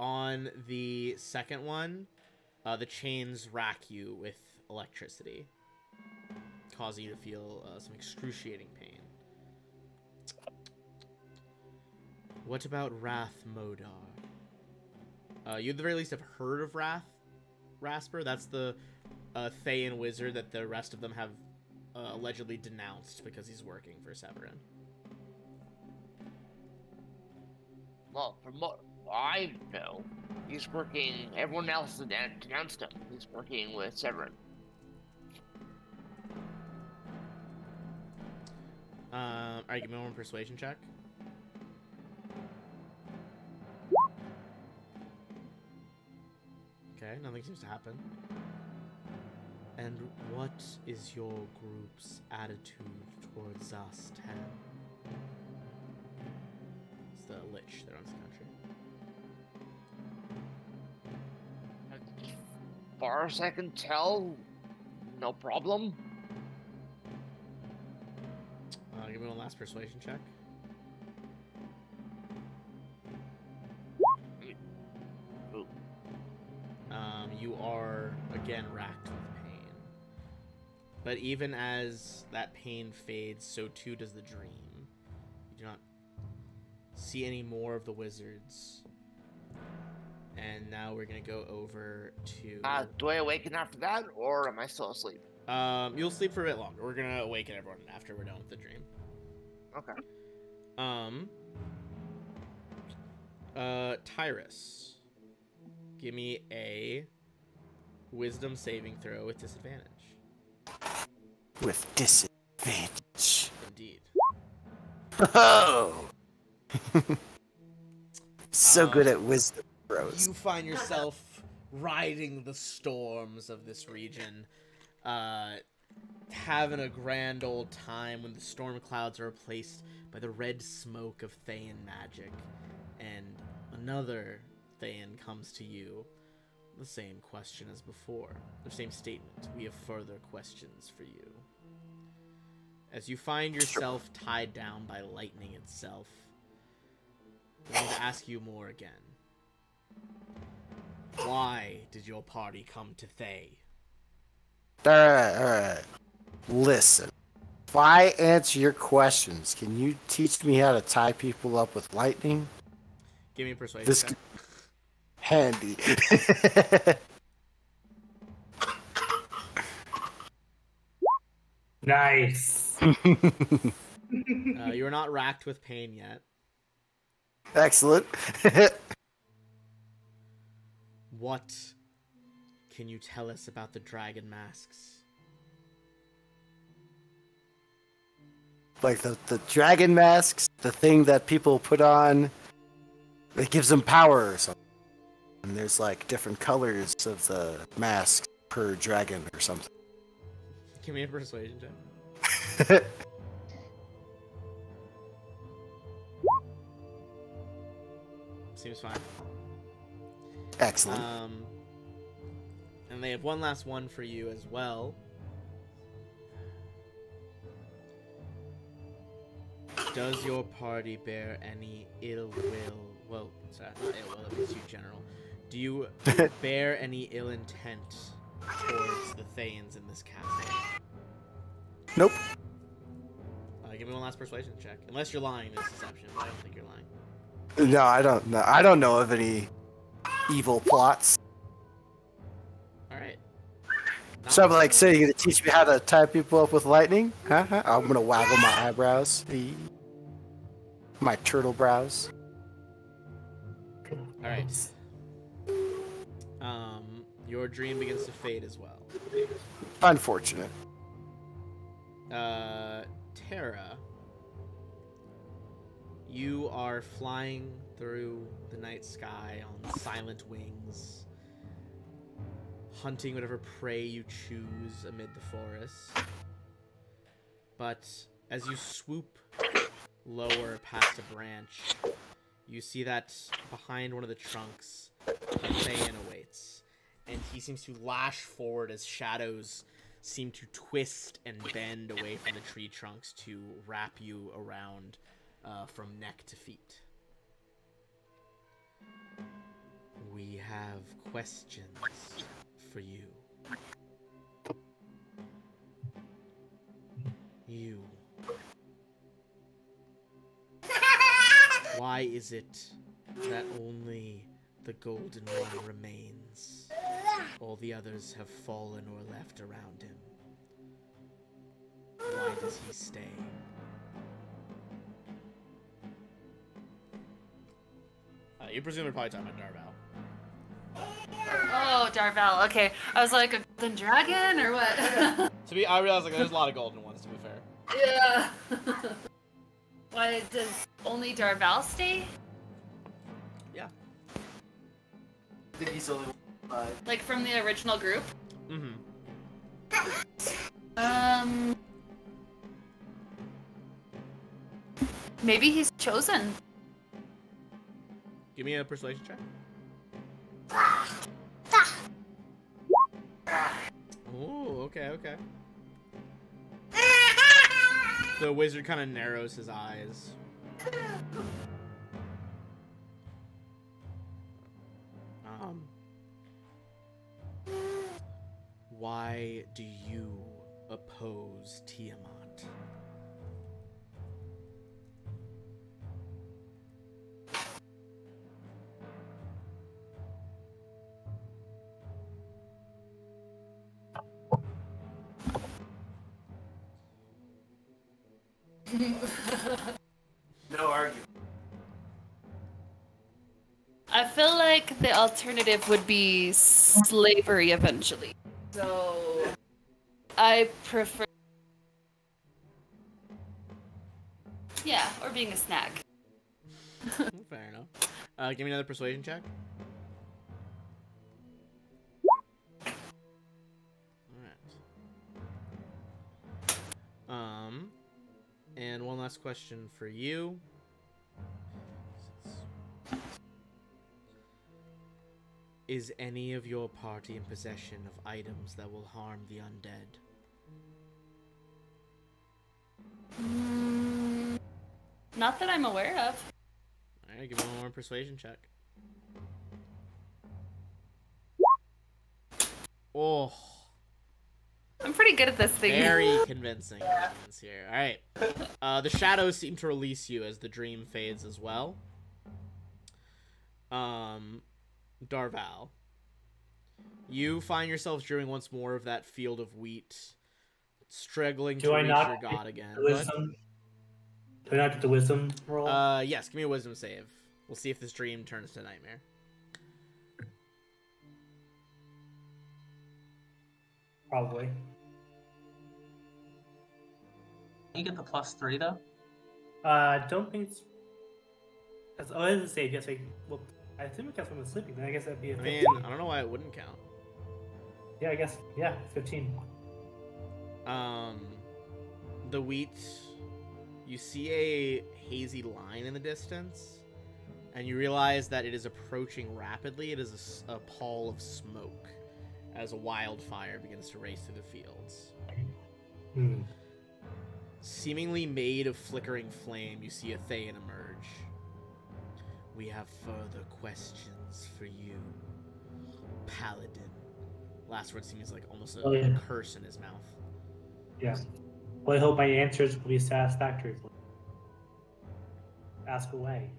On the second one, the chains rack you with electricity, causing you to feel some excruciating pain. "What about Wrath Modar?" You at the very least have heard of Rasper. That's the Thayan wizard that the rest of them have allegedly denounced because he's working for Severin. Well, from what I know, he's working. Everyone else has denounced him. He's working with Severin. Alright, give me one persuasion check. Okay, nothing seems to happen. "And what is your group's attitude towards us, Tam?" the Lich that runs the country. As far as I can tell, no problem. Give me one last persuasion check. You are again racked with pain. But even as that pain fades, so too does the dream. You do not see any more of the wizards. And now we're gonna go over to... Do I awaken after that, or am I still asleep? You'll sleep for a bit longer. We're gonna awaken everyone after we're done with the dream. Okay. Tyrus. Give me a wisdom saving throw with disadvantage. With disadvantage. Indeed. Oh! So good at wisdom throws. You find yourself riding the storms of this region, having a grand old time when the storm clouds are replaced by the red smoke of Thayan magic, and another Thayan comes to you. The same question as before. The same statement. We have further questions for you. As you find yourself tied down by lightning itself, I'm going to ask you more again. Why did your party come to Thay? Alright. Listen. If I answer your questions, can you teach me how to tie people up with lightning? Give me a persuasion This check. handy. Nice. You are not racked with pain yet. Excellent. What can you tell us about the dragon masks? Like the dragon masks, the thing that people put on, it gives them power or something. And there's like different colors of the masks per dragon or something. Give me a persuasion check. Seems fine. Excellent. And they have one last one for you as well. Does your party bear any ill will? Well, sorry, not ill will, that means you general. Do you bear any ill intent towards the Thayans in this castle? Nope. Give me one last persuasion check. Unless you're lying, it's deception, but I don't think you're lying. No, I don't know. I don't know of any evil plots. Alright. So I'm like, so you're gonna teach me how to tie people up with lightning? Huh? I'm gonna waggle my eyebrows. My turtle brows. Alright. Your dream begins to fade as well. Unfortunate. Terra, you are flying through the night sky on silent wings, hunting whatever prey you choose amid the forest. But as you swoop lower past a branch, you see that behind one of the trunks, a Thayan awaits, and he seems to lash forward as shadows seem to twist and bend away from the tree trunks to wrap you around from neck to feet. We have questions for you. You. Why is it that only the Golden One remains? All the others have fallen or left around him. Why does he stay? You presume we're probably talking about Darval. Oh, Darval. Okay, I was like a golden dragon or what? I realized like there's a lot of golden ones. To be fair. Yeah. Why does only Darval stay? Yeah. I think he's only Like from the original group? Mm-hmm. Maybe he's chosen. Give me a persuasion check. Oh, okay, okay. The wizard kind of narrows his eyes. Why do you oppose Tiamat? No argument. I feel like the alternative would be slavery eventually. So I prefer. Yeah, or being a snack. Fair enough. Give me another persuasion check. Alright. And one last question for you. Is any of your party in possession of items that will harm the undead? Not that I'm aware of. Alright, give me one more persuasion check. Oh. I'm pretty good at this thing. Very convincing evidence here. Alright. The shadows seem to release you as the dream fades as well. Darval. You find yourself dreaming once more of that field of wheat, struggling to reach your god again. Wisdom? Do I not get the wisdom roll? Yes, give me a wisdom save. We'll see if this dream turns to nightmare. Probably. You get the +3 though. I don't think it's. Oh, it doesn't say. Yes, well, I assume it counts when I'm sleeping. Then I guess that'd be a 15. I mean, I don't know why it wouldn't count. Yeah, I guess. Yeah, 15. The wheat. You see a hazy line in the distance, and you realize that it is approaching rapidly. It is a pall of smoke as a wildfire begins to race through the fields. Seemingly made of flickering flame, you see a Thayan emerge. We have further questions for you, Paladin. Last word seems like almost a curse in his mouth. Yeah. Well, I hope my answers will be satisfactory. Ask away.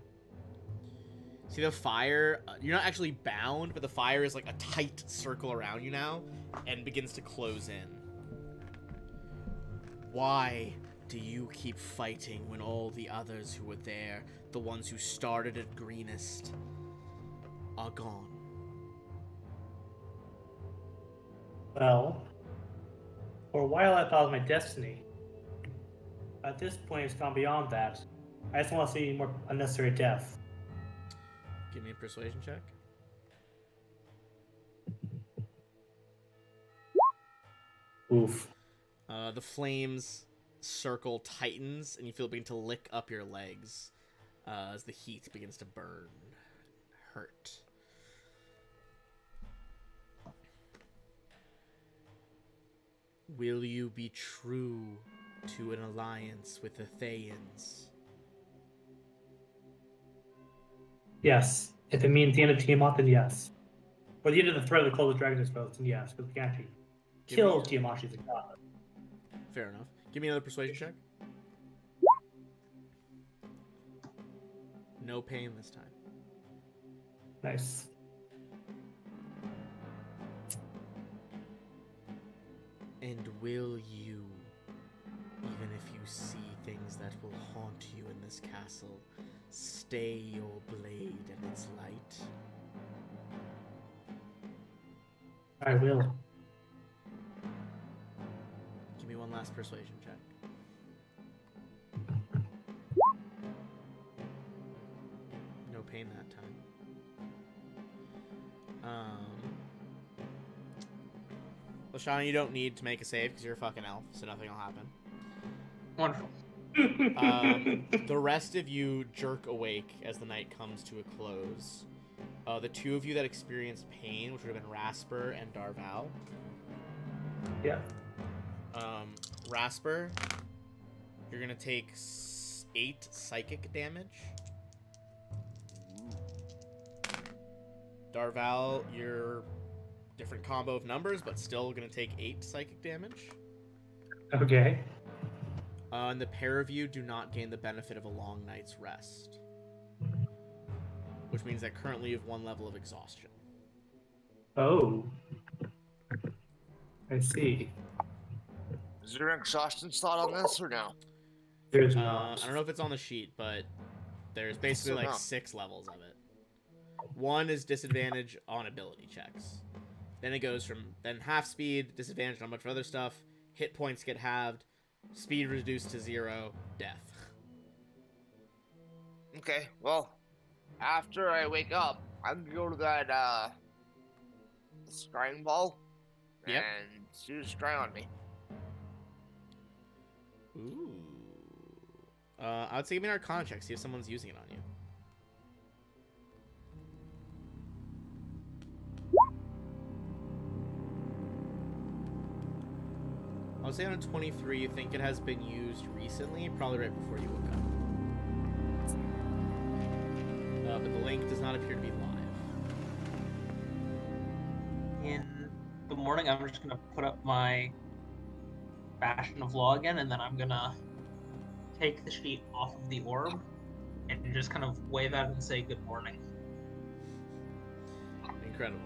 See the fire? You're not actually bound, but the fire is like a tight circle around you now and begins to close in. Why do you keep fighting when all the others who were there, the ones who started at greenest, are gone? Well, for a while I thought it was my destiny. At this point, it's gone beyond that. I just want to see more unnecessary death. Give me a persuasion check. Oof. The flames circle tightens, and you feel it begin to lick up your legs as the heat begins to burn, hurt. Will you be true to an alliance with the Thayans? Yes. If it means the end of Tiamat, then yes. Or the end of the threat of the Call of the Dragon, I suppose, then yes, because we can actually kill Tiamat as a god. Fair enough. Give me another persuasion check. No pain this time. Nice. And will you, even if you see things that will haunt you in this castle, stay your blade in its light? I will. Give me one last persuasion check. No pain that time. Lashana, you don't need to make a save because you're a fucking elf, so nothing will happen. Wonderful. The rest of you jerk awake as the night comes to a close. The two of you that experienced pain, which would have been Rasper and Darval. Yeah. Rasper, you're gonna take 8 psychic damage. Darval, you're different combo of numbers, but still gonna take 8 psychic damage. Okay. And the pair of you do not gain the benefit of a long night's rest, which means that currently you have 1 level of exhaustion. Oh. I see. Is there an exhaustion slot on this or no? There's I not. don't know if it's on the sheet, but there's basically So like no. 6 levels of it. 1 is disadvantage on ability checks. Then it goes from half speed, disadvantage on a bunch of other stuff, hit points get halved, speed reduced to 0, death. Okay, well, after I wake up, I'm gonna go to that scrying ball Yep. and use scry on me. Ooh. I would say give me an Arcana check, see if someone's using it on you. I would say on a 23, you think it has been used recently, probably right before you woke up. But the link does not appear to be live. In the morning, I'm just gonna put up my Bastion of Law again, and then I'm gonna take the sheet off of the orb and just kind of wave at it and say good morning. Incredible.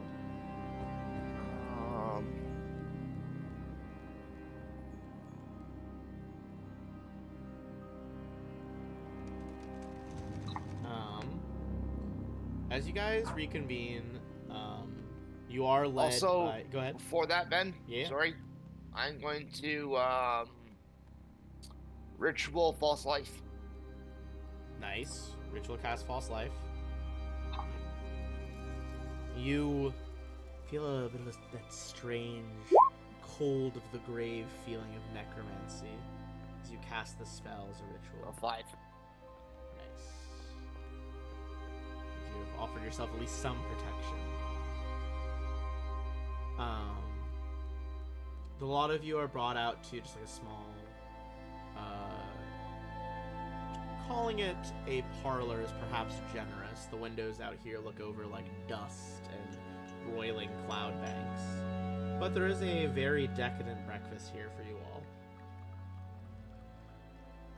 As you guys reconvene, you are led Also, by... Go ahead. Before that, Ben, Yeah. sorry, I'm going to ritual false life. Nice. Ritual cast False Life. You feel a bit of that strange, cold of the grave feeling of necromancy as you cast the spell as a ritual. 5. Nice. You've offered yourself at least some protection. A lot of you are brought out to just like a small, calling it a parlor is perhaps generous. The windows out here look over like dust and roiling cloud banks. But there is a very decadent breakfast here for you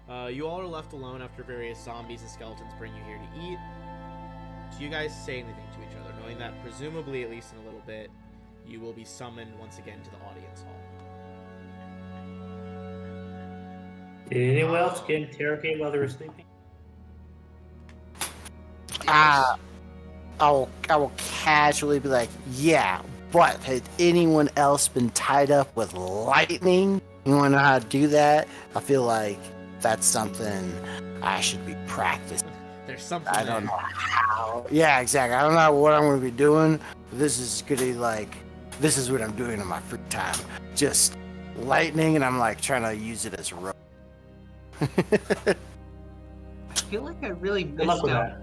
all. You all are left alone after various zombies and skeletons bring you here to eat. Do you guys say anything to each other, knowing that presumably, at least in a little bit, you will be summoned once again to the audience hall? Did anyone else get interrogated while they were sleeping? I will casually be like, yeah, but had anyone else been tied up with lightning? You want to know how to do that? I feel like that's something I should be practicing. There's something I don't know how. Yeah, exactly. I don't know what I'm going to be doing. But this is going to be like, this is what I'm doing in my free time. Just lightning, and I'm like trying to use it as a rope. I feel like I really Good luck missed with out that.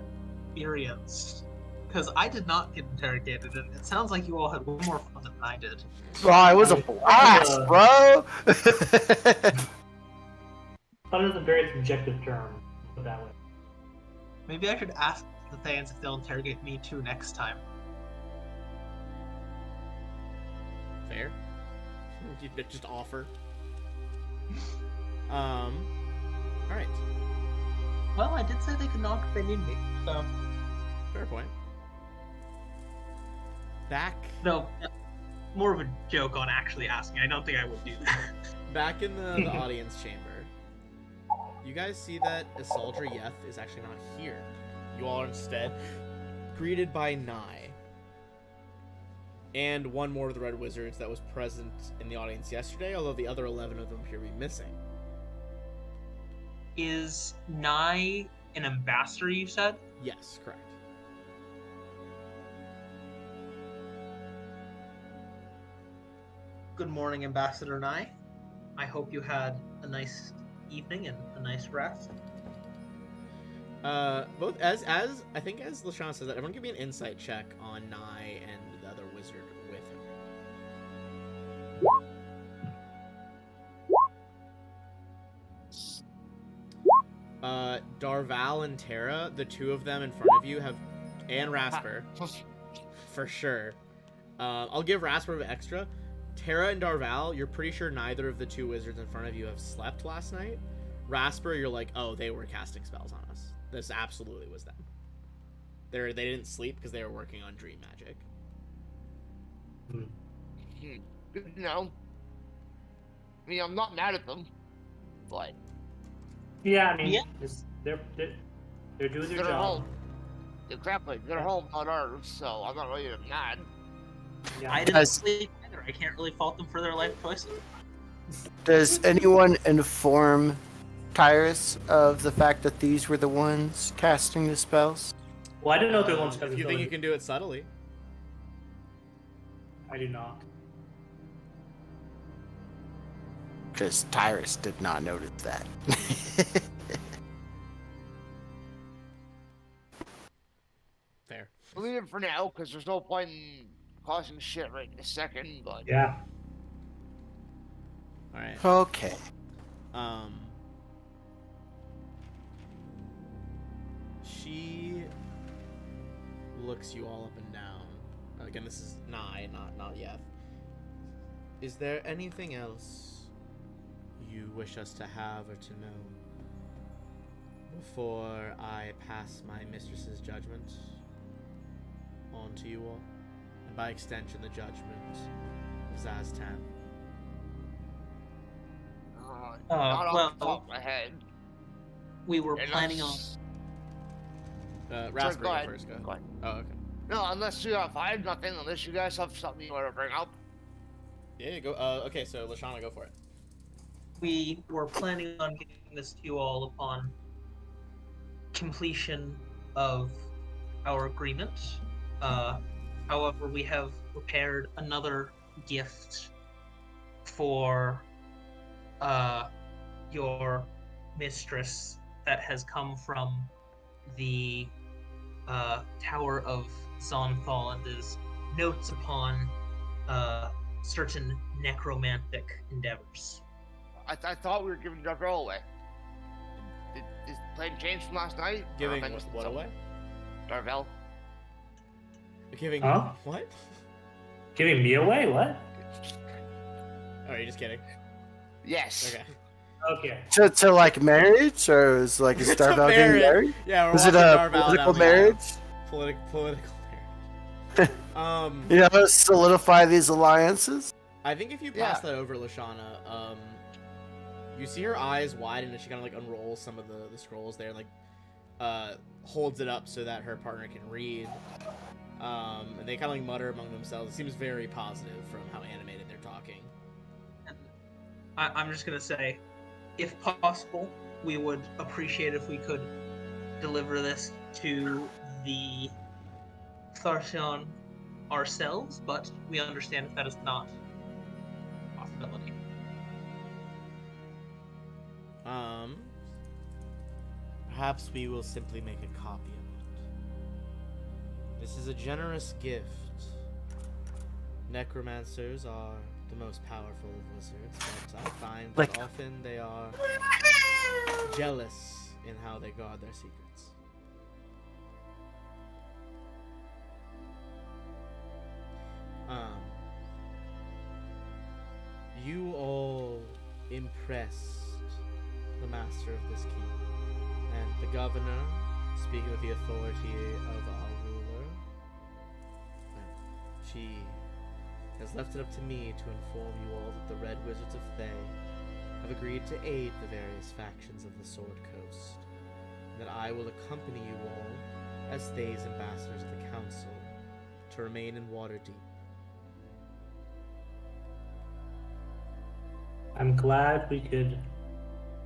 experience because I did not get interrogated, and it sounds like you all had way more fun than I did. Oh, it was a blast, bro! Fun is a very subjective term, put it that way. Maybe I should ask the Thayans if they'll interrogate me too next time. Fair. You could just offer. Alright. Well, I did say they could knock if they need me, so... Fair point. Back No, more of a joke on actually asking. I don't think I would do that. back in the audience chamber, you guys see that Isolder Yeth is actually not here. You all are instead greeted by Nye. And one more of the Red Wizards that was present in the audience yesterday, although the other 11 of them appear to be missing. Is Nye an ambassador, you said? Yes, correct. Good morning, Ambassador Nye. I hope you had a nice evening and a nice rest. Both as I think as Lashana says that, everyone give me an insight check on Nye and the other wizard with her. Darval and Terra, the two of them in front of you and Rasper, for sure. I'll give Rasper an extra. Terra and Darval, you're pretty sure neither of the two wizards in front of you have slept last night. Rasper, you're like, oh, they were casting spells on us. This absolutely was them. They didn't sleep because they were working on dream magic. Good to know. I mean, I'm not mad at them, but Yeah, I mean, Yeah. They're doing their they're job. home. Exactly, they're home, not ours, so I'm not really mad. Yeah. I didn't Guys- sleep either. I can't really fault them for their life choices. Does anyone inform Tyrus of the fact that these were the ones casting the spells? Well, I don't know if they're the ones If you think you can do it subtly. I do not. Because Tyrus did not notice that. Fair. Leave it for now, because there's no point in causing shit right in a second, but... Yeah. Alright. Okay. She looks you all up and down. Again, this is Nye, not Yeth. Is there anything else you wish us to have or to know before I pass my mistress's judgment on to you all? And by extension, the judgment of Zaztan. not off well- the top of my head. We were Unless- planning on. Rasper, go go ahead. first, go ahead. Go ahead. Oh, okay. No, unless you have, I have nothing, unless you guys have something you want to bring up. Yeah, go. Okay, so Lashana, go for it. We were planning on giving this to you all upon completion of our agreement. However, we have prepared another gift for your mistress that has come from the Tower of Zonthal and is notes upon certain necromantic endeavors. I thought we were giving the girl away. Is the plan changed from last night? Giving Or am I missing what something? away? Darvel? Giving Huh? what? Giving me away? What? Oh, are you just kidding? Yes. Okay. Okay. To like marriage, or is like is To Darvel getting married? Yeah, we're Was it walking a Darval down political the marriage? aisle. Political marriage. You know, solidify these alliances. I think if you pass that over, Lashana, you see her eyes widen and she kind of like unrolls some of the scrolls there, like holds it up so that her partner can read. And they kind of like mutter among themselves. It seems very positive from how animated they're talking. And I'm just gonna say, if possible, we would appreciate if we could deliver this to the Tharsion ourselves, but we understand if that is not a possibility. Perhaps we will simply make a copy of it. This is a generous gift. Necromancers are the most powerful of wizards, but I find that often they are jealous in how they guard their secrets. You all impressed the master of this keep, and the governor, speaking with the authority of our ruler, she has left it up to me to inform you all that the Red Wizards of Thay have agreed to aid the various factions of the Sword Coast, and that I will accompany you all as Thay's ambassadors of the Council to remain in Waterdeep. I'm glad we could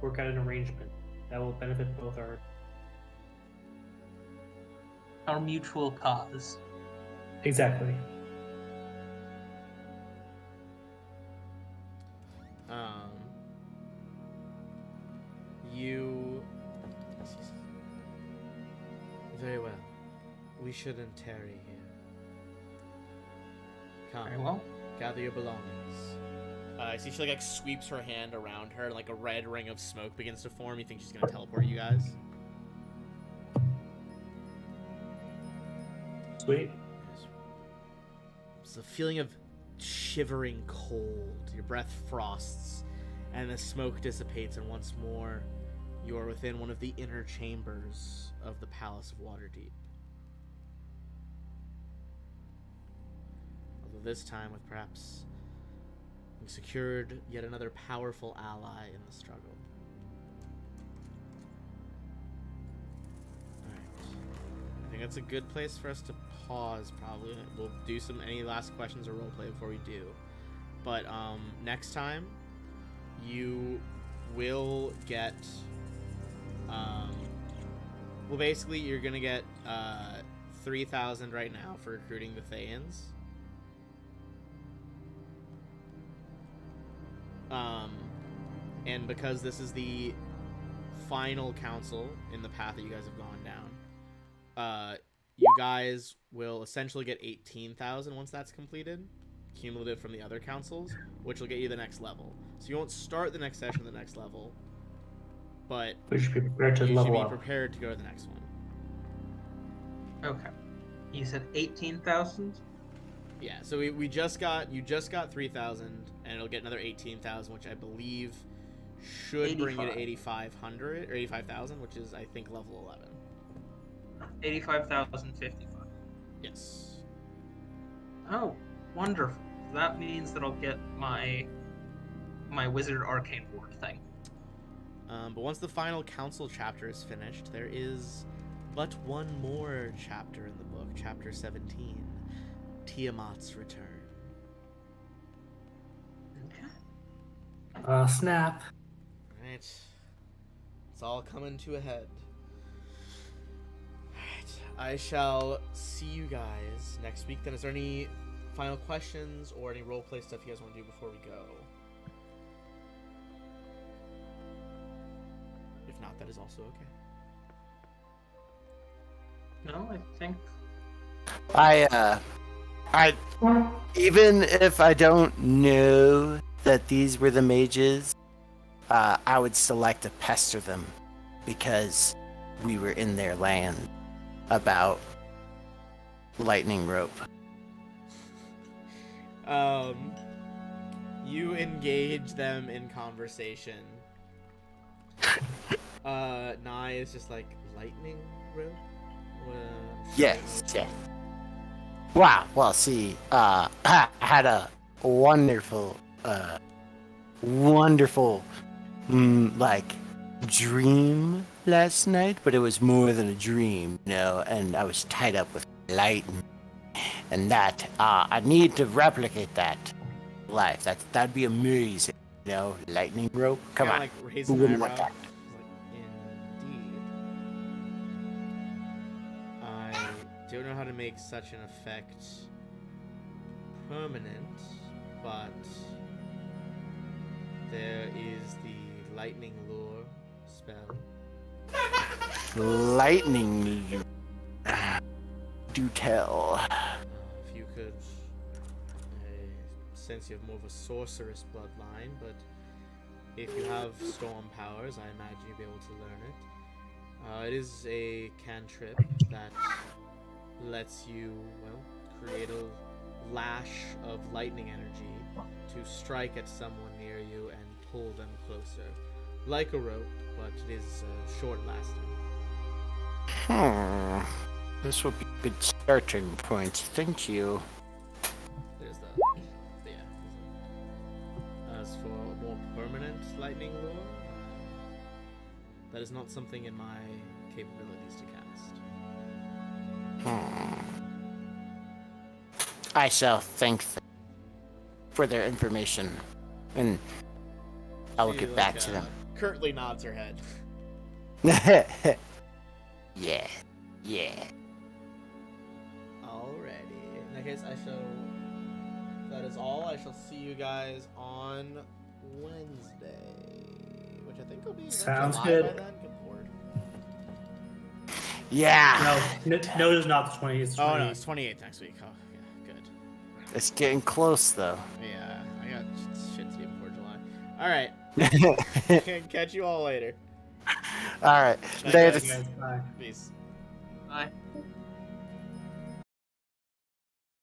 work out an arrangement that will benefit both Our mutual cause. Exactly. You. Very well. We shouldn't tarry here. Come. Very well. Gather your belongings. I see she like sweeps her hand around her, and like a red ring of smoke begins to form. You think she's gonna teleport you guys? Sweet. It's a feeling of shivering cold. Your breath frosts, and the smoke dissipates, and once more, you are within one of the inner chambers of the Palace of Waterdeep. Although this time with perhaps having secured yet another powerful ally in the struggle. Alright. I think that's a good place for us to pause, probably. We'll do any last questions or roleplay before we do. But next time, you will get... well, basically, you're gonna get 3,000 right now for recruiting the Thayans. And because this is the final council in the path that you guys have gone down, you guys will essentially get 18,000 once that's completed, cumulative from the other councils, which will get you the next level. So you won't start the next session at the next level, but We should be prepared to you should level be up. prepared to go to the next one. Okay. You said 18,000? Yeah, so you just got 3,000, and it'll get another 18,000, which I believe should bring you to 8,500 or 85,000, which is I think level 11. 85,055. Yes. Oh, wonderful. That means that I'll get my Wizard Arcane Ward thing. But once the final council chapter is finished, there is but one more chapter in the book, chapter 17, Tiamat's Return. Okay. Snap. Alright. It's all coming to a head. Alright. I shall see you guys next week. Then, is there any final questions or any roleplay stuff you guys want to do before we go? If not, that is also okay. No, I think... I even if I don't know that these were the mages, I would still like to pester them because we were in their land about lightning rope. You engage them in conversation. Nye is just like, lightning rope? Yes, yes. Wow. Well, see, I had a wonderful, like, dream last night, but it was more than a dream, you know, and I was tied up with lightning, and that, I need to replicate that life. That'd be amazing, you know, lightning rope. Come on, like, who wouldn't want that? Indeed. I don't know how to make such an effect permanent, but there is the lightning lure spell. Lightning. Do tell. If you could, since you have more of a sorceress bloodline, but if you have storm powers, I imagine you'll be able to learn it. It is a cantrip that lets you, well, create a lash of lightning energy to strike at someone near you and pull them closer. Like a rope, but it is short-lasting. This will be a good starting point. Thank you. There's yeah. As for a more permanent lightning lure, that is not something in my capabilities to cast. I shall thank them for their information, and I will She, get back to them. Curtly nods her head. Yeah, yeah. Alrighty. In that case, that is all. I shall see you guys on Wednesday, which which I think will be Sounds July good. by then. Good lord. Yeah. No, it is not the 20th. It's 28th. Oh no, it's 28th next week. Oh yeah, good. It's getting close though. Yeah, I got shit to do before July. All right. Can catch you all later. All right. Bye, There guys. it is. Bye. Peace. Bye.